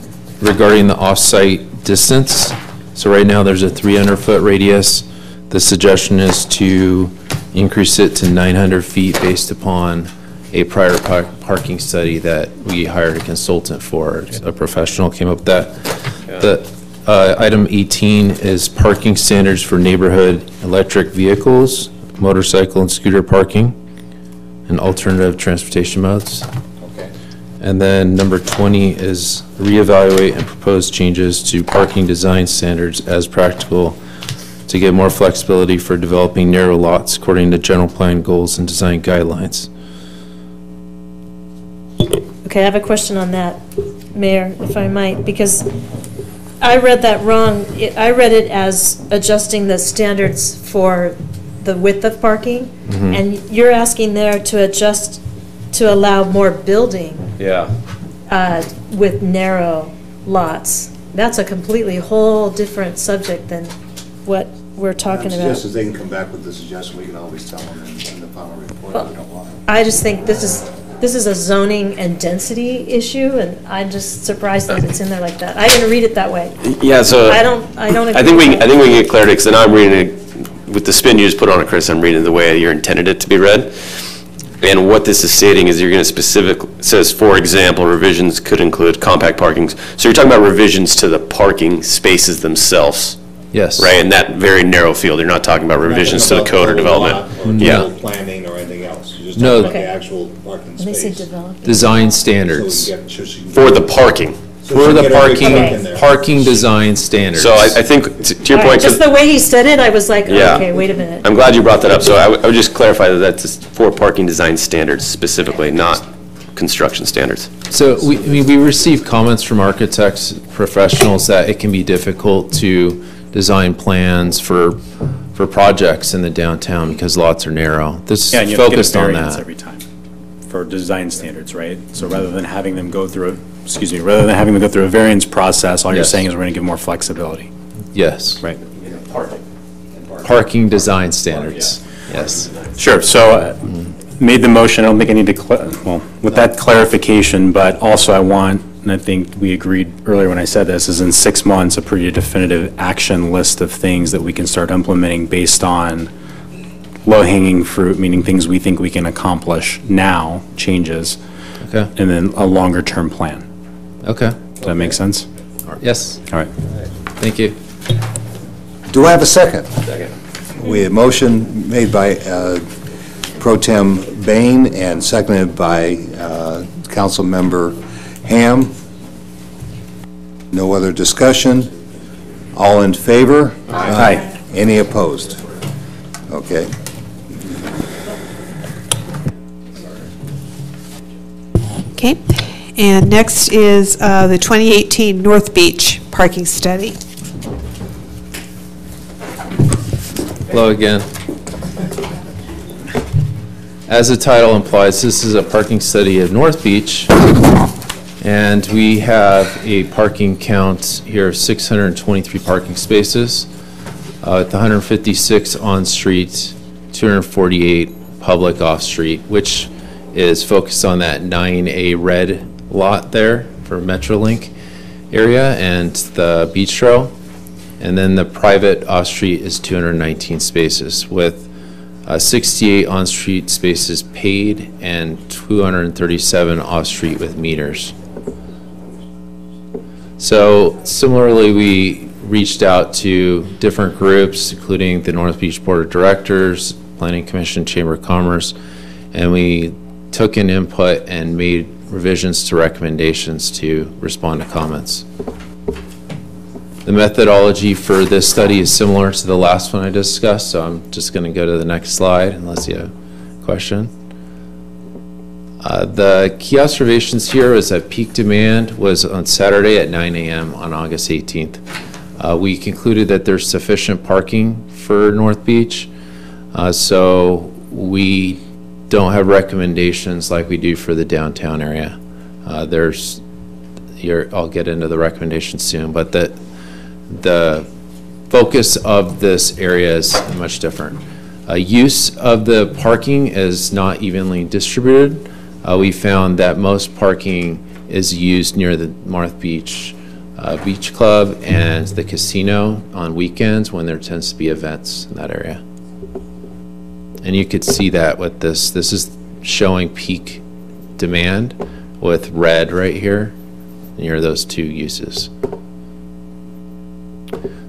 regarding the off-site distance. So right now there's a 300-foot radius. The suggestion is to increase it to 900 feet based upon a prior parking study that we hired a consultant for. A professional came up with that. The item 18 is parking standards for neighborhood electric vehicles, motorcycle and scooter parking, and alternative transportation modes. Okay. And then number 20 is reevaluate and propose changes to parking design standards as practical to get more flexibility for developing narrow lots according to general plan goals and design guidelines. Okay, I have a question on that, Mayor, if I might, because I read that wrong. I read it as adjusting the standards for the width of parking, and you're asking there to adjust to allow more building with narrow lots. That's a completely whole different subject than what we're talking about. Just as they can come back with the suggestion, we can always tell them in the final report that we don't want it. I just think this is a zoning and density issue, and I'm just surprised that it's in there like that. I didn't read it that way. Yeah, so I don't agree I think we with that. can get clarity, because then I'm reading it with the spin you just put on it, Chris. I'm reading it the way you intended it to be read. And what this is stating is you're going to says, for example, revisions could include compact parkings. So you're talking about revisions to the parking spaces themselves. Yes. Right, in that very narrow field. You're not talking about revisions to the code or development. Or planning or anything else. You're just No. talking about the actual parking When they say space. develop. Design standards. For the parking. For the parking design standards. So I think, to your point. Just the way he said it, I was like, Yeah. okay, wait a minute. I'm glad you brought that up. So I would just clarify that that's for parking design standards specifically, not construction standards. So we receive comments from architects, professionals, that it can be difficult to design plans for for projects in the downtown because lots are narrow. This Yeah, and is you have to get a focused on variance that. every time for design standards, right? So rather than having them go through rather than having them go through a variance process, all you're Yes. saying is we're going to give more flexibility. Yes. Right. Parking design standards. Yes. Sure, so made the motion, I don't think I need to, well, with that clarification, but also I want, and I think we agreed earlier when I said this, is in 6 months, a pretty definitive action list of things that we can start implementing based on low-hanging fruit, meaning things we think we can accomplish now, changes, Okay. and then a longer-term plan. Okay. Does that make sense? Yes. All right. Thank you. Do I have a second? Second. We have motion made by Pro Tem Bain and seconded by Council Member Ham. No other discussion? All in favor? Aye. Any opposed? Okay. Okay, and next is the 2018 North Beach parking study. Hello again. As the title implies, this is a parking study of North Beach, and we have a parking count here of 623 parking spaces, with 156 on-street, 248 public off-street, which is focused on that 9A red lot there for Metrolink area and the beach trail. And then the private off-street is 219 spaces with 68 on-street spaces paid and 237 off-street with meters. So similarly, we reached out to different groups, including the North Beach Board of Directors, Planning Commission, Chamber of Commerce, and we took in input and made revisions to recommendations to respond to comments. The methodology for this study is similar to the last one I discussed, so I'm just going to go to the next slide unless you have a question. The key observations here is that peak demand was on Saturday at 9 a.m. on August 18th. We concluded that there's sufficient parking for North Beach, so we don't have recommendations like we do for the downtown area. I'll get into the recommendations soon, but the focus of this area is much different. Use of the parking is not evenly distributed. We found that most parking is used near the North Beach Beach Club and the casino on weekends when there tends to be events in that area. And you could see that with this. This is showing peak demand with red right here near those two uses.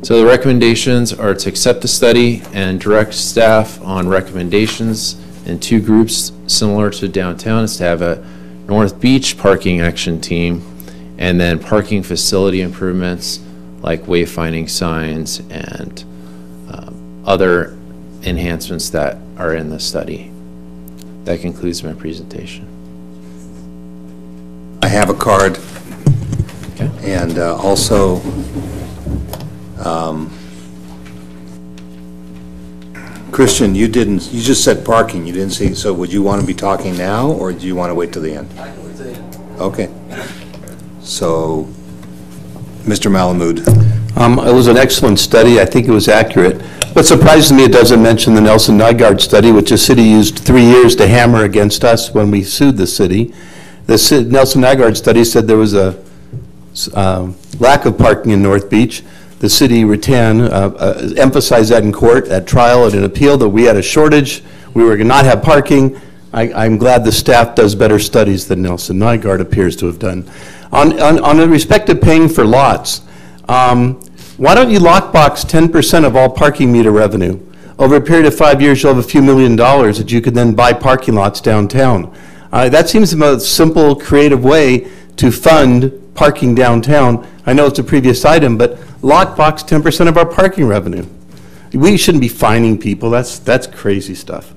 So the recommendations are to accept the study and direct staff on recommendations in two groups similar to downtown, is to have a North Beach parking action team and then parking facility improvements like wayfinding signs and other enhancements that are in the study. That concludes my presentation. I have a card. Okay. And also Christian, you just said parking, you didn't say, so would you want to be talking now, or do you want to wait till the end? I can wait till the end. Okay. So, Mr. Malamud. It was an excellent study. I think it was accurate. What surprises me, it doesn't mention the Nelson Nygaard study, which the city used 3 years to hammer against us when we sued the city. The Nelson Nygaard study said there was a lack of parking in North Beach. The city emphasized that in court, at trial, and in appeal, that we had a shortage. We were going to not have parking. I'm glad the staff does better studies than Nelson Nygaard appears to have done. On the respect of paying for lots, why don't you lockbox 10% of all parking meter revenue? Over a period of 5 years, you'll have a few $1 million that you could then buy parking lots downtown. That seems the most simple, creative way to fund parking downtown. I know it's a previous item, but lockbox 10% of our parking revenue. We shouldn't be fining people. That's crazy stuff.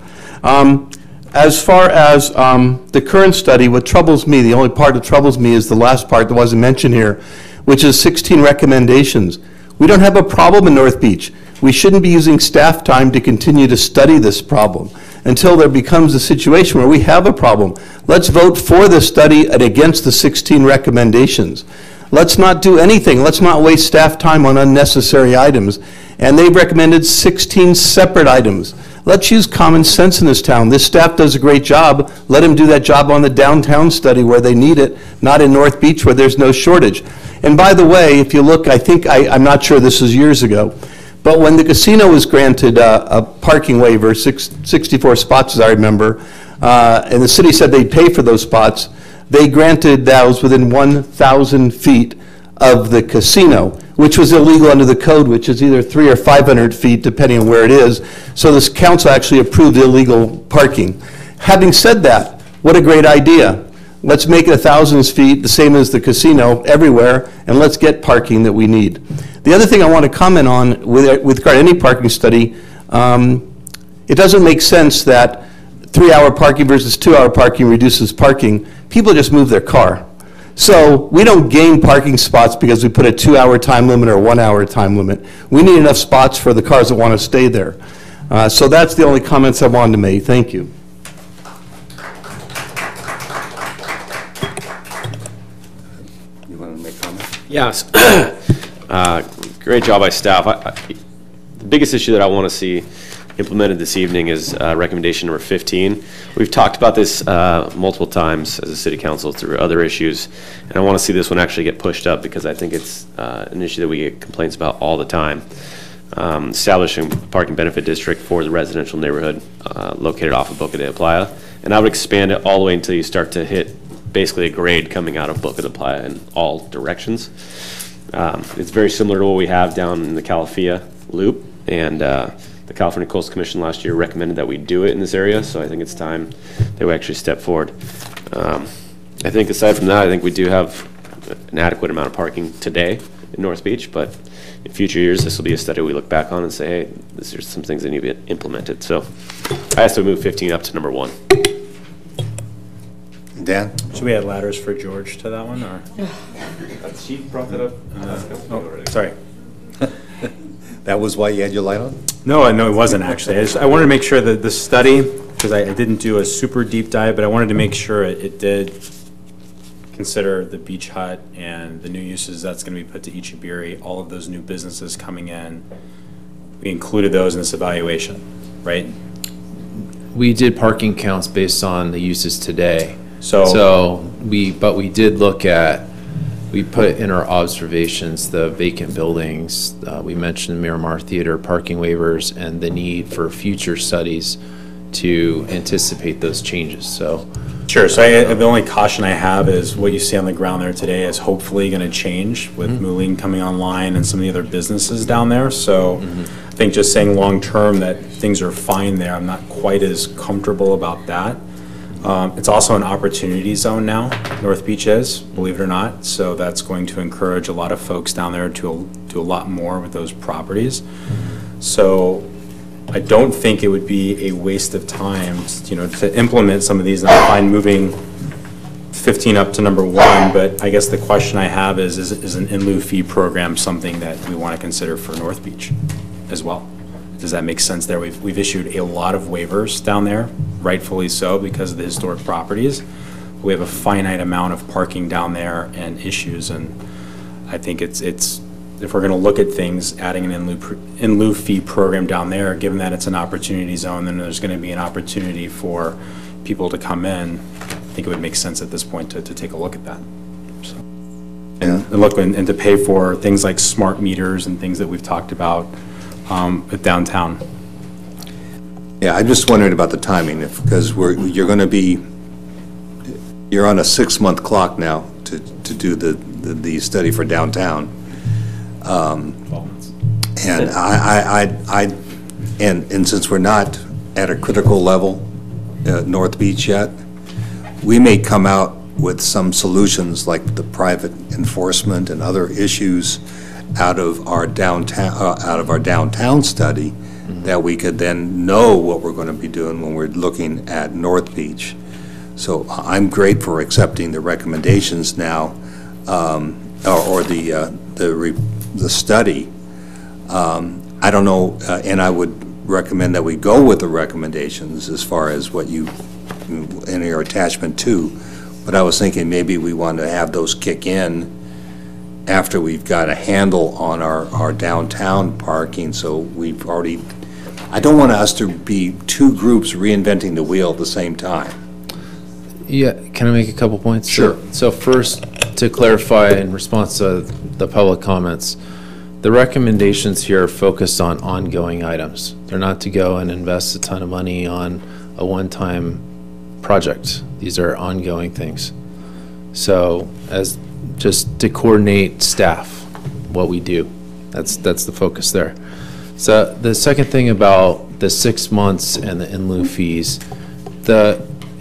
As far as the current study, what troubles me, the only part that troubles me is the last part that wasn't mentioned here, which is 16 recommendations. We don't have a problem in North Beach. We shouldn't be using staff time to continue to study this problem until there becomes a situation where we have a problem. Let's vote for the study and against the 16 recommendations. Let's not do anything. Let's not waste staff time on unnecessary items. And they've recommended 16 separate items. Let's use common sense in this town. This staff does a great job. Let them do that job on the downtown study where they need it, not in North Beach where there's no shortage. And by the way, if you look, I'm not sure, this was years ago, but when the casino was granted a parking waiver, 64 spots as I remember, and the city said they'd pay for those spots, they granted those within 1,000 feet of the casino, which was illegal under the code, which is either 300 or 500 feet, depending on where it is. So this council actually approved illegal parking. Having said that, what a great idea. Let's make it 1,000 feet, the same as the casino, everywhere, and let's get parking that we need. The other thing I want to comment on with regard to any parking study, it doesn't make sense that 3-hour parking versus 2-hour parking reduces parking. People just move their car. So we don't gain parking spots because we put a 2-hour time limit or a 1-hour time limit. We need enough spots for the cars that want to stay there. So that's the only comments I wanted to make. Thank you. You want to make comments? Yes. Great job by staff. The biggest issue that I want to see implemented this evening is recommendation number 15. We've talked about this multiple times as a city council through other issues, and I want to see this one actually get pushed up because I think it's an issue that we get complaints about all the time. Establishing a parking benefit district for the residential neighborhood located off of Boca de la Playa, and I would expand it all the way until you start to hit basically a grade coming out of Boca de la Playa in all directions. It's very similar to what we have down in the Calafia loop, and the California Coastal Commission last year recommended that we do it in this area, so I think it's time that we actually step forward. I think aside from that, I think we do have an adequate amount of parking today in North Beach, but in future years, this will be a study we look back on and say, hey, these are some things that need to be implemented. So I asked to move 15 up to number 1. Dan? Should we add ladders for George to that one, or? She brought that up. Sorry. That was why you had your light on? No, it wasn't actually. I wanted to make sure that the study, because I didn't do a super deep dive, but I wanted to make sure it did consider the beach hut and the new uses that's going to be put to Ichibiri, all of those new businesses coming in. We included those in this evaluation, right? We did parking counts based on the uses today. But we did look at, we put in our observations the vacant buildings. We mentioned Miramar Theater parking waivers and the need for future studies to anticipate those changes. Sure. So the only caution I have is what you see on the ground there today is hopefully going to change with Moulin coming online and some of the other businesses down there. So I think just saying long term that things are fine there, I'm not quite as comfortable about that. It's also an opportunity zone now, North Beach is, believe it or not. So that's going to encourage a lot of folks down there to do a lot more with those properties. So I don't think it would be a waste of time, to implement some of these. And I find moving 15 up to number 1, but I guess the question I have is an in lieu fee program something that we want to consider for North Beach as well? Does that make sense there? We've issued a lot of waivers down there, rightfully so, because of the historic properties. We have a finite amount of parking down there and issues, and I think it's if we're going to look at things, adding an in lieu fee program down there, given that it's an opportunity zone, then there's going to be an opportunity for people to come in. I think it would make sense at this point to take a look at that. So, and look and to pay for things like smart meters and things that we've talked about at downtown. Yeah, I'm just wondering about the timing, because you're on a 6-month clock now to do the study for downtown. And and since we're not at a critical level at North Beach yet, we may come out with some solutions like the private enforcement and other issues out of our downtown study that we could then know what we're going to be doing when we're looking at North Beach. So I'm great for accepting the recommendations now, or the study. I don't know, and I would recommend that we go with the recommendations as far as what you, in your attachment to, but I was thinking maybe we want to have those kick in after we've got a handle on our downtown parking, so we've already, I don't want us to be two groups reinventing the wheel at the same time. Yeah, can I make a couple points? Sure. So first, to clarify in response to the public comments, the recommendations here are focused on ongoing items. They're not to go and invest a ton of money on a one-time project. These are ongoing things. So as just to coordinate staff, what we do, that's the focus there. So the second thing about the 6 months and the in lieu fees,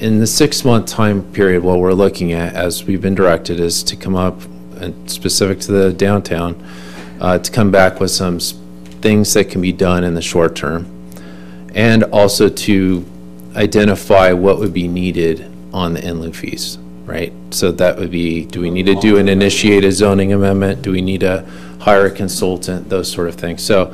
in the 6 month time period, what we're looking at, as we've been directed, is to come up, and specific to the downtown, to come back with some things that can be done in the short term, and also to identify what would be needed on the in lieu fees, right? So that would be, do we need to do an initiate a zoning amendment? Do we need to hire a consultant? Those sort of things. So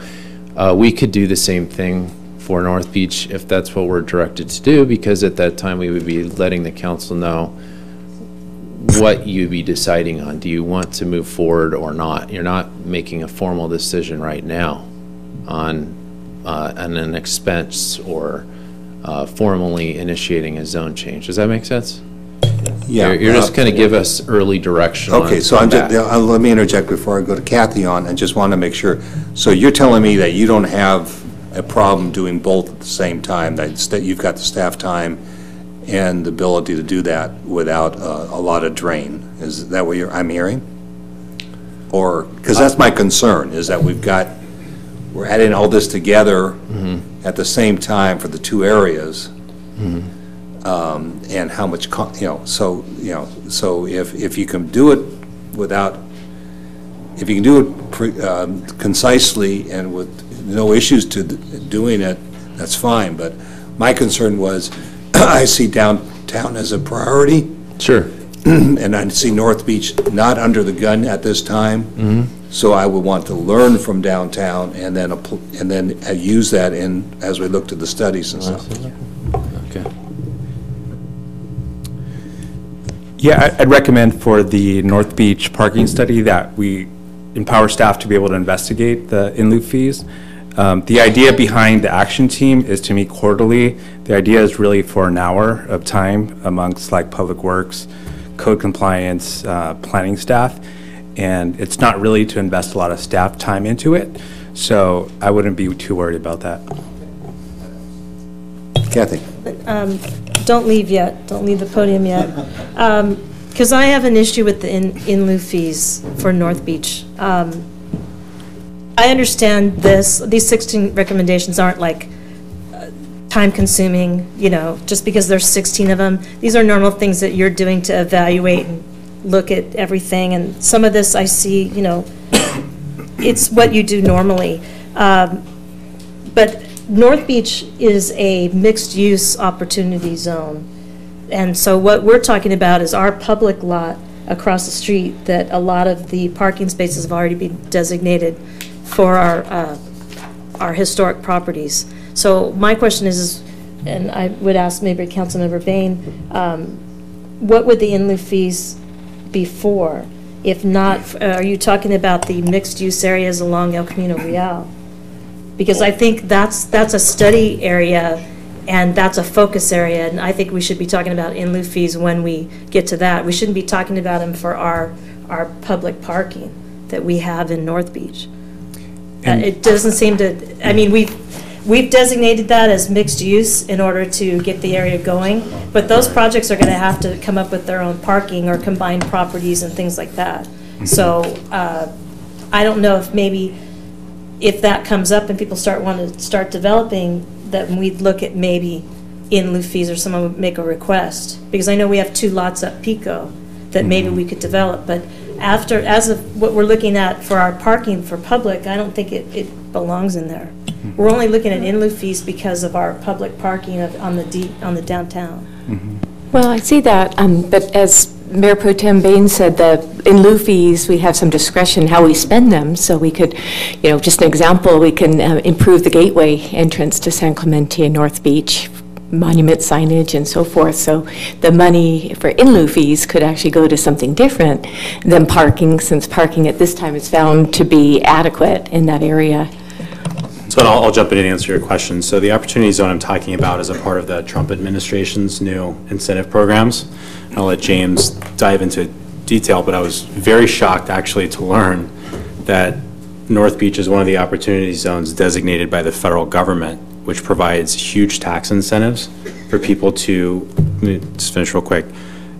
we could do the same thing for North Beach if that's what we're directed to do, because at that time we would be letting the council know what you'd be deciding on. Do you want to move forward or not? You're not making a formal decision right now on an expense or formally initiating a zone change. Does that make sense? Yeah. You're just going to give us early direction. Okay, so I'm just, let me interject before I go to Kathy on, and just want to make sure. So you're telling me that you don't have a problem doing both at the same time, that you've got the staff time and the ability to do that without a lot of drain. Is that what I'm hearing? Or, because that's my concern, is that we're adding all this together at the same time for the two areas. And how much, so if you can do it without, if you can do it concisely and with no issues to doing it, that's fine. But my concern was, I see downtown as a priority. Sure. And I see North Beach not under the gun at this time. So I would want to learn from downtown and then use that as we look to the studies and stuff. Okay. Yeah, I'd recommend for the North Beach parking study that we empower staff to be able to investigate the in lieu fees. The idea behind the action team is to meet quarterly. The idea is really for an hour of time amongst like public works, code compliance, planning staff, and it's not really to invest a lot of staff time into it. So I wouldn't be too worried about that. Kathy. Don't leave yet. Don't leave the podium yet. Because I have an issue with the in lieu fees for North Beach. I understand these 16 recommendations aren't like time-consuming, just because there's 16 of them. These are normal things that you're doing to evaluate and look at everything. And some of this I see, it's what you do normally. But North Beach is a mixed-use opportunity zone. And so what we're talking about is our public lot across the street that a lot of the parking spaces have already been designated for our historic properties. So my question is, and I would ask maybe Councilmember Bain, what would the in lieu fees be for? If not, are you talking about the mixed-use areas along El Camino Real? Because I think that's a study area and that's a focus area, and I think we should be talking about in lieu fees when we get to that. We shouldn't be talking about them for our public parking that we have in North Beach. It doesn't seem to, I mean, we've designated that as mixed use in order to get the area going, but those projects are going to have to come up with their own parking or combined properties and things like that. So I don't know if maybe if that comes up and people want to start developing, that we'd look at maybe in lieu fees, or someone would make a request, because I know we have 2 lots up Pico that maybe we could develop, but as of what we're looking at for our parking for public, I don't think it belongs in there. We're only looking at in lieu fees because of our public parking on the downtown. Well, I see that, but as Mayor Pro Tem Bain said that in lieu fees, we have some discretion how we spend them. So we could, just an example, we can improve the gateway entrance to San Clemente and North Beach, monument signage and so forth. So the money for in lieu fees could actually go to something different than parking, since parking at this time is found to be adequate in that area. So I'll jump in and answer your question. So the opportunity zone I'm talking about is a part of the Trump administration's new incentive programs. I'll let James dive into detail, but I was very shocked actually to learn that North Beach is one of the opportunity zones designated by the federal government, which provides huge tax incentives for people to, let me just finish real quick,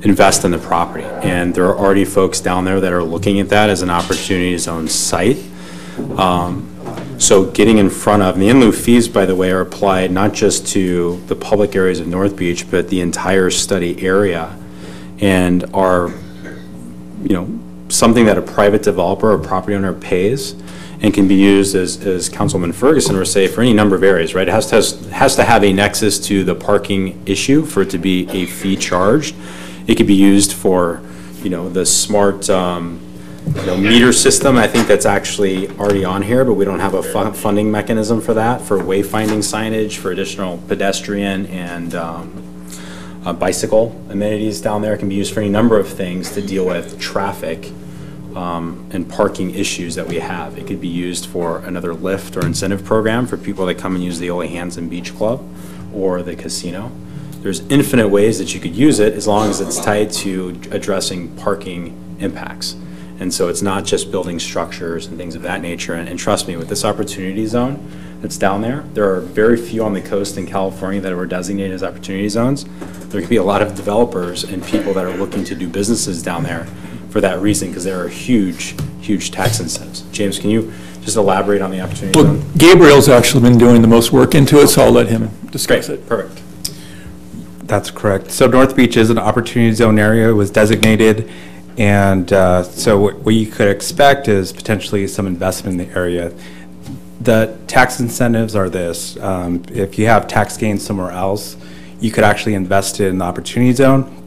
invest in the property. And there are already folks down there that are looking at that as an opportunity zone site. So getting in front of, and the in lieu fees, by the way, are applied not just to the public areas of North Beach, but the entire study area, and are, something that a private developer or property owner pays and can be used, as Councilman Ferguson would say, for any number of areas, right? It has to have a nexus to the parking issue for it to be a fee charged. It could be used for, the smart, meter system. I think that's actually already on here, but we don't have a funding mechanism for that, for wayfinding signage, for additional pedestrian and bicycle amenities down there. It can be used for any number of things to deal with traffic and parking issues that we have. It could be used for another lift or incentive program for people that come and use the Ole Hansen Beach Club or the casino. There's infinite ways that you could use it as long as it's tied to addressing parking impacts. And so it's not just building structures and things of that nature. And trust me, with this opportunity zone that's down there, there are very few on the coast in California that were designated as opportunity zones. There could be a lot of developers and people that are looking to do businesses down there for that reason, because there are huge, huge tax incentives. James, can you just elaborate on the opportunity zone? Gabriel's actually been doing the most work into it, so I'll let him discuss it. Perfect. That's correct. So North Beach is an opportunity zone area. It was designated. And so what you could expect is potentially some investment in the area. The tax incentives are this. If you have tax gains somewhere else, you could actually invest it in the opportunity zone,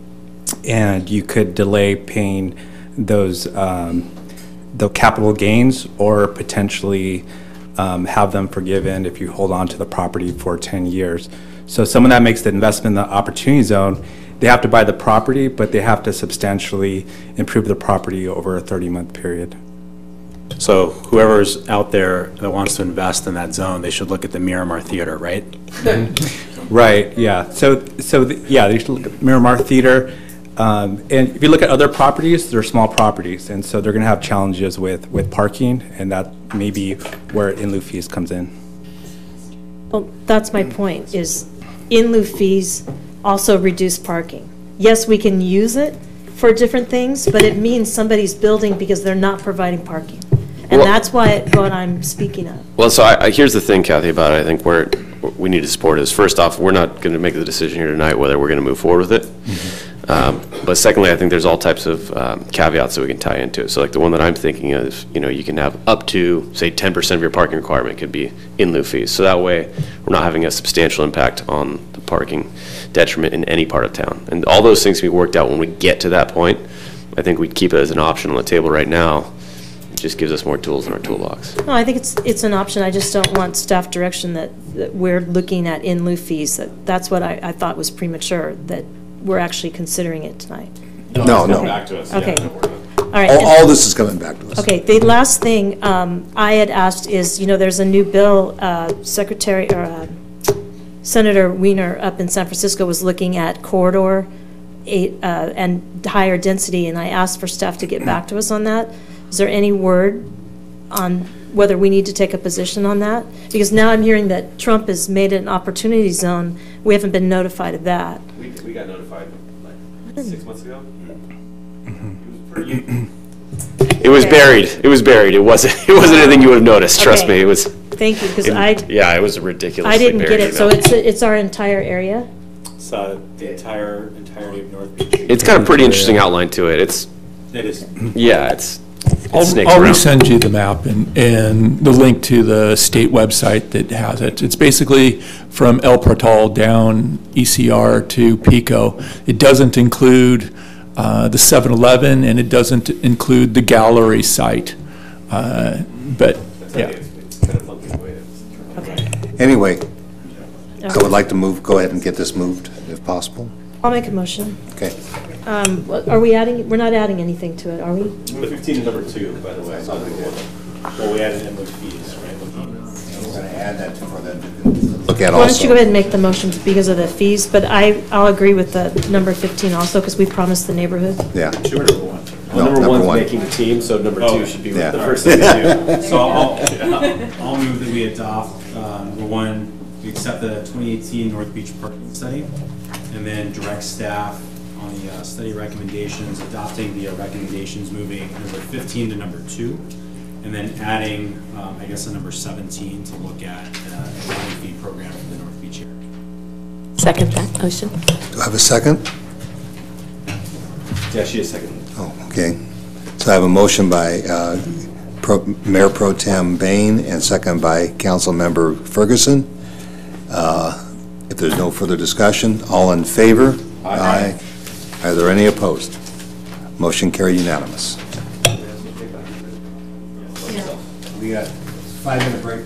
and you could delay paying those the capital gains, or potentially have them forgiven if you hold on to the property for 10 years. So someone that makes the investment in the opportunity zone, they have to buy the property, but they have to substantially improve the property over a 30-month period. So whoever's out there that wants to invest in that zone, they should look at the Miramar Theater, right? Right, yeah. Yeah, they should look at Miramar Theater. And if you look at other properties, they're small properties, and so they're going to have challenges with parking, and that may be where in lieu fees comes in. Well, that's my point, is in lieu fees also reduce parking. Yes, we can use it for different things, but it means somebody's building because they're not providing parking. And that's what I'm speaking of. Well, so here's the thing, Kathy, about it. I think where we need to support is, first off, we're not going to make the decision here tonight whether we're going to move forward with it. Mm-hmm. But secondly, I think there's all types of caveats that we can tie into it. So like the one that I'm thinking of, you can have up to, say, 10% of your parking requirement could be in lieu fees. So that way, we're not having a substantial impact on the parking detriment in any part of town. And all those things can be worked out when we get to that point. I think we'd keep it as an option on the table right now. It just gives us more tools in our toolbox. No, I think it's an option. I just don't want staff direction that we're looking at in lieu fees. That's what I thought was premature, that we're actually considering it tonight. No. Back to us. Okay. Yeah. All right. All this is coming back to us. Okay, the last thing I had asked is, there's a new bill, Senator Wiener up in San Francisco was looking at corridor and higher density, and I asked for staff to get back to us on that. Is there any word on whether we need to take a position on that? Because now I'm hearing that Trump has made it an opportunity zone. We haven't been notified of that. We got notified like 6 months ago. It was buried. It was buried. It wasn't anything you would have noticed. Trust me. It was. Thank you, because it was ridiculous. I didn't get it. So it's our entire area. It's the entirety of North Beach. It's got a pretty interesting outline to it. It is. Yeah, it's. I'll resend you the map and the link to the state website that has it. It's basically from El Portal down ECR to Pico. It doesn't include the 7-Eleven, and it doesn't include the gallery site. But, yeah. Anyway, I would like to go ahead and get this moved, if possible. I'll make a motion. Okay. Are we adding, we're not adding anything to it, are we? Number 15 is number 2, by the way. Well, we added in with fees, right? We're going to add that for them to look at also. Why don't you go ahead and make the motion because of the fees, but I'll agree with the number 15 also, because we promised the neighborhood. Yeah. Two or number 1? No, number one's 1. making the team, so number 2 should be Yeah. the first thing to do. So I'll move that we adopt, number 1, we accept the 2018 North Beach parking study, and then direct staff on the study recommendations, adopting the recommendations, moving number 15 to number 2, and then adding, I guess, a number 17 to look at a county fee program for the North Beach area. Second that motion. Do I have a second? Yeah, she is second. Oh, okay. So I have a motion by Mayor Pro Tem Bain and second by Council Member Ferguson. If there's no further discussion, all in favor? Aye. Are there any opposed? Motion carried unanimous. We got 5-minute break.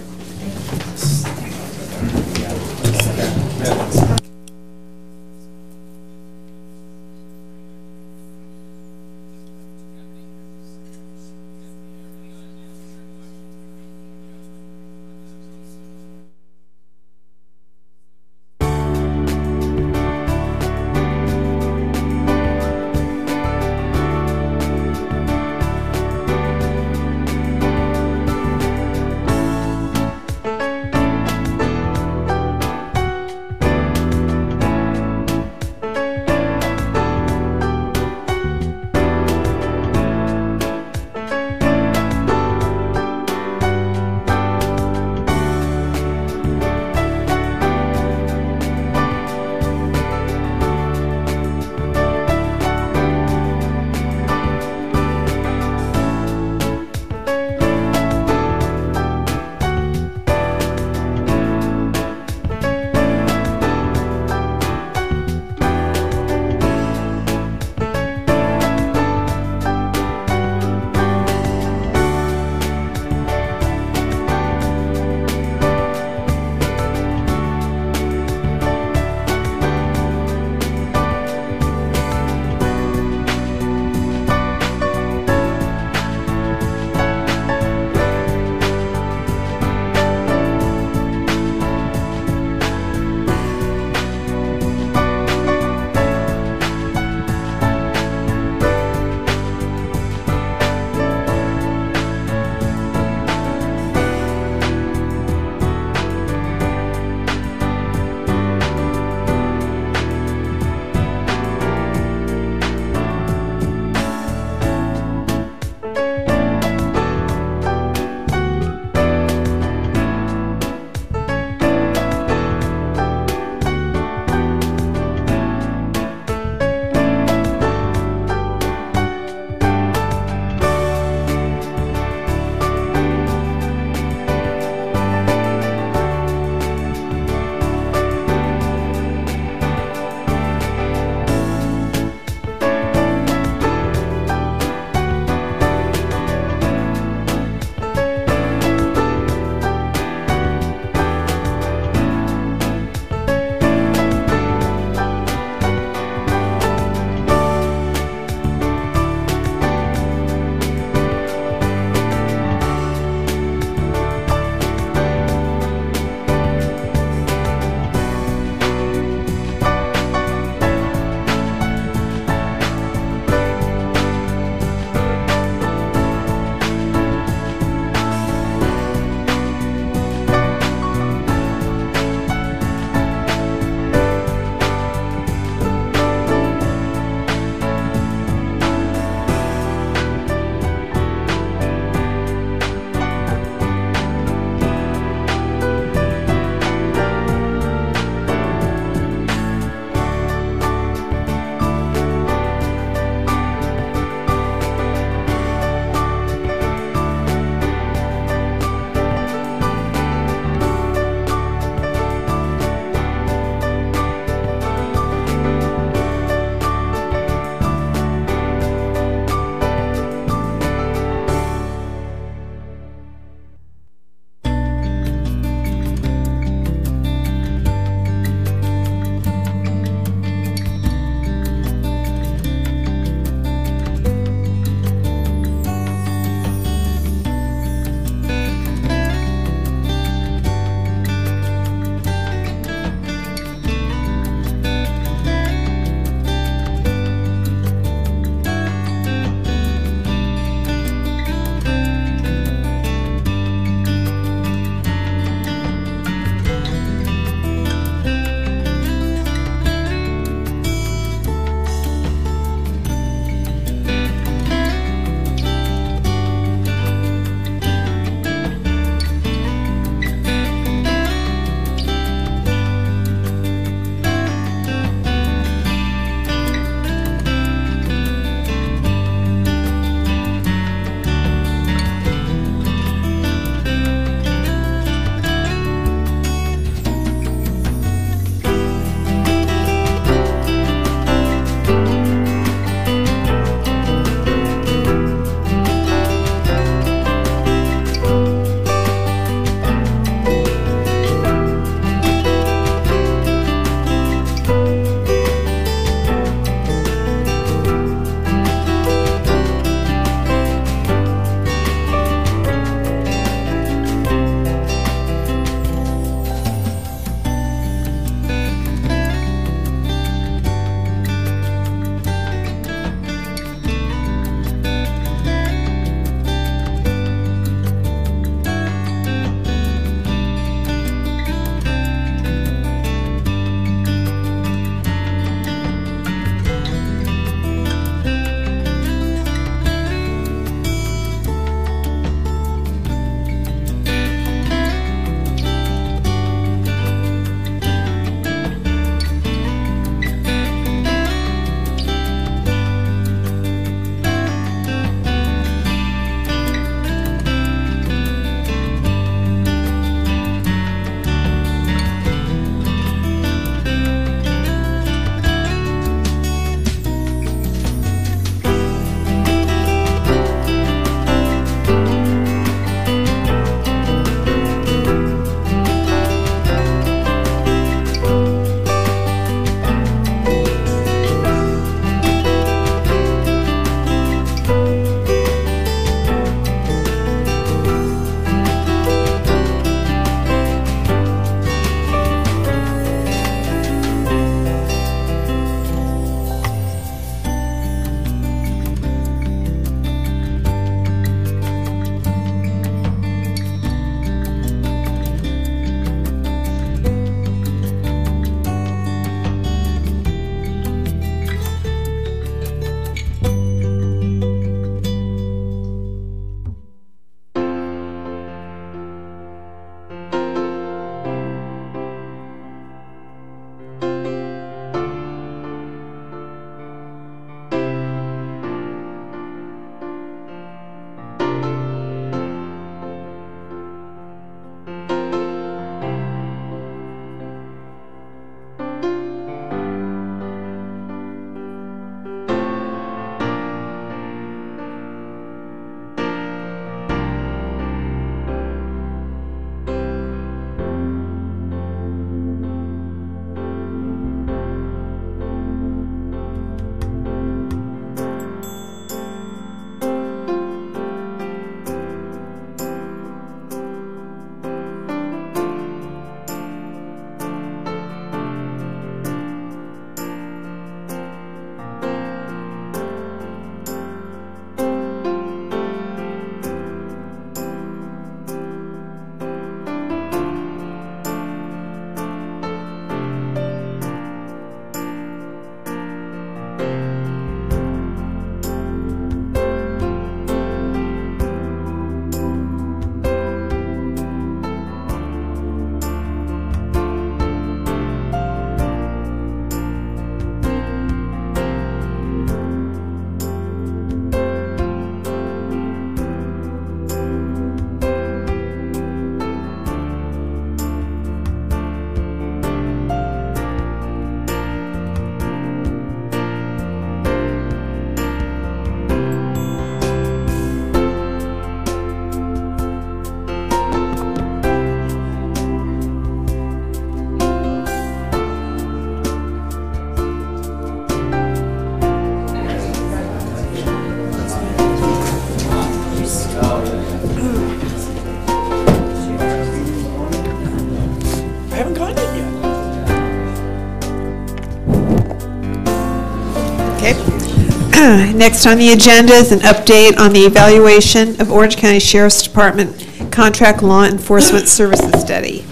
Okay. Next on the agenda is an update on the evaluation of Orange County Sheriff's Department Contract Law Enforcement Services Study.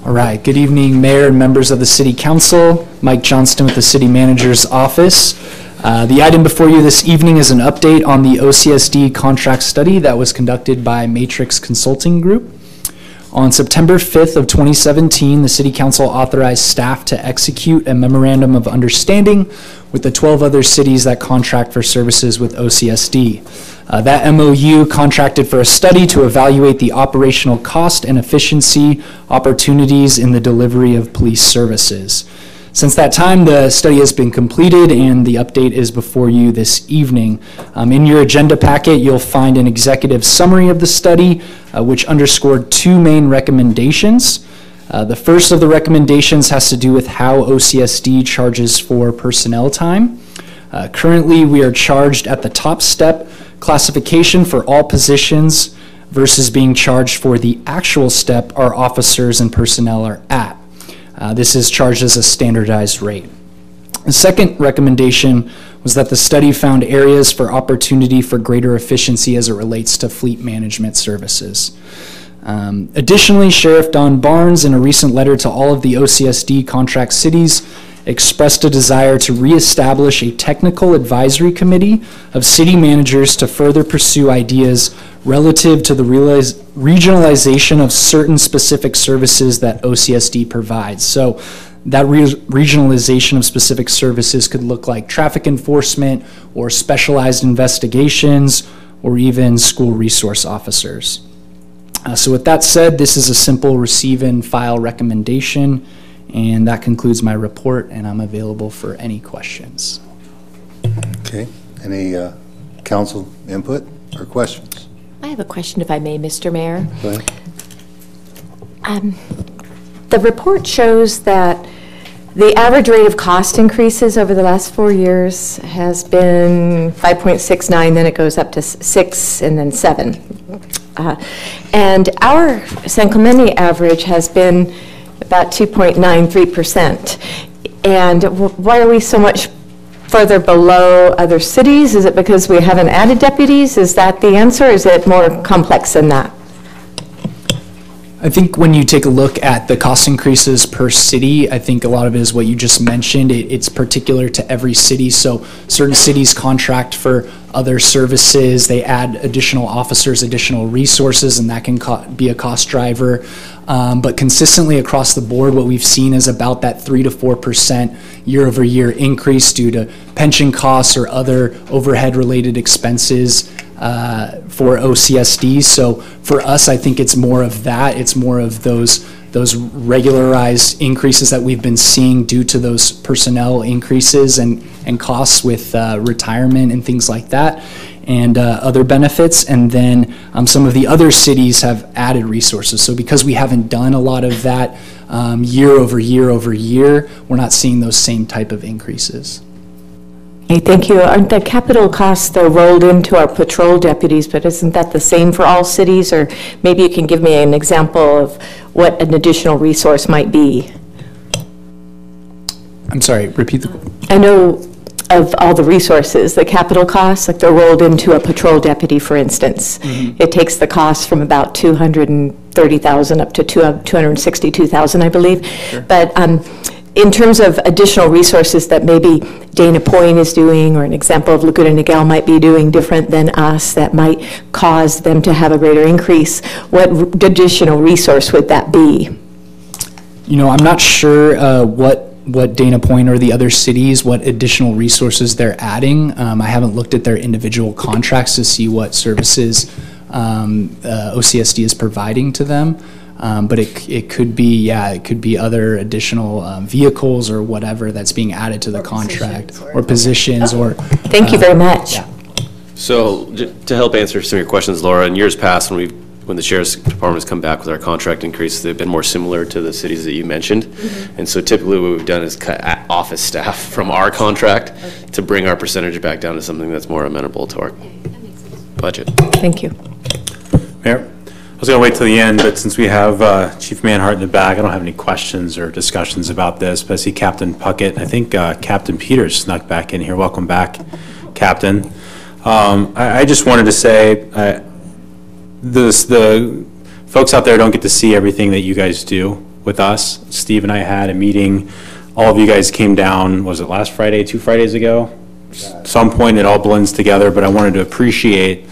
All right, good evening, Mayor and members of the City Council. Mike Johnston with the City Manager's Office. The item before you this evening is an update on the OCSD contract study that was conducted by Matrix Consulting Group. On September 5th of 2017, the City Council authorized staff to execute a memorandum of understanding with the 12 other cities that contract for services with OCSD. That MOU contracted for a study to evaluate the operational cost and efficiency opportunities in the delivery of police services. Since that time, the study has been completed and the update is before you this evening. In your agenda packet, you'll find an executive summary of the study, which underscored two main recommendations. The first of the recommendations has to do with how OCSD charges for personnel time. Currently, we are charged at the top step classification for all positions versus being charged for the actual step our officers and personnel are at. This is charged as a standardized rate. The second recommendation was that the study found areas for opportunity for greater efficiency as it relates to fleet management services. Additionally, Sheriff Don Barnes, in a recent letter to all of the OCSD contract cities, expressed a desire to reestablish a technical advisory committee of city managers to further pursue ideas relative to the regionalization of certain specific services that OCSD provides. So that regionalization of specific services could look like traffic enforcement or specialized investigations or even school resource officers. So with that said, this is a simple receive and file recommendation, and that concludes my report, and I'm available for any questions. Okay. Any council input or questions? I have a question, if I may, Mr. Mayor. Go ahead. The report shows that the average rate of cost increases over the last 4 years has been 5.69, then it goes up to 6, and then 7. And our San Clemente average has been about 2.93%. And why are we so much further below other cities? Is it because we haven't added deputies? Is that the answer? Is it more complex than that? I think when you take a look at the cost increases per city, I think a lot of it is what you just mentioned. It's particular to every city. So certain cities contract for other services. They add additional officers, additional resources, and that can be a cost driver. But consistently across the board, what we've seen is about that 3 to 4% year-over-year increase due to pension costs or other overhead-related expenses for OCSD. So for us, I think it's more of that. It's more of those regularized increases that we've been seeing due to those personnel increases and costs with retirement and things like that, and other benefits. And then some of the other cities have added resources. So because we haven't done a lot of that year over year, we're not seeing those same type of increases. Okay, thank you. Aren't the capital costs, though, rolled into our patrol deputies, but isn't that the same for all cities? Or maybe you can give me an example of what an additional resource might be. I'm sorry, repeat the... I know of all the resources, the capital costs, like they're rolled into a patrol deputy, for instance. Mm-hmm. It takes the cost from about $230,000 up to $262,000, I believe. Sure. But in terms of additional resources that maybe Dana Point is doing, or an example of Laguna Niguel might be doing different than us, that might cause them to have a greater increase, what additional resource would that be? You know, I'm not sure what Dana Point or the other cities, what additional resources they're adding. I haven't looked at their individual contracts to see what services OCSD is providing to them. But it could be, it could be other additional vehicles or whatever that's being added to the contract, or positions, or... Thank you very much. Yeah. So to help answer some of your questions, Laura, in years past when the Sheriff's Department has come back with our contract increases, they've been more similar to the cities that you mentioned. Mm-hmm. And so typically what we've done is cut office staff from our contract to bring our percentage back down to something that's more amenable to our budget. Thank you. Mayor? was going to wait till the end, but since we have Chief Manhart in the back, I don't have any questions or discussions about this, but I see Captain Puckett. I think Captain Peters snuck back in here. Welcome back, Captain. I just wanted to say, the folks out there don't get to see everything that you guys do with us. Steve and I had a meeting. All of you guys came down, was it last Friday, 2 Fridays ago? Some point it all blends together, but I wanted to appreciate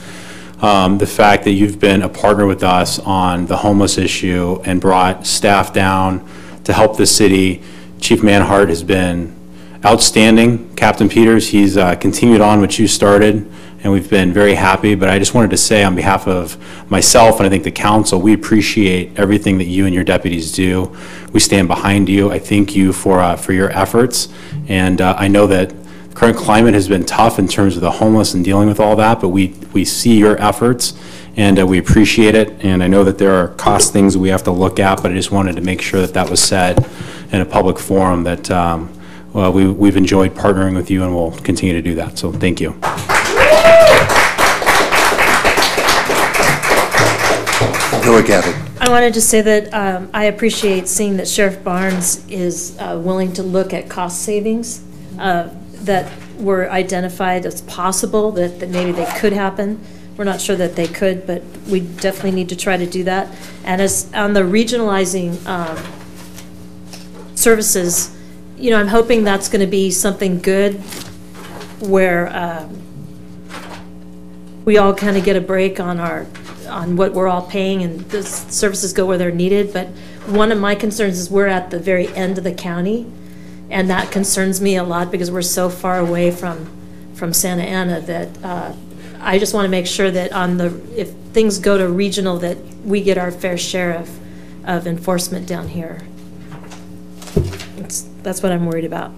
the fact that you've been a partner with us on the homeless issue and brought staff down to help the city. Chief Manhart has been outstanding. Captain Peters, he's continued on what you started, and we've been very happy. But I just wanted to say on behalf of myself and I think the council, we appreciate everything that you and your deputies do. We stand behind you. I thank you for your efforts, and I know that the current climate has been tough in terms of the homeless and dealing with all that, but we see your efforts, and we appreciate it. And I know that there are cost things that we have to look at, but I just wanted to make sure that that was said in a public forum, that well, we've enjoyed partnering with you and we'll continue to do that. So thank you. Go ahead, Kathy. I wanted to say that I appreciate seeing that Sheriff Barnes is willing to look at cost savings that were identified as possible, that maybe they could happen. We're not sure that they could, but we definitely need to try to do that. And as on the regionalizing services, you know, I'm hoping that's going to be something good where we all kind of get a break on what we're all paying and the services go where they're needed. But one of my concerns is we're at the very end of the county, and that concerns me a lot because we're so far away from Santa Ana that I just want to make sure that if things go to regional, that we get our fair share of enforcement down here. That's what I'm worried about,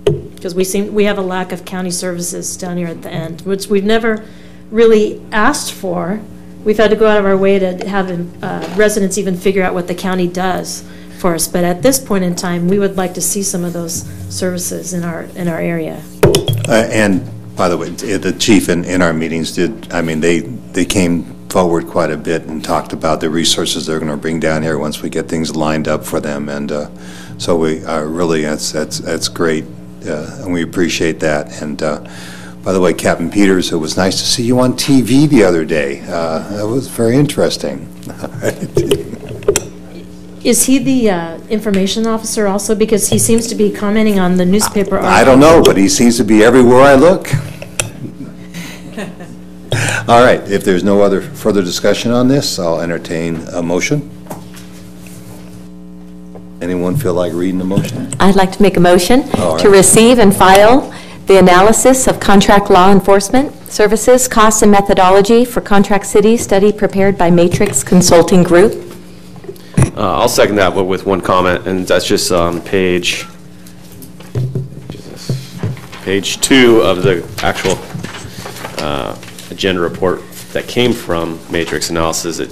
because we have a lack of county services down here at the end, which we've never really asked for. We've had to go out of our way to have residents even figure out what the county does for us. But at this point in time, we would like to see some of those services in our area. And by the way, the chief in our meetings did, I mean, they came forward quite a bit and talked about the resources they're going to bring down here once we get things lined up for them. And so we really, that's great, and we appreciate that. And by the way, Captain Peters, it was nice to see you on TV the other day. That was very interesting. Is he the information officer also? Because he seems to be commenting on the newspaper article. I don't know, but he seems to be everywhere I look. All right, if there's no other further discussion on this, I'll entertain a motion. Anyone feel like reading the motion? I'd like to make a motion All right. to receive and file the analysis of contract law enforcement services, costs, and methodology for Contract City study prepared by Matrix Consulting Group. I'll second that with one comment, and that's just on page 2 of the actual agenda report that came from Matrix Analysis. It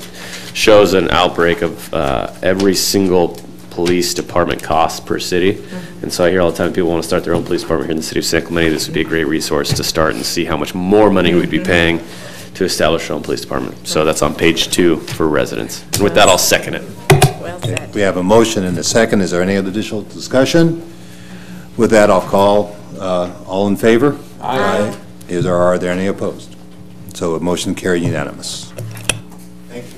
shows an outbreak of every single police department costs per city. And so I hear all the time people want to start their own police department here in the city of San Clemente. This would be a great resource to start and see how much more money we'd be paying to establish our own police department. So that's on page 2 for residents. And with that, I'll second it. Okay. We have a motion and a second. Is there any other additional discussion? With that, I'll call all in favor? Aye. Are there any opposed? So a motion carried unanimous. Thank you.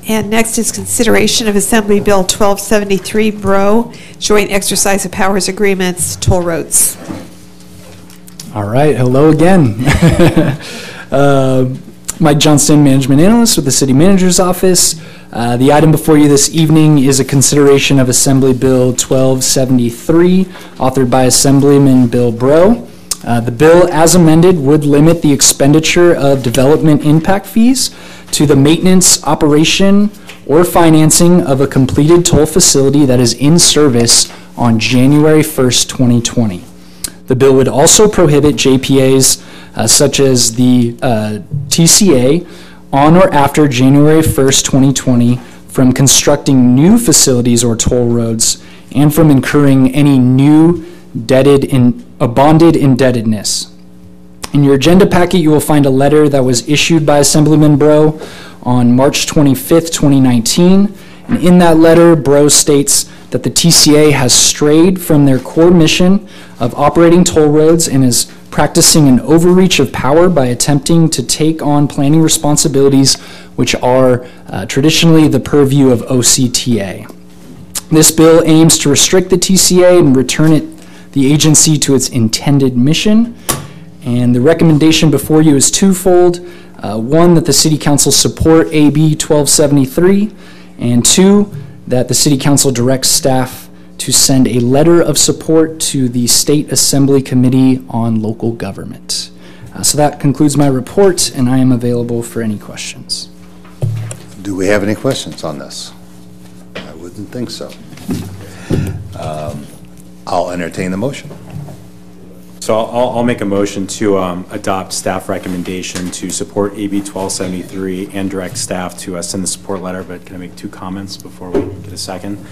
And next is consideration of Assembly Bill 1273, BRO, Joint Exercise of Powers Agreements, Toll Roads. All right, hello again. Mike Johnston, Management Analyst with the City Manager's Office. The item before you this evening is a consideration of Assembly Bill 1273, authored by Assemblyman Bill Breaux. The bill, as amended, would limit the expenditure of development impact fees to the maintenance, operation, or financing of a completed toll facility that is in service on January 1st, 2020. The bill would also prohibit JPAs such as the TCA on or after January 1st, 2020 from constructing new facilities or toll roads and from incurring any new bonded indebtedness. In your agenda packet, you will find a letter that was issued by Assemblyman Bro on March 25th, 2019. And in that letter, Bro states that the TCA has strayed from their core mission of operating toll roads and is practicing an overreach of power by attempting to take on planning responsibilities which are traditionally the purview of OCTA. This bill aims to restrict the TCA and return the agency to its intended mission. And the recommendation before you is twofold. One, that the City Council support AB 1273, and two, that the City Council directs staff to send a letter of support to the State Assembly Committee on Local Government. So that concludes my report, and I am available for any questions. Do we have any questions on this? I wouldn't think so. I'll entertain the motion. So I'll make a motion to adopt staff recommendation to support AB 1273 and direct staff to send the support letter, but can I make 2 comments before we get a second?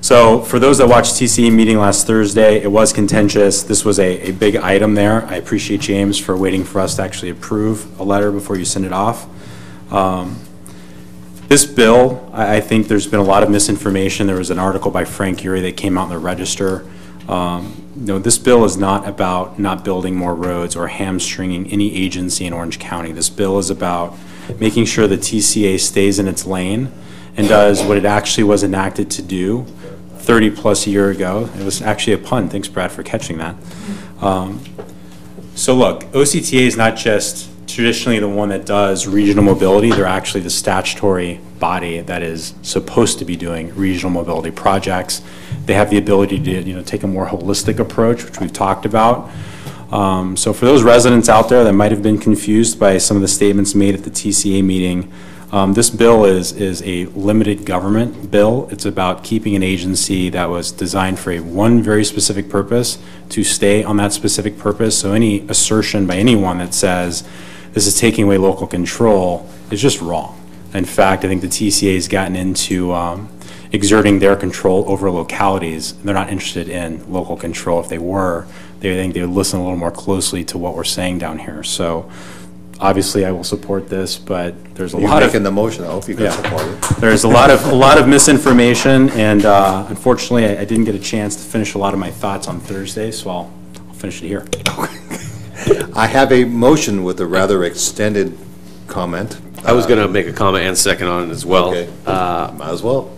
So for those that watched TCE meeting last Thursday, it was contentious. This was a big item there. I appreciate James for waiting for us to actually approve a letter before you send it off. This bill, I think there's been a lot of misinformation. There was an article by Frank Urey that came out in the Register. No, this bill is not about not building more roads or hamstringing any agency in Orange County. This bill is about making sure the TCA stays in its lane and does what it actually was enacted to do 30-plus years ago. It was actually a pun. Thanks, Brad, for catching that. So look, OCTA is not just traditionally the one that does regional mobility. They're actually the statutory body that is supposed to be doing regional mobility projects. They have the ability to take a more holistic approach, which we've talked about. So for those residents out there that might have been confused by some of the statements made at the TCA meeting, this bill is a limited government bill. It's about keeping an agency that was designed for one very specific purpose to stay on that specific purpose. So any assertion by anyone that says this is taking away local control is just wrong. In fact, I think the TCA has gotten into exerting their control over localities. They're not interested in local control. If they were, they think they would listen a little more closely to what we're saying down here. So obviously I will support this, but there's a lot of making the motion. I hope you can support it. There's a lot of misinformation, and unfortunately I didn't get a chance to finish a lot of my thoughts on Thursday, so I'll finish it here. I have a motion with a rather extended comment. I was going to make a comment and second on it as well. Okay. Might as well.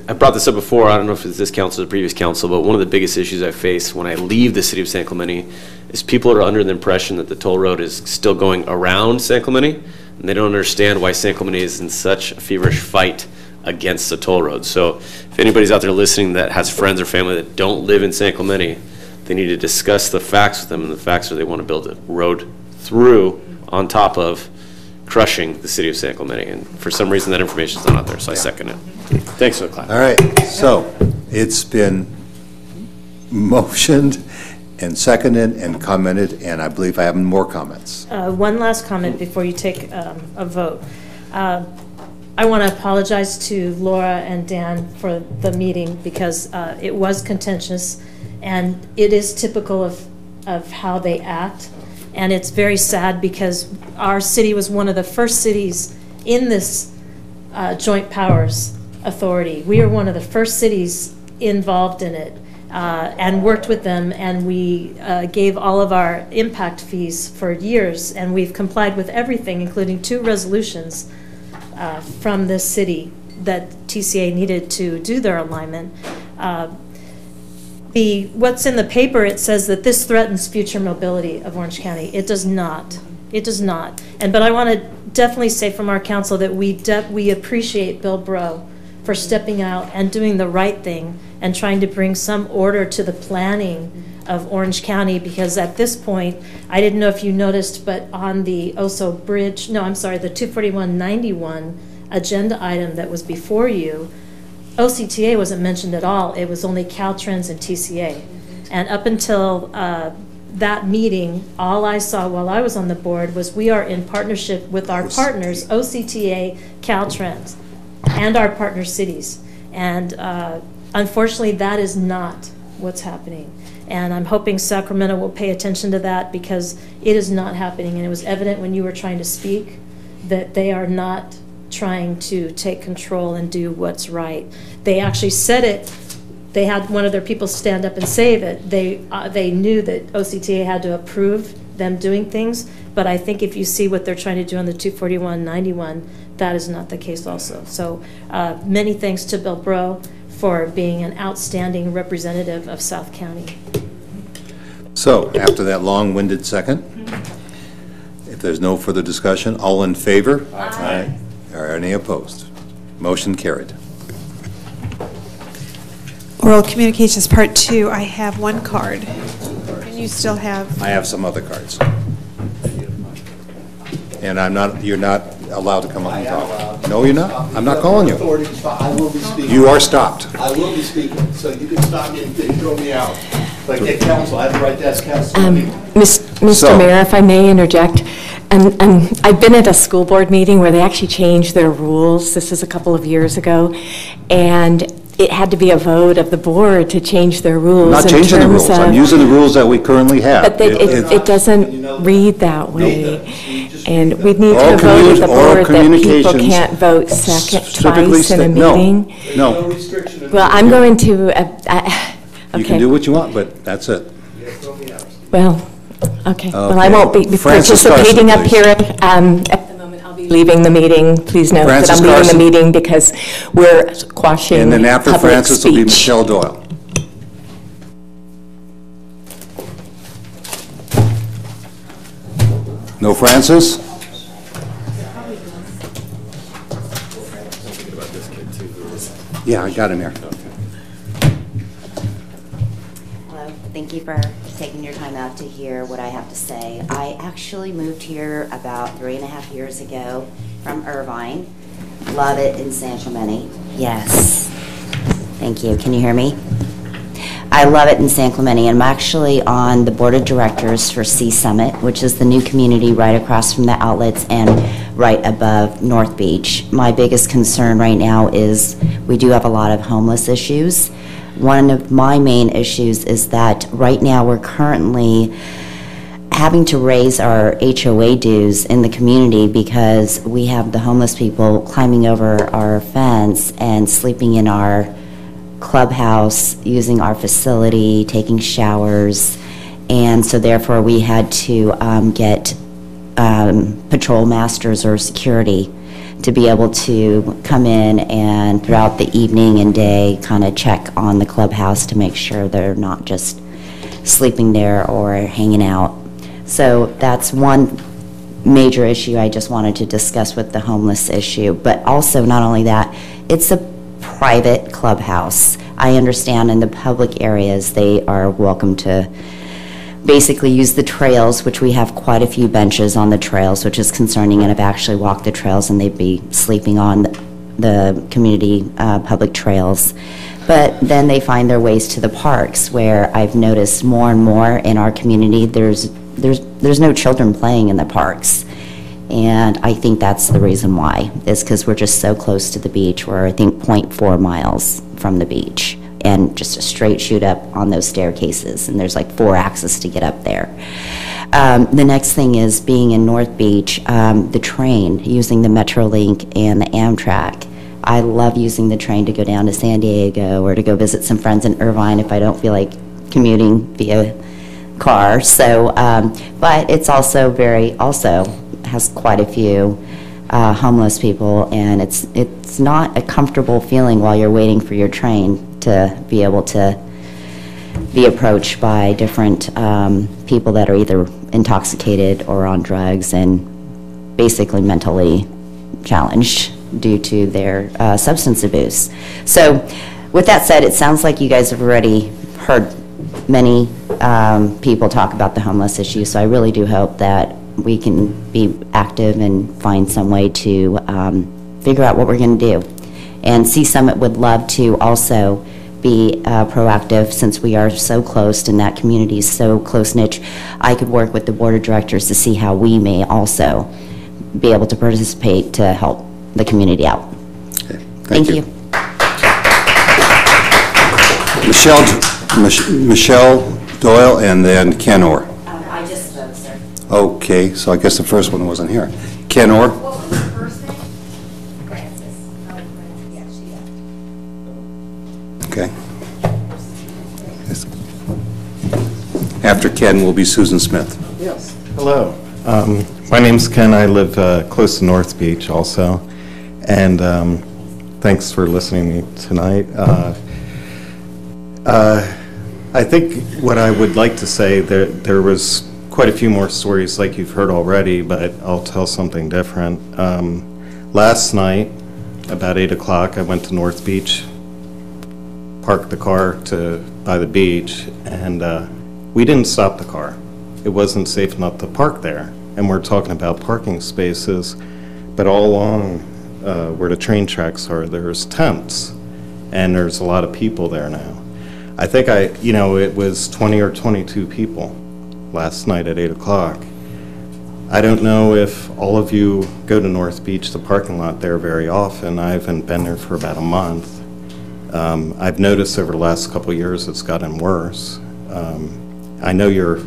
I brought this up before. I don't know if it's this council or the previous council, but one of the biggest issues I face when I leave the city of San Clemente is people are under the impression that the toll road is still going around San Clemente, and they don't understand why San Clemente is in such a feverish fight against the toll road. So if anybody's out there listening that has friends or family that don't live in San Clemente, they need to discuss the facts with them, and the facts are they want to build a road through on top of crushing the city of San Clemente, and for some reason that information is not out there, so I second it. Thanks for the clap. All right, so it's been motioned and seconded and commented, and I believe I have more comments. One last comment before you take a vote. I want to apologize to Laura and Dan for the meeting because it was contentious, and it is typical of how they act. And it's very sad because our city was one of the first cities in this Joint Powers Authority. We are one of the first cities involved in it and worked with them, and we gave all of our impact fees for years, and we've complied with everything, including 2 resolutions from this city that TCA needed to do their alignment. What's in the paper, it says that this threatens future mobility of Orange County. It does not. It does not. But I want to definitely say from our council that we appreciate Bill Bro for stepping out and doing the right thing and trying to bring some order to the planning of Orange County, because at this point, I didn't know if you noticed, but on the Oso Bridge, no, I'm sorry, the 24191 agenda item that was before you, OCTA wasn't mentioned at all. It was only Caltrans and TCA. And up until that meeting, all I saw while I was on the board was we are in partnership with our partners, OCTA, Caltrans, and our partner cities. And unfortunately, that is not what's happening. And I'm hoping Sacramento will pay attention to that, because it is not happening. And it was evident when you were trying to speak that they are not trying to take control and do what's right. They actually said it. They had one of their people stand up and say that they knew that OCTA had to approve them doing things, but I think if you see what they're trying to do on the 241-91, that is not the case also. So many thanks to Bill Breaux for being an outstanding representative of South County. So, after that long-winded second, if there's no further discussion, all in favor? Aye. Are any opposed? Motion carried. Oral Communications Part 2, I have one card. And you still have? I have some other cards. And you're not allowed to come up and talk. No, you're not. I'm not calling you. I will be speaking. You are stopped. I will be speaking, so you can stop me and throw me out. Like, get counsel, I have the right to ask counsel. Mr. Mayor, if I may interject, I've been at a school board meeting where they actually changed their rules. This is a couple of years ago, and it had to be a vote of the board to change their rules. I'm not changing the rules. I'm using the rules that we currently have. But it doesn't read that way. And we need to vote at the board that people can't vote twice in a meeting. No. Well, I'm going to, You can do what you want, but that's it. well, okay. Well, I won't be participating up here at the moment. I'll be leaving the meeting. Please note that I'm leaving the meeting because we're quashing And then after public Francis will be speech. Michelle Doyle. No Francis? Yeah, I got him here. Hello, thank you for taking your time out to hear what I have to say. I actually moved here about 3.5 years ago from Irvine. Love it in San Clemente. Yes. Thank you. Can you hear me? I love it in San Clemente. I'm actually on the board of directors for Sea Summit, which is the new community right across from the outlets and right above North Beach. My biggest concern right now is we do have a lot of homeless issues. One of my main issues is that right now we're currently having to raise our HOA dues in the community because we have the homeless people climbing over our fence and sleeping in our clubhouse, using our facility, taking showers, and so therefore we had to get patrol masters or security to be able to come in and throughout the evening and day kind of check on the clubhouse to make sure they're not just sleeping there or hanging out. So that's one major issue I just wanted to discuss with the homeless issue. But also, not only that, it's a private clubhouse. I understand in the public areas they are welcome to basically use the trails, which we have quite a few benches on the trails, which is concerning, and I've actually walked the trails and they'd be sleeping on the community public trails. But then they find their ways to the parks, where I've noticed more and more in our community there's no children playing in the parks. And I think that's the reason why, is because we're just so close to the beach. We're, I think, 0.4 miles from the beach, and just a straight shoot up on those staircases, and there's like 4 axes to get up there. The next thing is being in North Beach, the train, using the Metrolink and the Amtrak. I love using the train to go down to San Diego or to go visit some friends in Irvine if I don't feel like commuting via car. So, but it's also has quite a few homeless people, and it's not a comfortable feeling while you're waiting for your train to be able to be approached by different people that are either intoxicated or on drugs and basically mentally challenged due to their substance abuse. So with that said, it sounds like you guys have already heard many people talk about the homeless issue, so I really do hope that we can be active and find some way to figure out what we're going to do. And Sea Summit would love to also be proactive, since we are so close and that community is so close-knit. I could work with the board of directors to see how we may also be able to participate to help the community out. Okay. Thank you. Michelle Doyle, and then Ken Orr. I just spoke, sir. Okay, so I guess the first one wasn't here. Ken Orr? What was the first name? Francis. Oh, Francis. Yeah, she Okay. After Ken will be Susan Smith. Yes. Hello. My name's Ken. I live close to North Beach also. And thanks for listening to me tonight. I think what I would like to say, there was quite a few more stories like you've heard already, but I'll tell something different. Last night, about 8 o'clock, I went to North Beach, parked the car by the beach, and we didn't stop the car. It wasn't safe enough to park there. And we're talking about parking spaces, but all along where the train tracks are, there's tents, and there's a lot of people there now. I think it was 20 or 22 people last night at 8 o'clock. I don't know if all of you go to North Beach, the parking lot there very often. I haven't been there for about a month. I've noticed over the last couple of years it's gotten worse. I know you're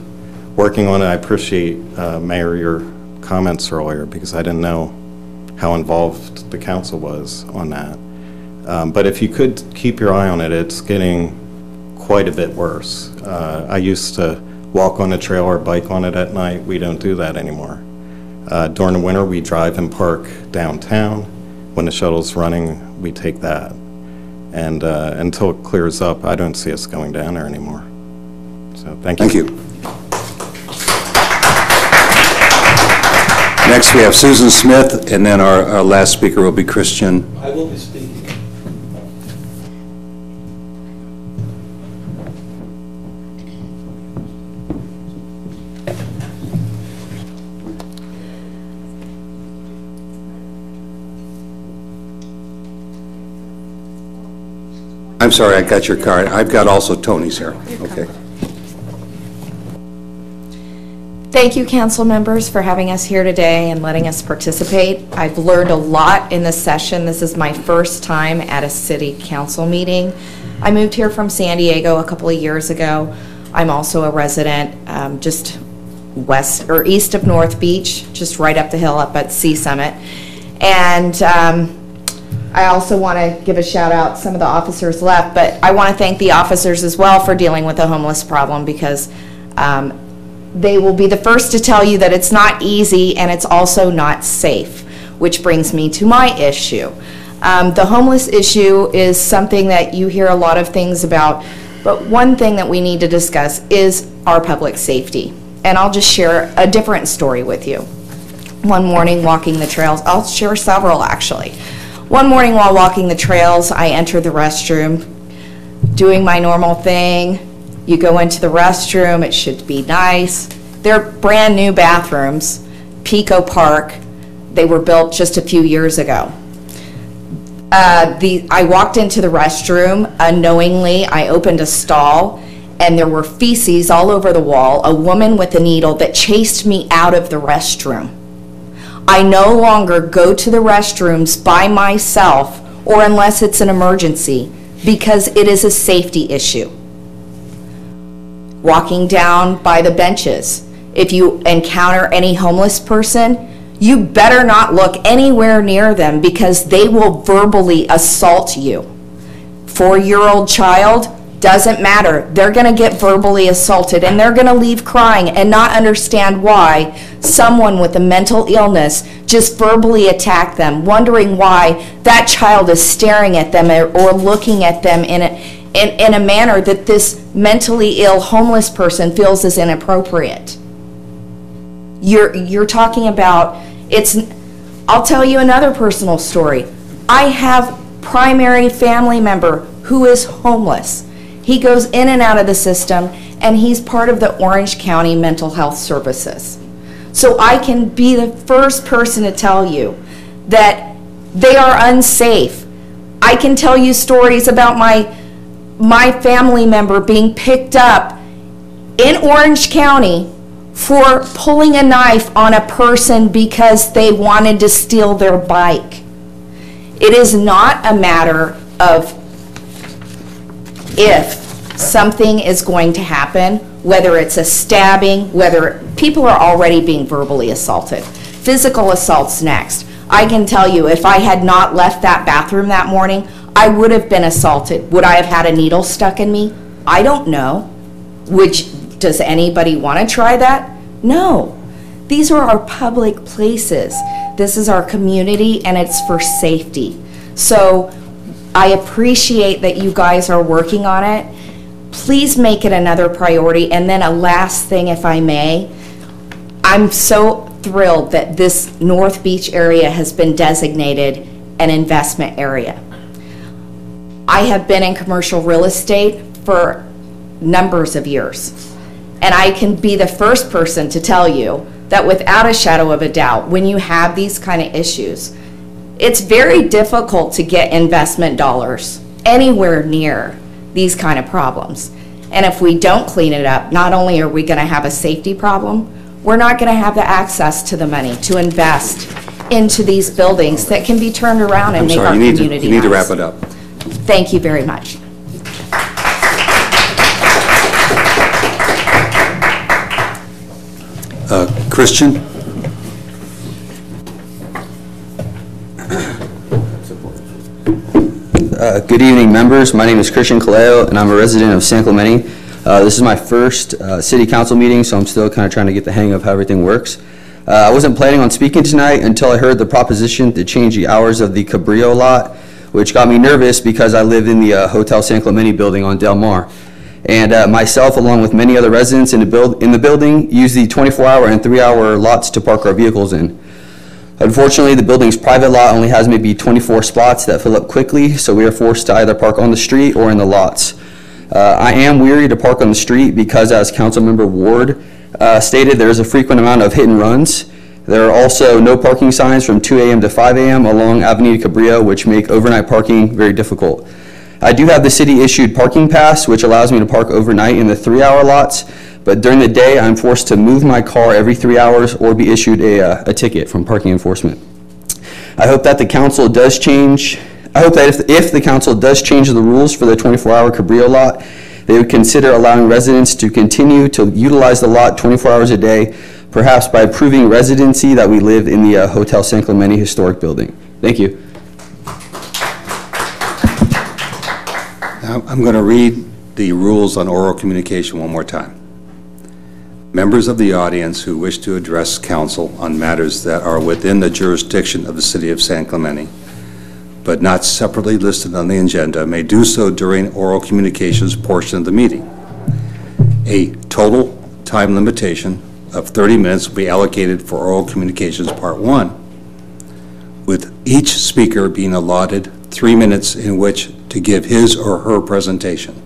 working on it. I appreciate, Mayor, your comments earlier, because I didn't know how involved the council was on that. But if you could keep your eye on it, it's getting quite a bit worse. I used to walk on the trail or bike on it at night. We don't do that anymore. During the winter, we drive and park downtown. When the shuttle's running, we take that. And until it clears up, I don't see us going down there anymore. So thank you. Thank you. Next, we have Susan Smith, and then our last speaker will be Christian. I will be speaking. I'm sorry, I got your card. I've got also Tony's here. Okay. Thank you, council members, for having us here today and letting us participate. I've learned a lot in this session. This is my first time at a city council meeting. I moved here from San Diego a couple of years ago. I'm also a resident just west or east of North Beach, just right up the hill up at Sea Summit. And I also want to give a shout out. Some of the officers left, but I want to thank the officers as well for dealing with the homeless problem, because they will be the first to tell you that it's not easy and it's also not safe, which brings me to my issue. The homeless issue is something that you hear a lot of things about, but one thing that we need to discuss is our public safety. And I'll just share a different story with you. One morning walking the trails, I'll share several actually. One morning while walking the trails, I entered the restroom, doing my normal thing. You go into the restroom, it should be nice. They're brand new bathrooms, Pico Park. They were built just a few years ago. I walked into the restroom unknowingly. I opened a stall and there were feces all over the wall, a woman with a needle that chased me out of the restroom. I no longer go to the restrooms by myself or unless it's an emergency, because it is a safety issue. Walking down by the benches, if you encounter any homeless person, you better not look anywhere near them, because they will verbally assault you. 4-year-old child, doesn't matter. They're going to get verbally assaulted, and they're going to leave crying and not understand why someone with a mental illness just verbally attacked them, wondering why that child is staring at them or looking at them in a manner that this mentally ill homeless person feels is inappropriate. You're talking about, I'll tell you another personal story. I have primary family member who is homeless. He goes in and out of the system, and he's part of the Orange County Mental Health Services. So I can be the first person to tell you that they are unsafe. I can tell you stories about my family member being picked up in Orange County for pulling a knife on a person because they wanted to steal their bike. It is not a matter of if, something is going to happen, whether it's a stabbing, whether people are already being verbally assaulted. Physical assault's next. I can tell you, if I had not left that bathroom that morning, I would have been assaulted. Would I have had a needle stuck in me? I don't know. Does anybody want to try that? No. These are our public places. This is our community, and it's for safety. So I appreciate that you guys are working on it. Please make it another priority. And then a last thing, if I may, I'm so thrilled that this North Beach area has been designated an investment area. I have been in commercial real estate for numbers of years, and I can be the first person to tell you that without a shadow of a doubt, when you have these kind of issues, it's very difficult to get investment dollars anywhere near these kind of problems. And if we don't clean it up, not only are we going to have a safety problem, we're not going to have the access to the money to invest into these buildings that can be turned around and make our community nice. You need to wrap it up. Thank you very much. Christian? Good evening, members. My name is Christian Kaleo, and I'm a resident of San Clemente. This is my first city council meeting, so I'm still kind of trying to get the hang of how everything works. I wasn't planning on speaking tonight until I heard the proposition to change the hours of the Cabrillo lot, which got me nervous because I live in the Hotel San Clemente building on Del Mar. And myself, along with many other residents in the building, use the 24-hour and 3-hour lots to park our vehicles in. Unfortunately, the building's private lot only has maybe 24 spots that fill up quickly, so we are forced to either park on the street or in the lots. I am weary to park on the street because, as Councilmember Ward stated, there is a frequent amount of hit and runs. There are also no parking signs from 2 a.m. to 5 a.m. along Avenida Cabrillo, which make overnight parking very difficult. I do have the city-issued parking pass, which allows me to park overnight in the 3-hour lots, but during the day, I'm forced to move my car every 3 hours or be issued a ticket from parking enforcement. I hope that the council does change. I hope that if the council does change the rules for the 24-hour Cabrillo lot, they would consider allowing residents to continue to utilize the lot 24 hours a day, perhaps by proving residency that we live in the Hotel San Clemente historic building. Thank you. I'm going to read the rules on oral communication one more time. Members of the audience who wish to address council on matters that are within the jurisdiction of the City of San Clemente, but not separately listed on the agenda, may do so during oral communications portion of the meeting. A total time limitation of 30 minutes will be allocated for oral communications part 1, with each speaker being allotted 3 minutes in which to give his or her presentation.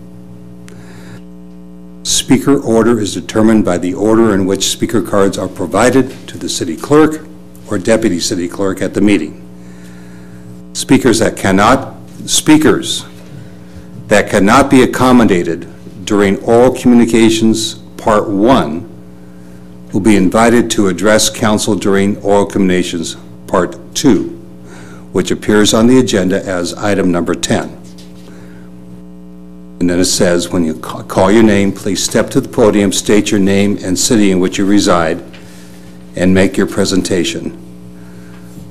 Speaker order is determined by the order in which speaker cards are provided to the city clerk or deputy city clerk at the meeting. Speakers that cannot be accommodated during oral communications part 1 will be invited to address council during oral communications part 2, which appears on the agenda as item number 10. And then it says, when you call your name, please step to the podium, state your name and city in which you reside, and make your presentation.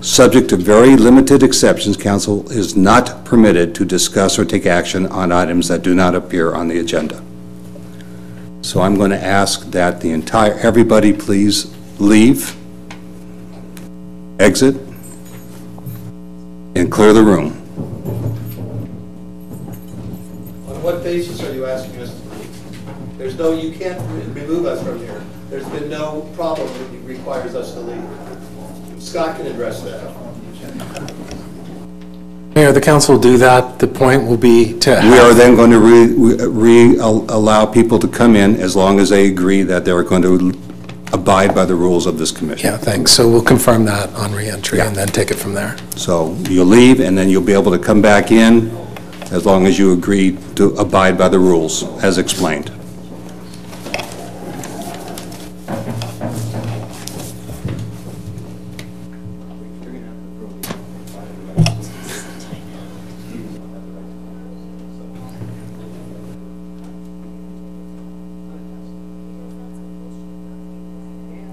Subject to very limited exceptions, council is not permitted to discuss or take action on items that do not appear on the agenda. So I'm going to ask that everybody please leave, exit, and clear the room. On what basis are you asking us to leave? There's no, you can't remove us from here. There's been no problem that requires us to leave. Scott can address that. Mayor, the council will do that. The point will be to We are then going to allow people to come in as long as they agree that they're going to abide by the rules of this commission. Yeah, thanks. So we'll confirm that on re-entry and then take it from there. So you'll leave and then you'll be able to come back in as long as you agree to abide by the rules as explained.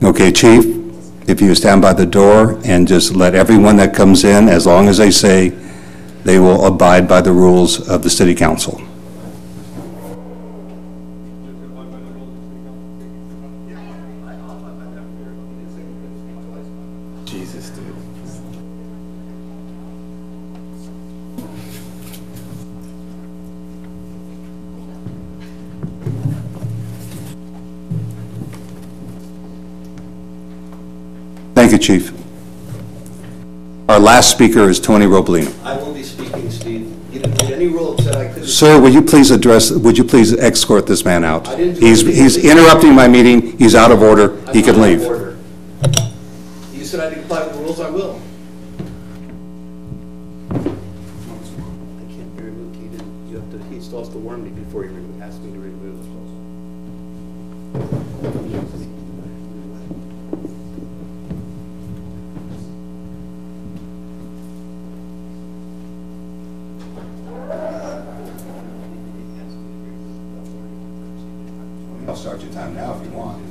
Okay, Chief, if you stand by the door and just let everyone that comes in, as long as they say they will abide by the rules of the City Council. Jesus, dude. Thank you, Chief. Our last speaker is Tony Robolino. I will be speaking, Steve. You didn't read any rule that said I couldn't. Sir, would you please escort this man out? I didn't do He's anything. interrupting my meeting. He's out of order. He can leave. You said I had to comply with the rules, I will. I can't be removed. He still has to warn me before he asks me to remove. I'll start your time now if you want.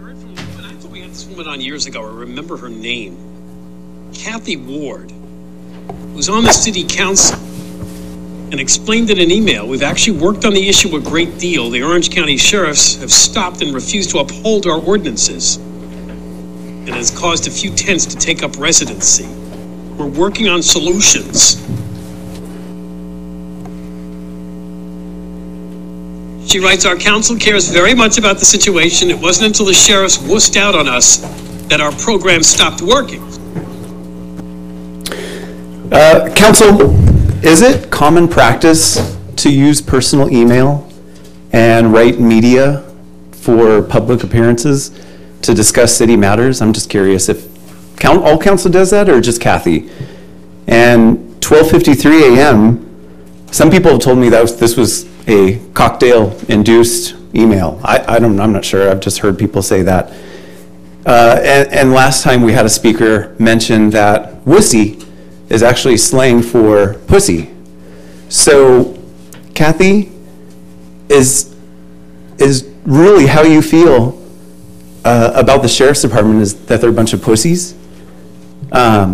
I thought we had this woman on years ago. I remember her name. Kathy Ward, who's on the city council and explained in an email, we've actually worked on the issue a great deal. The Orange County sheriffs have stopped and refused to uphold our ordinances, and has caused a few tents to take up residency. We're working on solutions. She writes, our council cares very much about the situation. It wasn't until the sheriffs wussed out on us that our program stopped working. Council, is it common practice to use personal email and write media for public appearances to discuss city matters? I'm just curious if all council does that or just Kathy? And 12:53 a.m., some people have told me that this was a cocktail-induced email. I'm not sure. I've just heard people say that. And last time we had a speaker mention that wussy is actually slang for pussy. So, Kathy, is really how you feel about the sheriff's department is that they're a bunch of pussies? I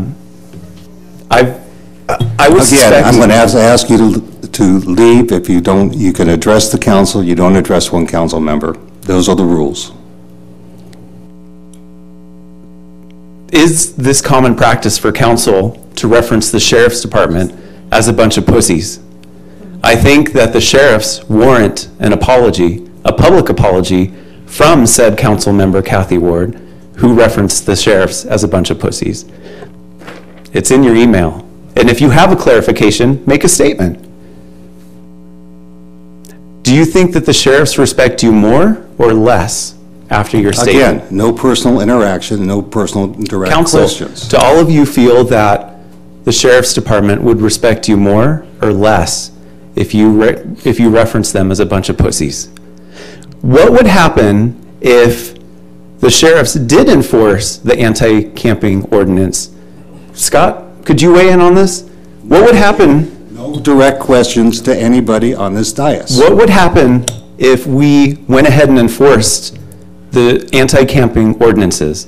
would suspect... Again, I'm going to ask you to leave. If you don't, you can address the council. You don't address one council member. Those are the rules. Is this common practice for council to reference the sheriff's department as a bunch of pussies? I think that the sheriffs warrant an apology, a public apology, from said council member Kathy Ward, who referenced the sheriffs as a bunch of pussies. It's in your email. And if you have a clarification, make a statement. Do you think that the sheriffs respect you more or less after your statement? Again, no personal interaction, no personal direct Council, questions. do all of you feel that the sheriff's department would respect you more or less if you reference them as a bunch of pussies? What would happen if the sheriffs did enforce the anti-camping ordinance? Scott, could you weigh in on this? What would happen? No direct questions to anybody on this dais. What would happen if we went ahead and enforced the anti-camping ordinances?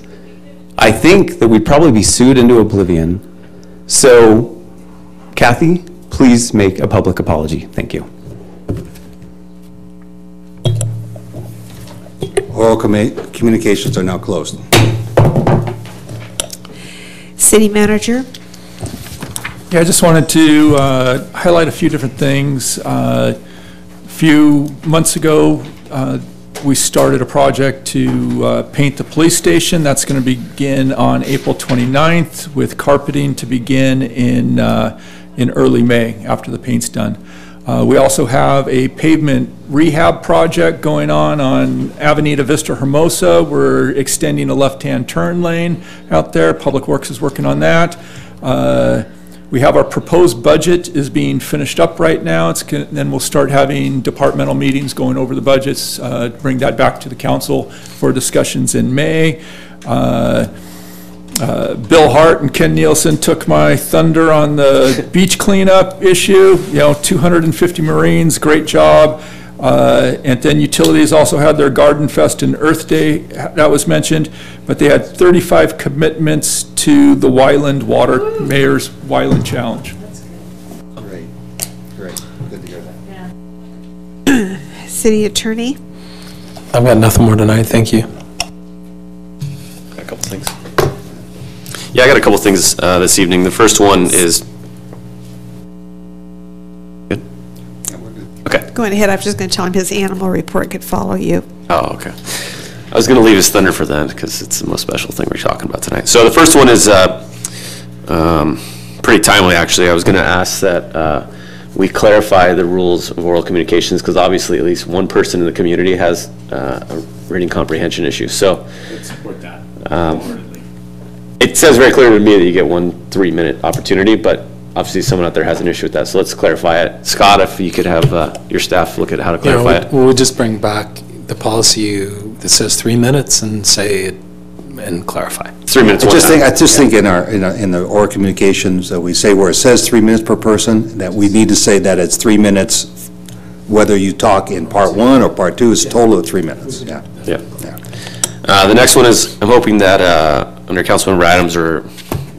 I think that we'd probably be sued into oblivion. So, Kathy, please make a public apology. Thank you. Oral communications are now closed. City Manager. Yeah, I just wanted to highlight a few different things. A few months ago, we started a project to paint the police station. That's going to begin on April 29th, with carpeting to begin in early May after the paint's done. We also have a pavement rehab project going on Avenida Vista Hermosa. We're extending a left-hand turn lane out there. Public Works is working on that. We have our proposed budget is being finished up right now. Then we'll start having departmental meetings going over the budgets, bring that back to the council for discussions in May. Bill Hart and Ken Nielsen took my thunder on the beach cleanup issue. 250 Marines, great job. And then utilities also had their Garden Fest and Earth Day, that was mentioned, but they had 35 commitments to the Wyland Mayor's Wyland Challenge. Great, great, good to hear that. City Attorney? I've got nothing more tonight, thank you. Got a couple things. Yeah, I got a couple things this evening. The first one is, good? Okay. Going ahead, I was just going to tell him his animal report could follow you. Oh, okay. I was going to leave his thunder for then because it's the most special thing we're talking about tonight. So the first one is pretty timely, actually. I was going to ask that we clarify the rules of oral communications because obviously at least one person in the community has a reading comprehension issue. So support that. It says very clearly to me that you get 1 3-minute opportunity, but obviously someone out there has an issue with that. So let's clarify it. Scott, if you could have your staff look at how to clarify it. We'll just bring back the policy that says 3 minutes and say it and clarify. 3 minutes. I just think in the oral communications that we say where it says 3 minutes per person, that we need to say that it's 3 minutes, whether you talk in part 1 or part 2, it's a total of 3 minutes. Yeah. Yeah. The next one is I'm hoping that under Councilmember Adams or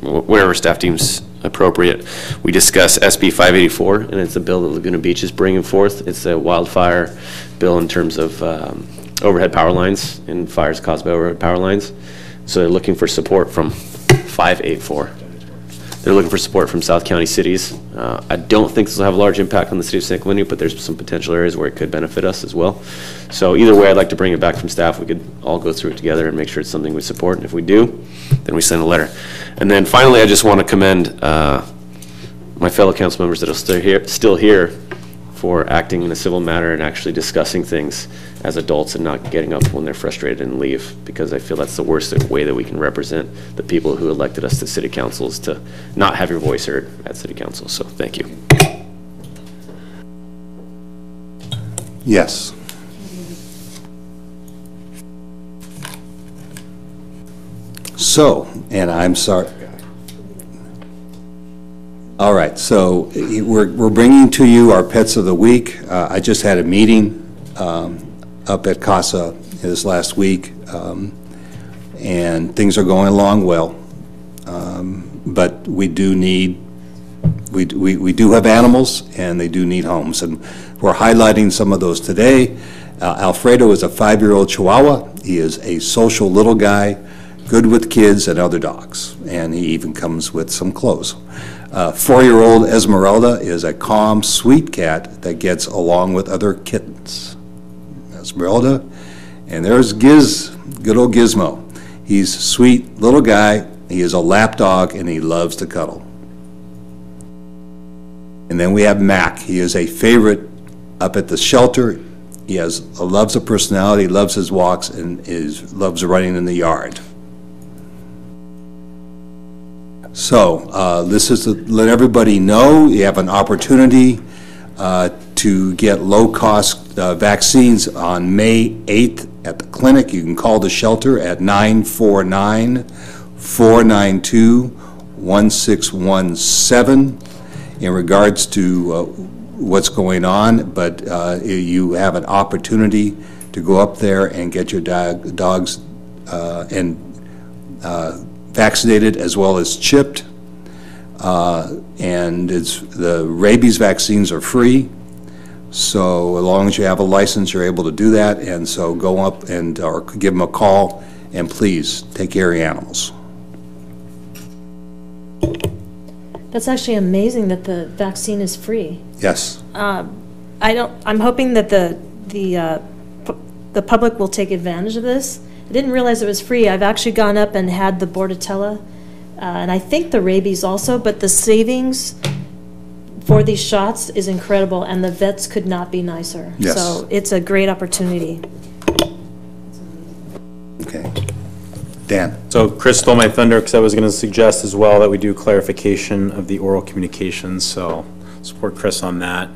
whatever staff deems appropriate, we discuss SB 584, and it's a bill that Laguna Beach is bringing forth. It's a wildfire bill in terms of overhead power lines and fires caused by overhead power lines. So they're looking for support from 584. They're looking for support from South County cities. I don't think this will have a large impact on the city of San Clemente, but there's some potential areas where it could benefit us as well. So either way, I'd like to bring it back from staff. We could all go through it together and make sure it's something we support. And if we do, then we send a letter. And then finally, I just want to commend my fellow council members that are still here for acting in a civil manner and actually discussing things as adults and not getting up when they're frustrated and leave, because I feel that's the worst way that we can represent the people who elected us to city councils, to not have your voice heard at city council. So thank you. Yes. So, and I'm sorry. All right, so we're bringing to you our pets of the week. I just had a meeting up at CASA this last week, and things are going along well. But we do need, we do have animals, and they do need homes, and we're highlighting some of those today. Alfredo is a 5-year-old Chihuahua. He is a social little guy, good with kids and other dogs, and he even comes with some clothes. 4-year-old Esmeralda is a calm, sweet cat that gets along with other kittens. Esmeralda, and there's good old Gizmo. He's a sweet little guy. He is a lap dog, and he loves to cuddle. And then we have Mac. He is a favorite up at the shelter. He loves a personality, loves his walks, and loves running in the yard. So this is to let everybody know you have an opportunity to get low-cost vaccines on May 8th at the clinic. You can call the shelter at 949-492-1617 in regards to what's going on, but you have an opportunity to go up there and get your dogs vaccinated as well as chipped, and the rabies vaccines are free. So as long as you have a license, you're able to do that. And so go up or give them a call, and please take care of your animals. That's actually amazing that the vaccine is free. Yes. I'm hoping that the public will take advantage of this. I didn't realize it was free. I've actually gone up and had the Bordetella, and I think the rabies also, but the savings for these shots is incredible, and the vets could not be nicer. Yes. So it's a great opportunity. Okay. Dan. So Chris stole my thunder because I was going to suggest as well that we do clarification of the oral communications, so support Chris on that.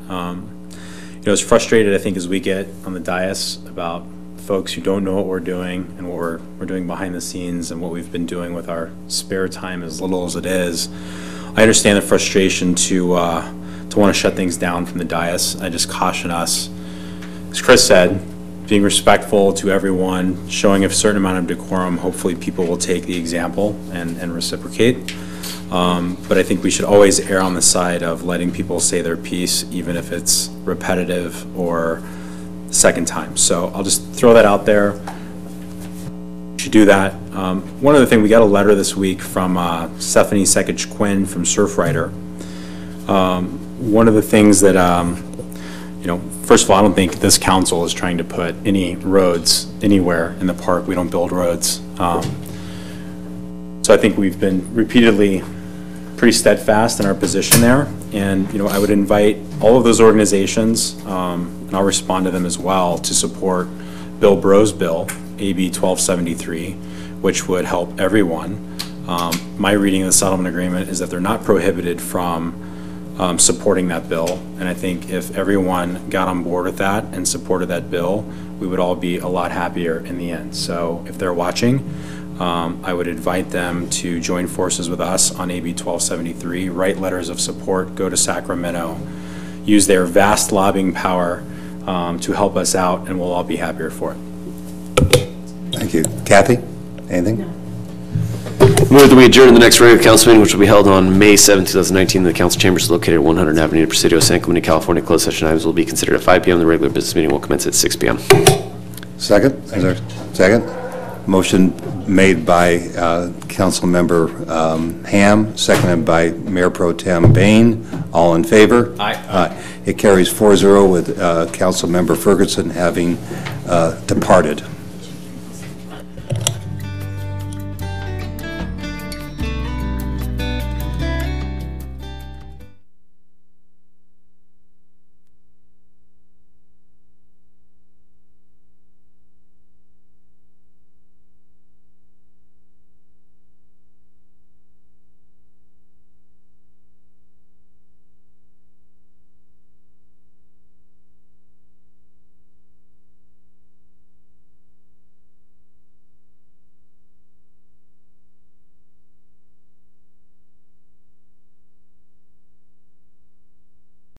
As frustrated I think as we get on the dais about folks who don't know what we're doing and what we're doing behind the scenes and what we've been doing with our spare time, as little as it is. I understand the frustration to want to shut things down from the dais. I just caution us, as Chris said, being respectful to everyone, showing a certain amount of decorum. Hopefully people will take the example and reciprocate. But I think we should always err on the side of letting people say their piece, even if it's repetitive or second time. So I'll just throw that out there. You should do that. One other thing, we got a letter this week from Stephanie Sekich-Quinn from Surfrider. One of the things that, first of all, I don't think this council is trying to put any roads anywhere in the park. We don't build roads. So I think we've been repeatedly pretty steadfast in our position there. And, I would invite all of those organizations, and I'll respond to them as well, to support Bill Bro's bill, AB 1273, which would help everyone. My reading of the settlement agreement is that they're not prohibited from supporting that bill. And I think if everyone got on board with that and supported that bill, we would all be a lot happier in the end. So if they're watching, I would invite them to join forces with us on AB 1273, write letters of support, go to Sacramento, use their vast lobbying power to help us out, and we'll all be happier for it. Thank you. Kathy, anything? No. Move that we adjourn to the next regular council meeting, which will be held on May 7, 2019. The council chambers located at 100 Avenue, Presidio, San Clemente, California. Closed session items will be considered at 5 p.m. The regular business meeting will commence at 6 p.m. Second? Is there a second? Motion made by Council Member Ham, seconded by Mayor Pro Tem Bain. All in favor? Aye. It carries 4-0 with Council Member Ferguson having departed.